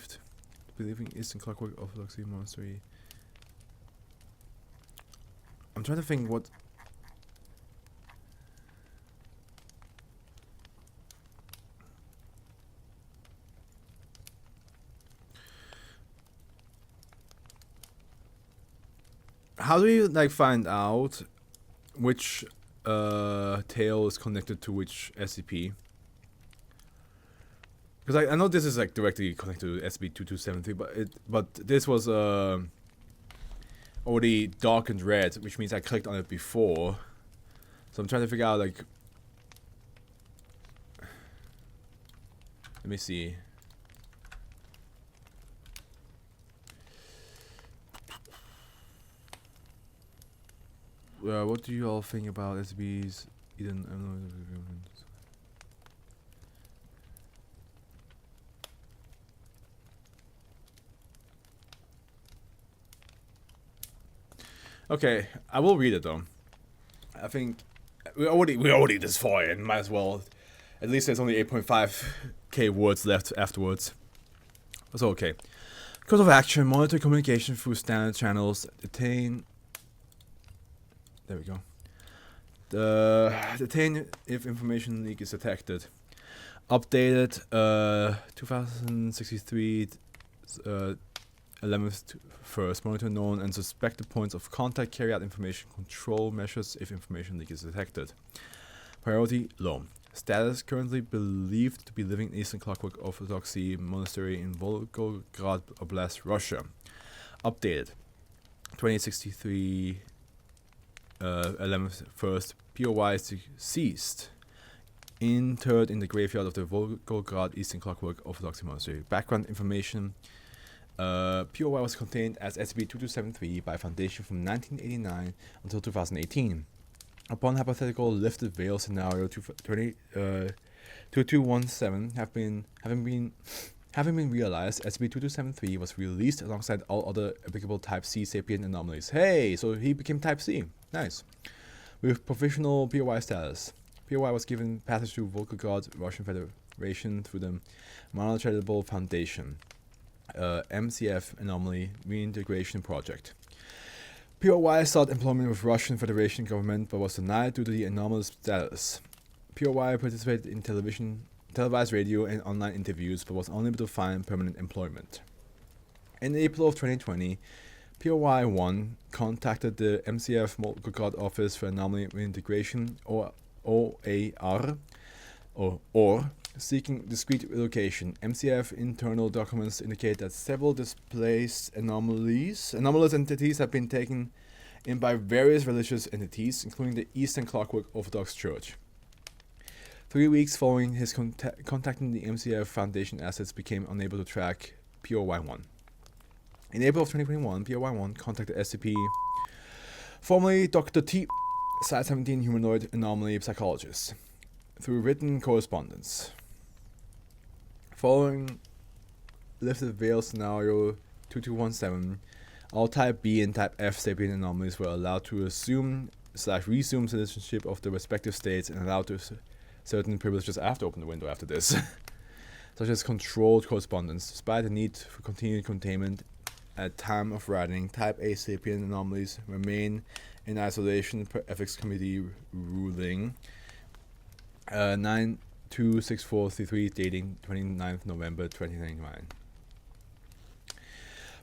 believing Eastern Clockwork Orthodoxy Monastery. I'm trying to think what. How do you like find out which tail is connected to which SCP? Because I know this is like directly connected to SB2273, but this was already darkened red, which means I clicked on it before. So I'm trying to figure out like. Let me see. What do you all think about SB's Eden? Okay, I will read it though. I think we're already this far in. Might as well. At least there's only 8.5k words left afterwards. So okay. Course of action: monitor communication through standard channels. Detain. There we go. Detain if information leak is detected. Updated 2063 11th first. Monitor known and suspected points of contact. Carry out information control measures if information leak is detected. Priority low. Status currently believed to be living in Eastern Clockwork Orthodoxy Monastery in Volgograd Oblast, Russia. Updated 2063 11th first. POY deceased. Interred in the graveyard of the Volgograd Eastern Clockwork Orthodoxy Monastery. Background information. POY was contained as SCP-2273 by Foundation from 1989 until 2018. Upon hypothetical lifted veil scenario 2217 having been realized, SCP-2273 was released alongside all other applicable Type C sapient anomalies. Hey, so he became Type C. Nice. With provisional POY status. POY was given passage to Volgograd Russian Federation through the Monocharitable Foundation. MCF Anomaly Reintegration Project. POY sought employment with Russian Federation government but was denied due to the anomalous status. POY participated in televised radio and online interviews but was unable to find permanent employment. In April of 2020, POY-1 contacted the MCF Volgograd Office for Anomaly Reintegration or OAR seeking discrete relocation. MCF internal documents indicate that several displaced anomalous entities have been taken in by various religious entities, including the Eastern Clockwork Orthodox Church. 3 weeks following his contacting the MCF Foundation, assets became unable to track POY-1. In April of 2021, POY-1 contacted SCP, formerly Dr. T, Site 17 humanoid anomaly psychologist, through written correspondence. Following lifted veil scenario 2217, all Type B and Type F sapient anomalies were allowed to assume/resume citizenship of the respective states and allowed to certain privileges. I have to open the window after this. Such as controlled correspondence. Despite the need for continued containment, at time of writing, Type A sapient anomalies remain in isolation per Ethics Committee ruling 926433 dating 29th November 2029.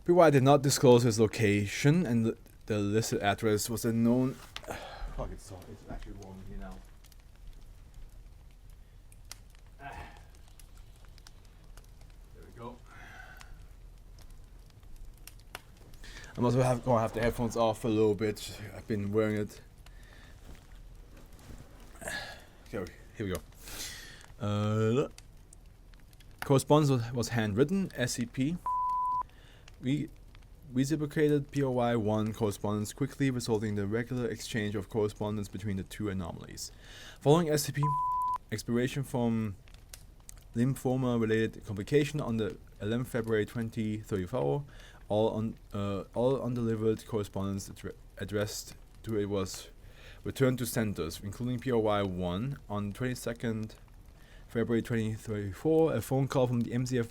PY did not disclose his location, and the listed address was unknown. Fuck, it's actually warm here now. There we go. I'm also gonna have the headphones off for a little bit. I've been wearing it. Here we go. Correspondence was handwritten. SCP. We reciprocated POI-1 correspondence quickly, resulting in the regular exchange of correspondence between the two anomalies. Following SCP expiration from lymphoma-related complication on the 11th February 2034, all undelivered correspondence addressed to it was returned to centers, including POI-1. On 22nd February 2034, a phone call from the MCF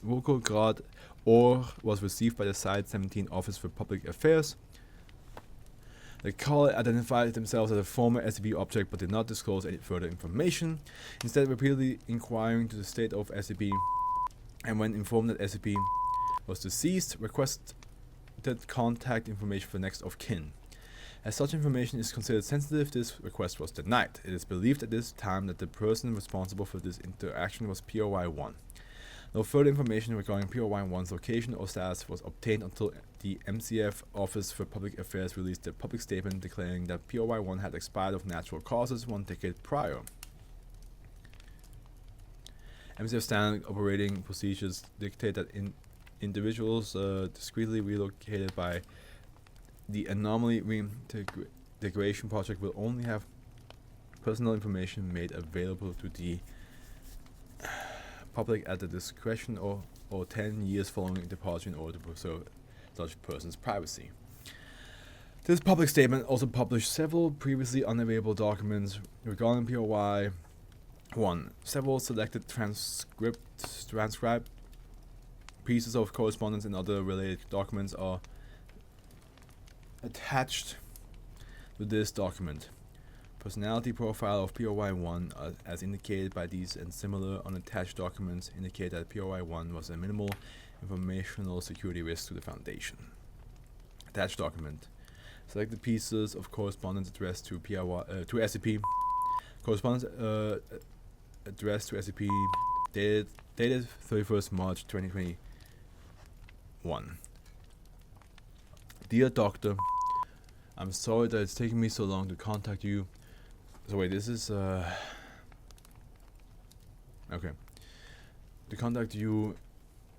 Volgograd or was received by the Site 17 Office for Public Affairs. The caller identified themselves as a former SCP object but did not disclose any further information, instead repeatedly inquiring to the state of SCP, and when informed that SCP was deceased, requested contact information for next of kin. As such information is considered sensitive, this request was denied. It is believed at this time that the person responsible for this interaction was POI-1. No further information regarding POI-1's location or status was obtained until the MCF Office for Public Affairs released a public statement declaring that POI-1 had expired of natural causes 1 decade prior. MCF standard operating procedures dictate that individuals discreetly relocated by the Anomaly Reintegration Project will only have personal information made available to the public at the discretion or 10 years following departure in order to preserve such person's privacy. This public statement also published several previously unavailable documents regarding POI 1. Several selected transcribed pieces of correspondence and other related documents are attached to this document. Personality profile of POI-1 as indicated by these and similar unattached documents indicate that POI-1 was a minimal informational security risk to the Foundation. Attached document. Selected pieces of correspondence addressed to to SCP. Correspondence addressed to SCP dated 31st March 2021. Dear Doctor, I'm sorry that it's taken me so long to contact you. So wait, this is okay. To contact you,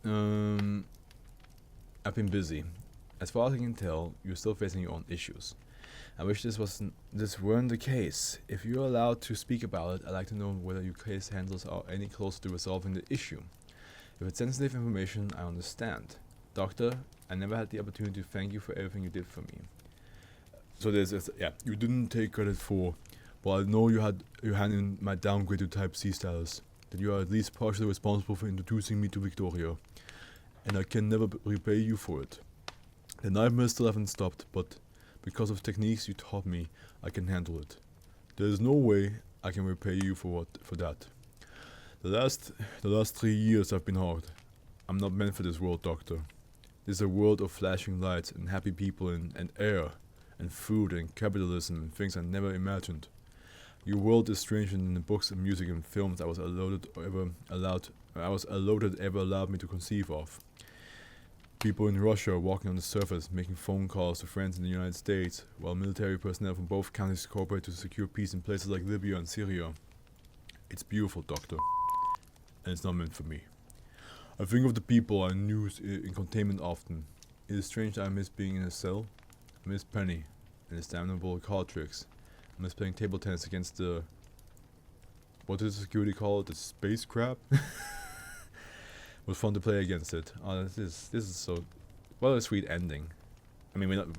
I've been busy. As far as I can tell, you're still facing your own issues. I wish this weren't the case. If you're allowed to speak about it, I'd like to know whether your case handlers are any closer to resolving the issue. If it's sensitive information, I understand. Doctor, I never had the opportunity to thank you for everything you did for me. So there's you didn't take credit for, but I know you had your hand in my downgrade to Type C status. That you are at least partially responsible for introducing me to Victoria, and I can never repay you for it. The nightmares still haven't stopped, but because of techniques you taught me, I can handle it. There is no way I can repay you for that. The last 3 years have been hard. I'm not meant for this world, Doctor. This is a world of flashing lights and happy people and air and food and capitalism and things I never imagined. Your world is stranger than the books and music and films I was allowed me to conceive of. People in Russia walking on the surface, making phone calls to friends in the United States, while military personnel from both countries cooperate to secure peace in places like Libya and Syria. It's beautiful, Doctor, and it's not meant for me. I think of the people I knew in containment often. It is strange that I miss being in a cell. I miss Penny and his damnable card tricks. I miss playing table tennis against the... what does the security call it? The space crab? It was fun to play against it. Oh, this is so... what a sweet ending. I mean,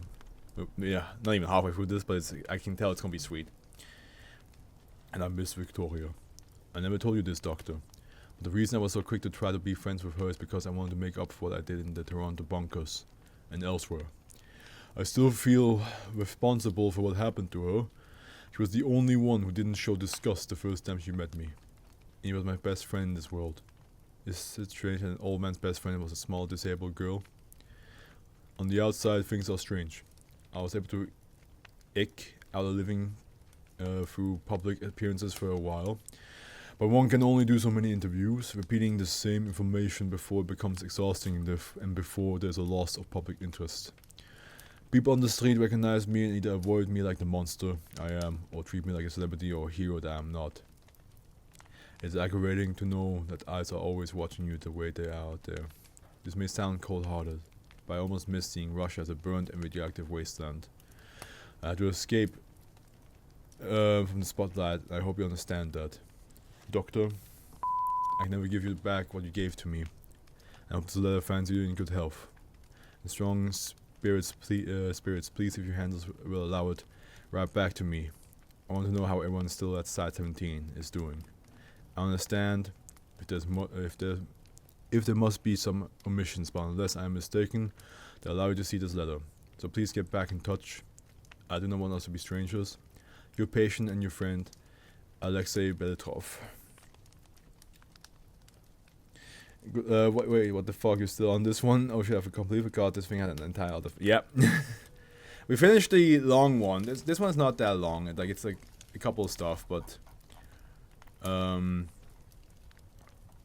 not even halfway through this, but I can tell it's gonna be sweet. And I miss Victoria. I never told you this, Doctor. The reason I was so quick to try to be friends with her is because I wanted to make up for what I did in the Toronto bunkers and elsewhere. I still feel responsible for what happened to her. She was the only one who didn't show disgust the first time she met me. And he was my best friend in this world. Is it strange that an old man's best friend was a small disabled girl? On the outside, things are strange. I was able to eke out a living through public appearances for a while. But one can only do so many interviews, repeating the same information before it becomes exhausting and before there's a loss of public interest. People on the street recognize me and either avoid me like the monster I am, or treat me like a celebrity or a hero that I'm not. It's aggravating to know that eyes are always watching you the way they are out there. This may sound cold-hearted, but I almost miss seeing Russia as a burnt and radioactive wasteland. I had to escape from the spotlight. I hope you understand that. Doctor, I can never give you back what you gave to me. I hope this letter finds you in good health. In strong spirits, please, if your handles will allow it, write back to me. I want to know how everyone still at Site 17 is doing. I understand if there must be some omissions, but unless I am mistaken, they allow you to see this letter. So please get back in touch. I do not want us to be strangers. Your patient and your friend, Alexei Belitrov. Wait, what the fuck? You're still on this one? Oh shit, I completely forgot this thing had an entire other... Yep. We finished the long one. This one's not that long. It's like a couple of stuff, but...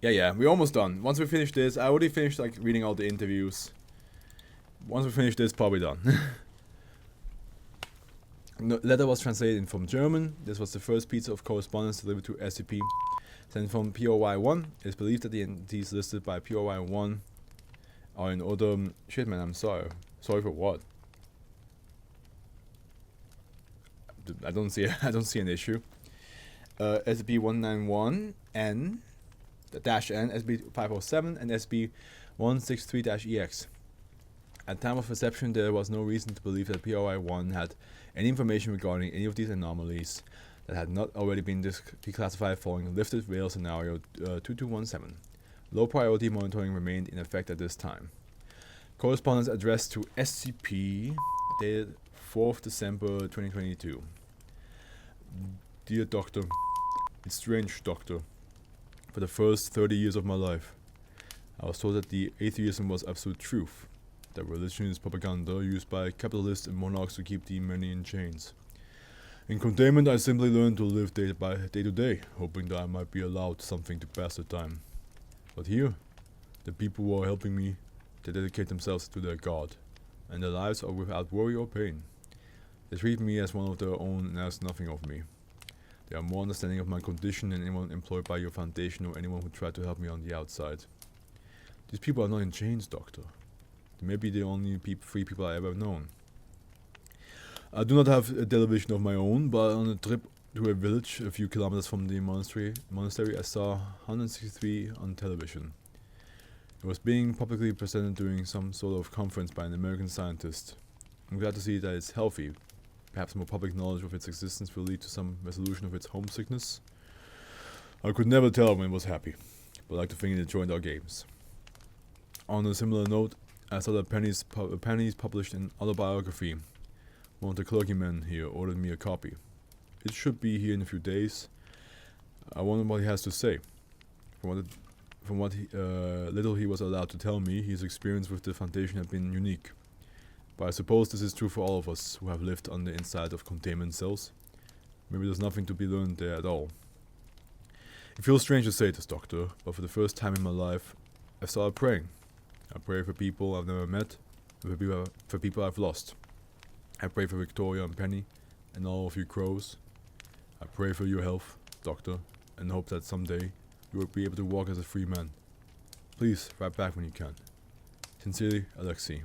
Yeah, we're almost done. Once we finish this, I already finished like reading all the interviews. Once we finish this, probably done. The letter was translated from German. This was the first piece of correspondence delivered to SCP. Sent from POY-1. It is believed that the entities listed by POY-1 are in order... Shit, man, I'm sorry. Sorry for what? I don't see an issue. SCP-191-N, the -N, SCP-507, and SCP-163-EX. At time of reception, there was no reason to believe that POI-1 had any information regarding any of these anomalies that had not already been declassified following the lifted rail scenario 2217. Low priority monitoring remained in effect at this time. Correspondence addressed to SCP, dated 4th December 2022. Dear Doctor, it's strange, Doctor. For the first 30 years of my life, I was told that the atheism was absolute truth, that religion is propaganda used by capitalists and monarchs to keep the many in chains. In containment, I simply learned to live day to day, hoping that I might be allowed something to pass the time. But here, the people who are helping me, they dedicate themselves to their God, and their lives are without worry or pain. They treat me as one of their own and ask nothing of me. They are more understanding of my condition than anyone employed by your foundation or anyone who tried to help me on the outside. These people are not in chains, Doctor. They may be the only free people I ever known. I do not have a television of my own, but on a trip to a village a few kilometers from the monastery I saw 163 on television. It was being publicly presented during some sort of conference by an American scientist. I'm glad to see that it's healthy. Perhaps more public knowledge of its existence will lead to some resolution of its homesickness. I could never tell when it was happy, but I like to think it enjoyed our games. On a similar note, I saw that Penny's published an autobiography. One of the clergymen here ordered me a copy. It should be here in a few days. I wonder what he has to say. From what little he was allowed to tell me, his experience with the Foundation had been unique. But I suppose this is true for all of us who have lived on the inside of containment cells. Maybe there's nothing to be learned there at all. It feels strange to say this, Doctor, but for the first time in my life, I started praying. I pray for people I've never met, for people I've lost. I pray for Victoria and Penny, and all of you crows. I pray for your health, Doctor, and hope that someday you will be able to walk as a free man. Please, write back when you can. Sincerely, Alexei.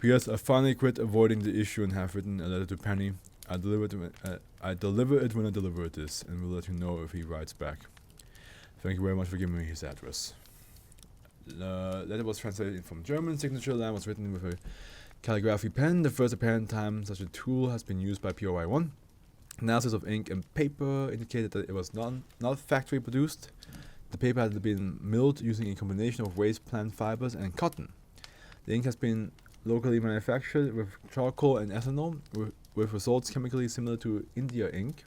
P.S. I finally quit avoiding the issue and have written a letter to Penny. I deliver it when I deliver this, and will let you know if he writes back. Thank you very much for giving me his address. The letter was translated from German. Signature line was written with a calligraphy pen. The first apparent time such a tool has been used by POI-1. Analysis of ink and paper indicated that it was not factory produced. The paper had been milled using a combination of waste plant fibers and cotton. The ink has been locally manufactured with charcoal and ethanol, with results chemically similar to India ink.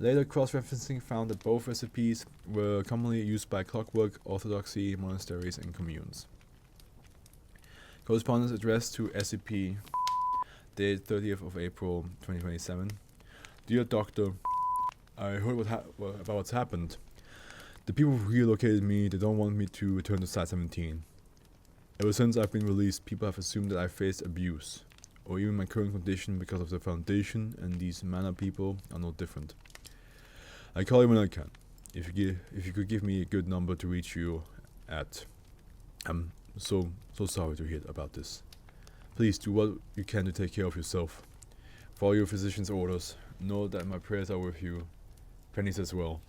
Later cross-referencing found that both recipes were commonly used by clockwork orthodoxy monasteries and communes. Correspondence addressed to SCP, dated 30th of April 2027. Dear Doctor, I heard about what's happened. The people who relocated me, they don't want me to return to Site 17. Ever since I've been released, people have assumed that I faced abuse, or even my current condition because of the Foundation, and these mana people are no different. I call you when I can. If you could give me a good number to reach you at. I'm so sorry to hear about this. Please do what you can to take care of yourself. Follow your physician's orders. Know that my prayers are with you. Pennies as well.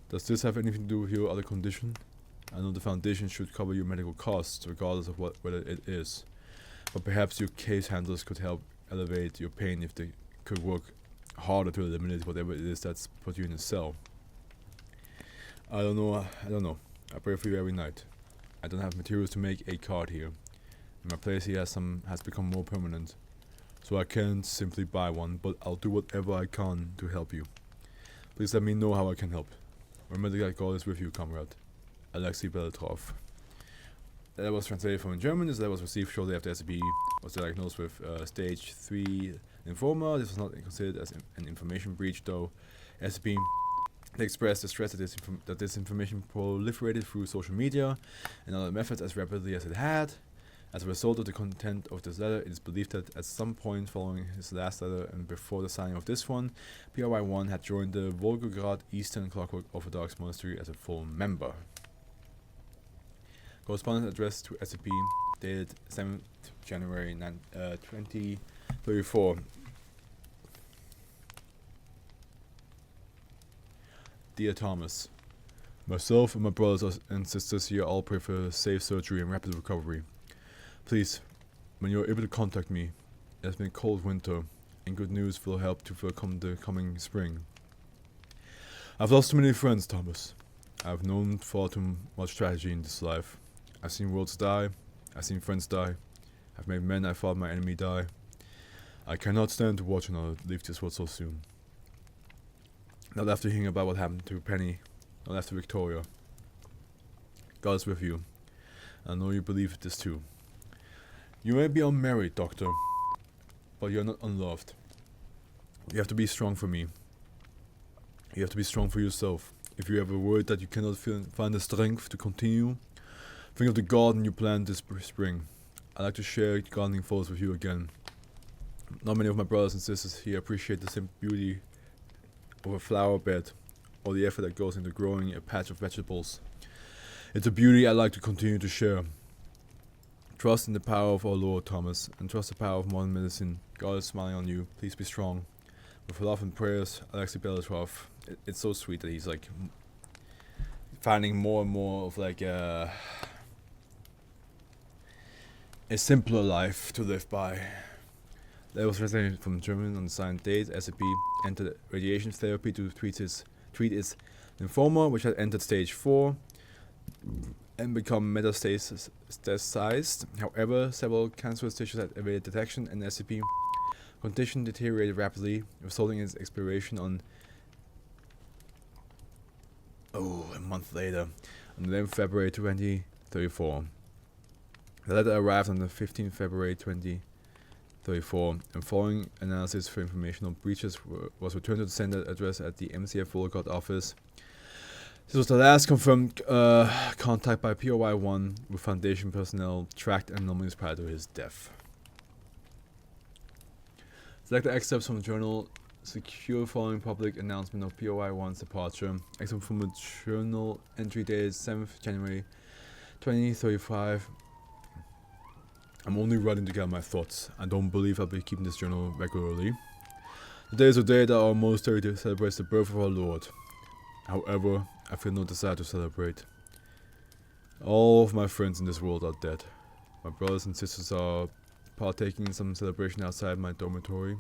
Does this have anything to do with your other condition? I know the Foundation should cover your medical costs, regardless of whether it is. But perhaps your case handlers could help elevate your pain if they could work harder to eliminate whatever it is that's put you in a cell. I don't know. I pray for you every night. I don't have materials to make a card here. My place here has become more permanent, so I can't simply buy one, but I'll do whatever I can to help you. Please let me know how I can help. Remember that God is with you, comrade. Alexei Belitrov. That was translated from German. This letter was received shortly after SCP was diagnosed with stage 3 lymphoma. This was not considered as an information breach, though. SCP expressed distress that this information proliferated through social media and other methods as rapidly as it had. As a result of the content of this letter, it is believed that at some point following his last letter and before the signing of this one, PRY-1 had joined the Volgograd Eastern Clockwork Orthodox Monastery as a full member. Correspondence addressed to SCP, dated 7th January 2034. Dear Thomas, myself and my brothers and sisters here all pray for safe surgery and rapid recovery. Please, when you are able to contact me, it has been a cold winter, and good news will help to welcome the coming spring. I've lost too many friends, Thomas. I've known far too much tragedy in this life. I've seen worlds die, I've seen friends die, I've made men I thought my enemy die. I cannot stand to watch another leave this world so soon. Not after hearing about what happened to Penny, not after Victoria. God is with you. I know you believe this too. You may be unmarried, Doctor, but you're not unloved. You have to be strong for me. You have to be strong for yourself. If you ever worried that you cannot find the strength to continue, think of the garden you planted this spring. I'd like to share gardening photos with you again. Not many of my brothers and sisters here appreciate the simple beauty of a flower bed or the effort that goes into growing a patch of vegetables. It's a beauty I'd like to continue to share. Trust in the power of our Lord, Thomas, and trust the power of modern medicine. God is smiling on you. Please be strong. With love and prayers, Alexei Belitrov. It's so sweet that he's like finding more and more of like a simpler life to live by. That was translated from German on the signed date. SCP entered radiation therapy to treat its lymphoma, which had entered stage 4 and become metastasized. However, several cancerous tissues had evaded detection, and SCP condition deteriorated rapidly, resulting in its expiration on a month later, on 11th February 2034. The letter arrived on the 15th February 2034, and following analysis for informational breaches was returned to the sender address at the MCF Volgograd office. This was the last confirmed contact by POI-1 with Foundation personnel tracked anomalies prior to his death. Select the excerpts from the journal secure following public announcement of POI-1's departure. Excerpt from the journal entry dated 7th January 2035. I'm only writing together my thoughts. I don't believe I'll be keeping this journal regularly. Today is a day that our monastery celebrates the birth of our Lord. However, I feel no desire to celebrate. All of my friends in this world are dead. My brothers and sisters are partaking in some celebration outside my dormitory.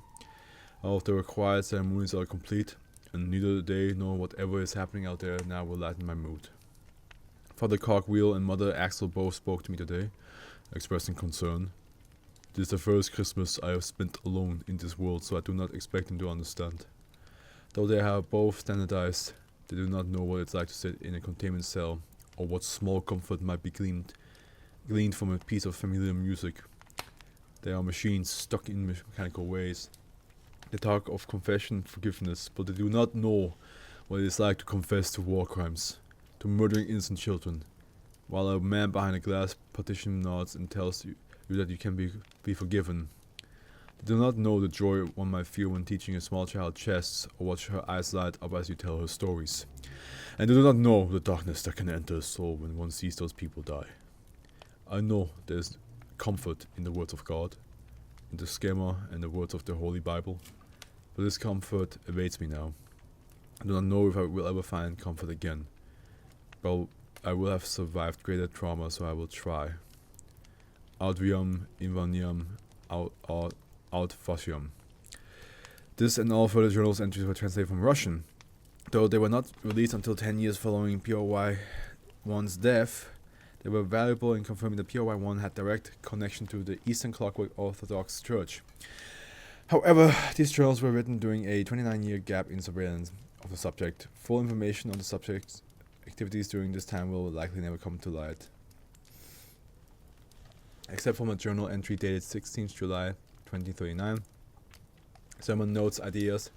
All of the required ceremonies are complete, and neither they nor whatever is happening out there now will lighten my mood. Father Cogwheel and Mother Axel both spoke to me today, expressing concern. This is the first Christmas I have spent alone in this world, so I do not expect them to understand. Though they are both standardized, they do not know what it's like to sit in a containment cell, or what small comfort might be gleaned from a piece of familiar music. They are machines stuck in mechanical ways. They talk of confession and forgiveness, but they do not know what it is like to confess to war crimes, to murdering innocent children, while a man behind a glass partition nods and tells you that you can be forgiven. They do not know the joy one might feel when teaching a small child chess, or watch her eyes light up as you tell her stories. And they do not know the darkness that can enter a soul when one sees those people die. I know there is comfort in the words of God, in the schema and the words of the Holy Bible, but this comfort evades me now. I do not know if I will ever find comfort again, but I will have survived greater trauma, so I will try. Aut viam, invaniam, aut fasciam. This and all further journals entries were translated from Russian, though they were not released until 10 years following POY-1's death. They were valuable in confirming that POY-1 had direct connection to the Eastern Clockwork Orthodox Church. However, these journals were written during a 29-year gap in surveillance of the subject. Full information on the subject's activities during this time will likely never come to light, except from a journal entry dated 16th July 2039. Sermon notes, ideas.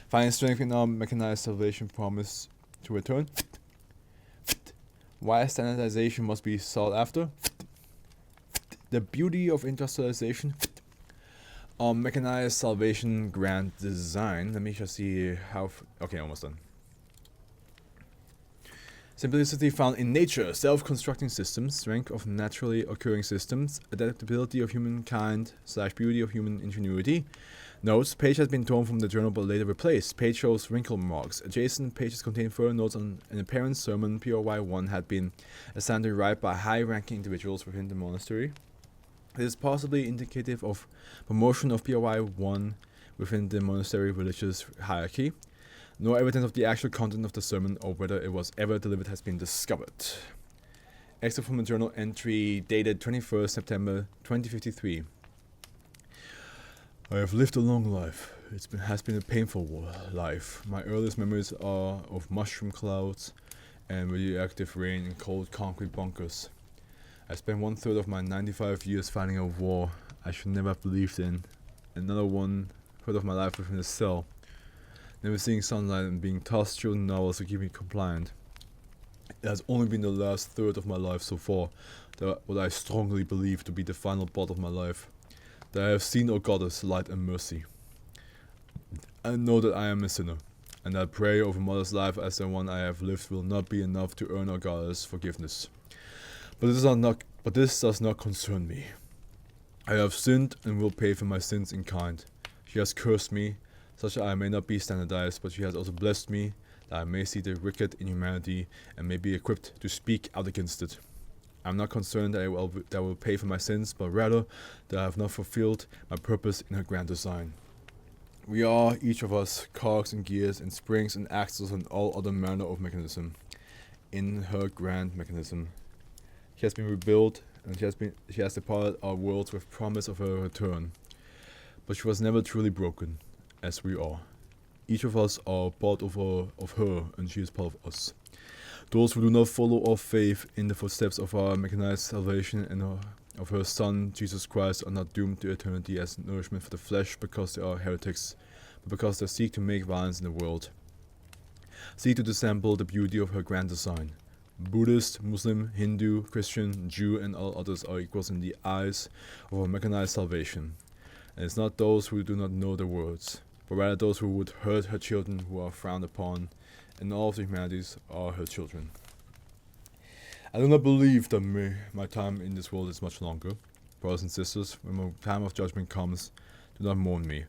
Finding strength in our mechanized salvation, promise to return. Why standardization must be sought after. The beauty of industrialization. Mechanized salvation grand design. Let me just see how... okay, almost done. Simplicity found in nature, self-constructing systems, strength of naturally occurring systems, adaptability of humankind / beauty of human ingenuity. Notes, page has been torn from the journal but later replaced. Page shows wrinkle marks. Adjacent pages contain further notes on an apparent sermon POY-1 had been assigned to write by high-ranking individuals within the monastery. It is possibly indicative of promotion of POY-1 within the monastery religious hierarchy. No evidence of the actual content of the sermon or whether it was ever delivered has been discovered. Excerpt from a journal entry dated 21st September 2053. I have lived a long life. It has been a painful life. My earliest memories are of mushroom clouds and radioactive rain in cold concrete bunkers. I spent 1/3 of my 95 years fighting a war I should never have believed in. Another 1/3 of my life within a cell. Never seeing sunlight and being tossed through novels to keep me compliant. It has only been the last third of my life so far that what I strongly believe to be the final part of my life, that I have seen, O Goddess, light and mercy. I know that I am a sinner, and that prayer over mother's life as the one I have lived will not be enough to earn our Goddess' forgiveness. But this does not concern me. I have sinned and will pay for my sins in kind. She has cursed me, such that I may not be standardized, but she has also blessed me, that I may see the wicked in humanity and may be equipped to speak out against it. I am not concerned that I will pay for my sins, but rather that I have not fulfilled my purpose in her grand design. We are, each of us, cogs and gears and springs and axles and all other manner of mechanism in her grand mechanism. She has been rebuilt, and she has departed our worlds with promise of her return. But she was never truly broken, as we are. Each of us are part of her, and she is part of us. Those who do not follow our faith in the footsteps of our mechanized salvation and of her Son, Jesus Christ, are not doomed to eternity as nourishment for the flesh because they are heretics, but because they seek to make violence in the world. Seek to dissemble the beauty of her grand design. Buddhist, Muslim, Hindu, Christian, Jew, and all others are equals in the eyes of our mechanized salvation. And it's not those who do not know the words, but rather those who would hurt her children who are frowned upon, and all of the humanities are her children. I do not believe that my time in this world is much longer. Brothers and sisters, when my time of judgment comes, do not mourn me.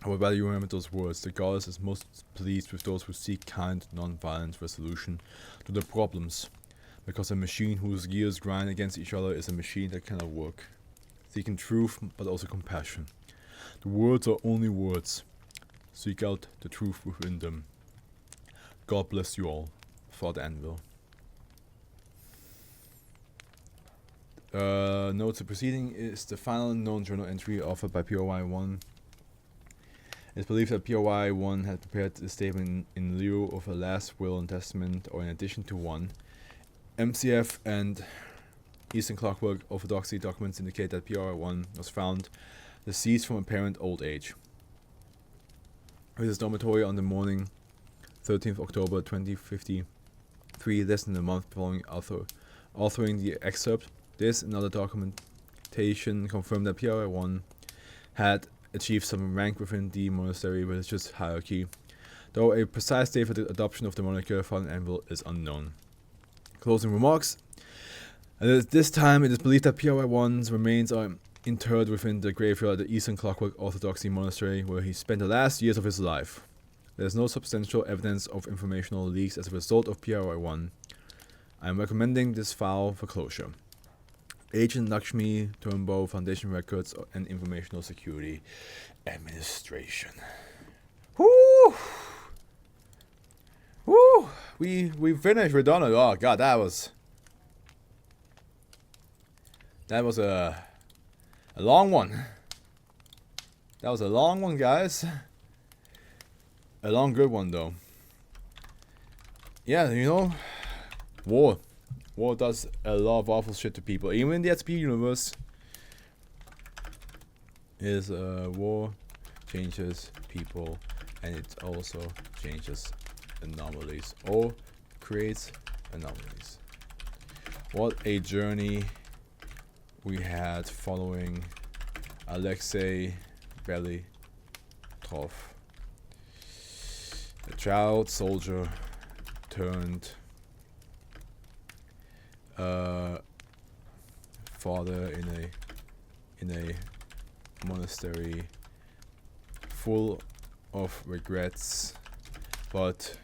I would rather you remember those words. The Goddess is most pleased with those who seek kind, non-violent resolution to their problems, because a machine whose gears grind against each other is a machine that cannot work. Seeking truth, but also compassion. The words are only words. Seek out the truth within them. God bless you all. Father Anvil. Notes of proceeding is the final known journal entry offered by POI-1. It's believed that POI-1 had prepared the statement in lieu of a last will and testament, or in addition to one. MCF and Eastern Clockwork Orthodoxy documents indicate that POI-1 was found deceased from apparent old age. With his dormitory on the morning 13th October 2053, less than a month following authoring the excerpt. This and other documentation confirmed that POI-1 had achieved some rank within the monastery religious hierarchy, though a precise date for the adoption of the moniker Father Anvil is unknown. Closing remarks. At this time, it is believed that POI-1's remains are interred within the graveyard at the Eastern Clockwork Orthodoxy Monastery, where he spent the last years of his life. There is no substantial evidence of informational leaks as a result of POI-1. I am recommending this file for closure. Agent Lakshmi Turnbow, Foundation Records and Informational Security Administration. Woo! Woo! We finished. We're done. Oh god, that was a long one. That was a long one, guys. A long good one though. Yeah, you know, war does a lot of awful shit to people. Even in the SCP universe, war changes people, and it also changes anomalies or creates anomalies. What a journey we had following Alexei Belitrov, a child soldier turned father in a monastery full of regrets, but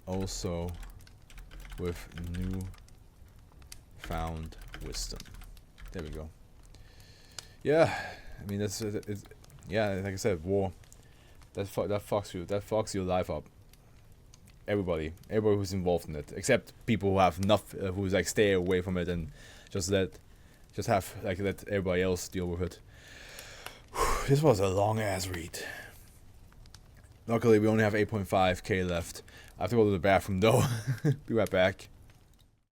also with new found wisdom. There we go. Yeah, I mean that's yeah, like I said, war. That fucks your life up. Everybody who's involved in it, except people who have who's like stay away from it and just let everybody else deal with it. This was a long ass read. Luckily, we only have 8.5k left. I have to go to the bathroom though. Be right back.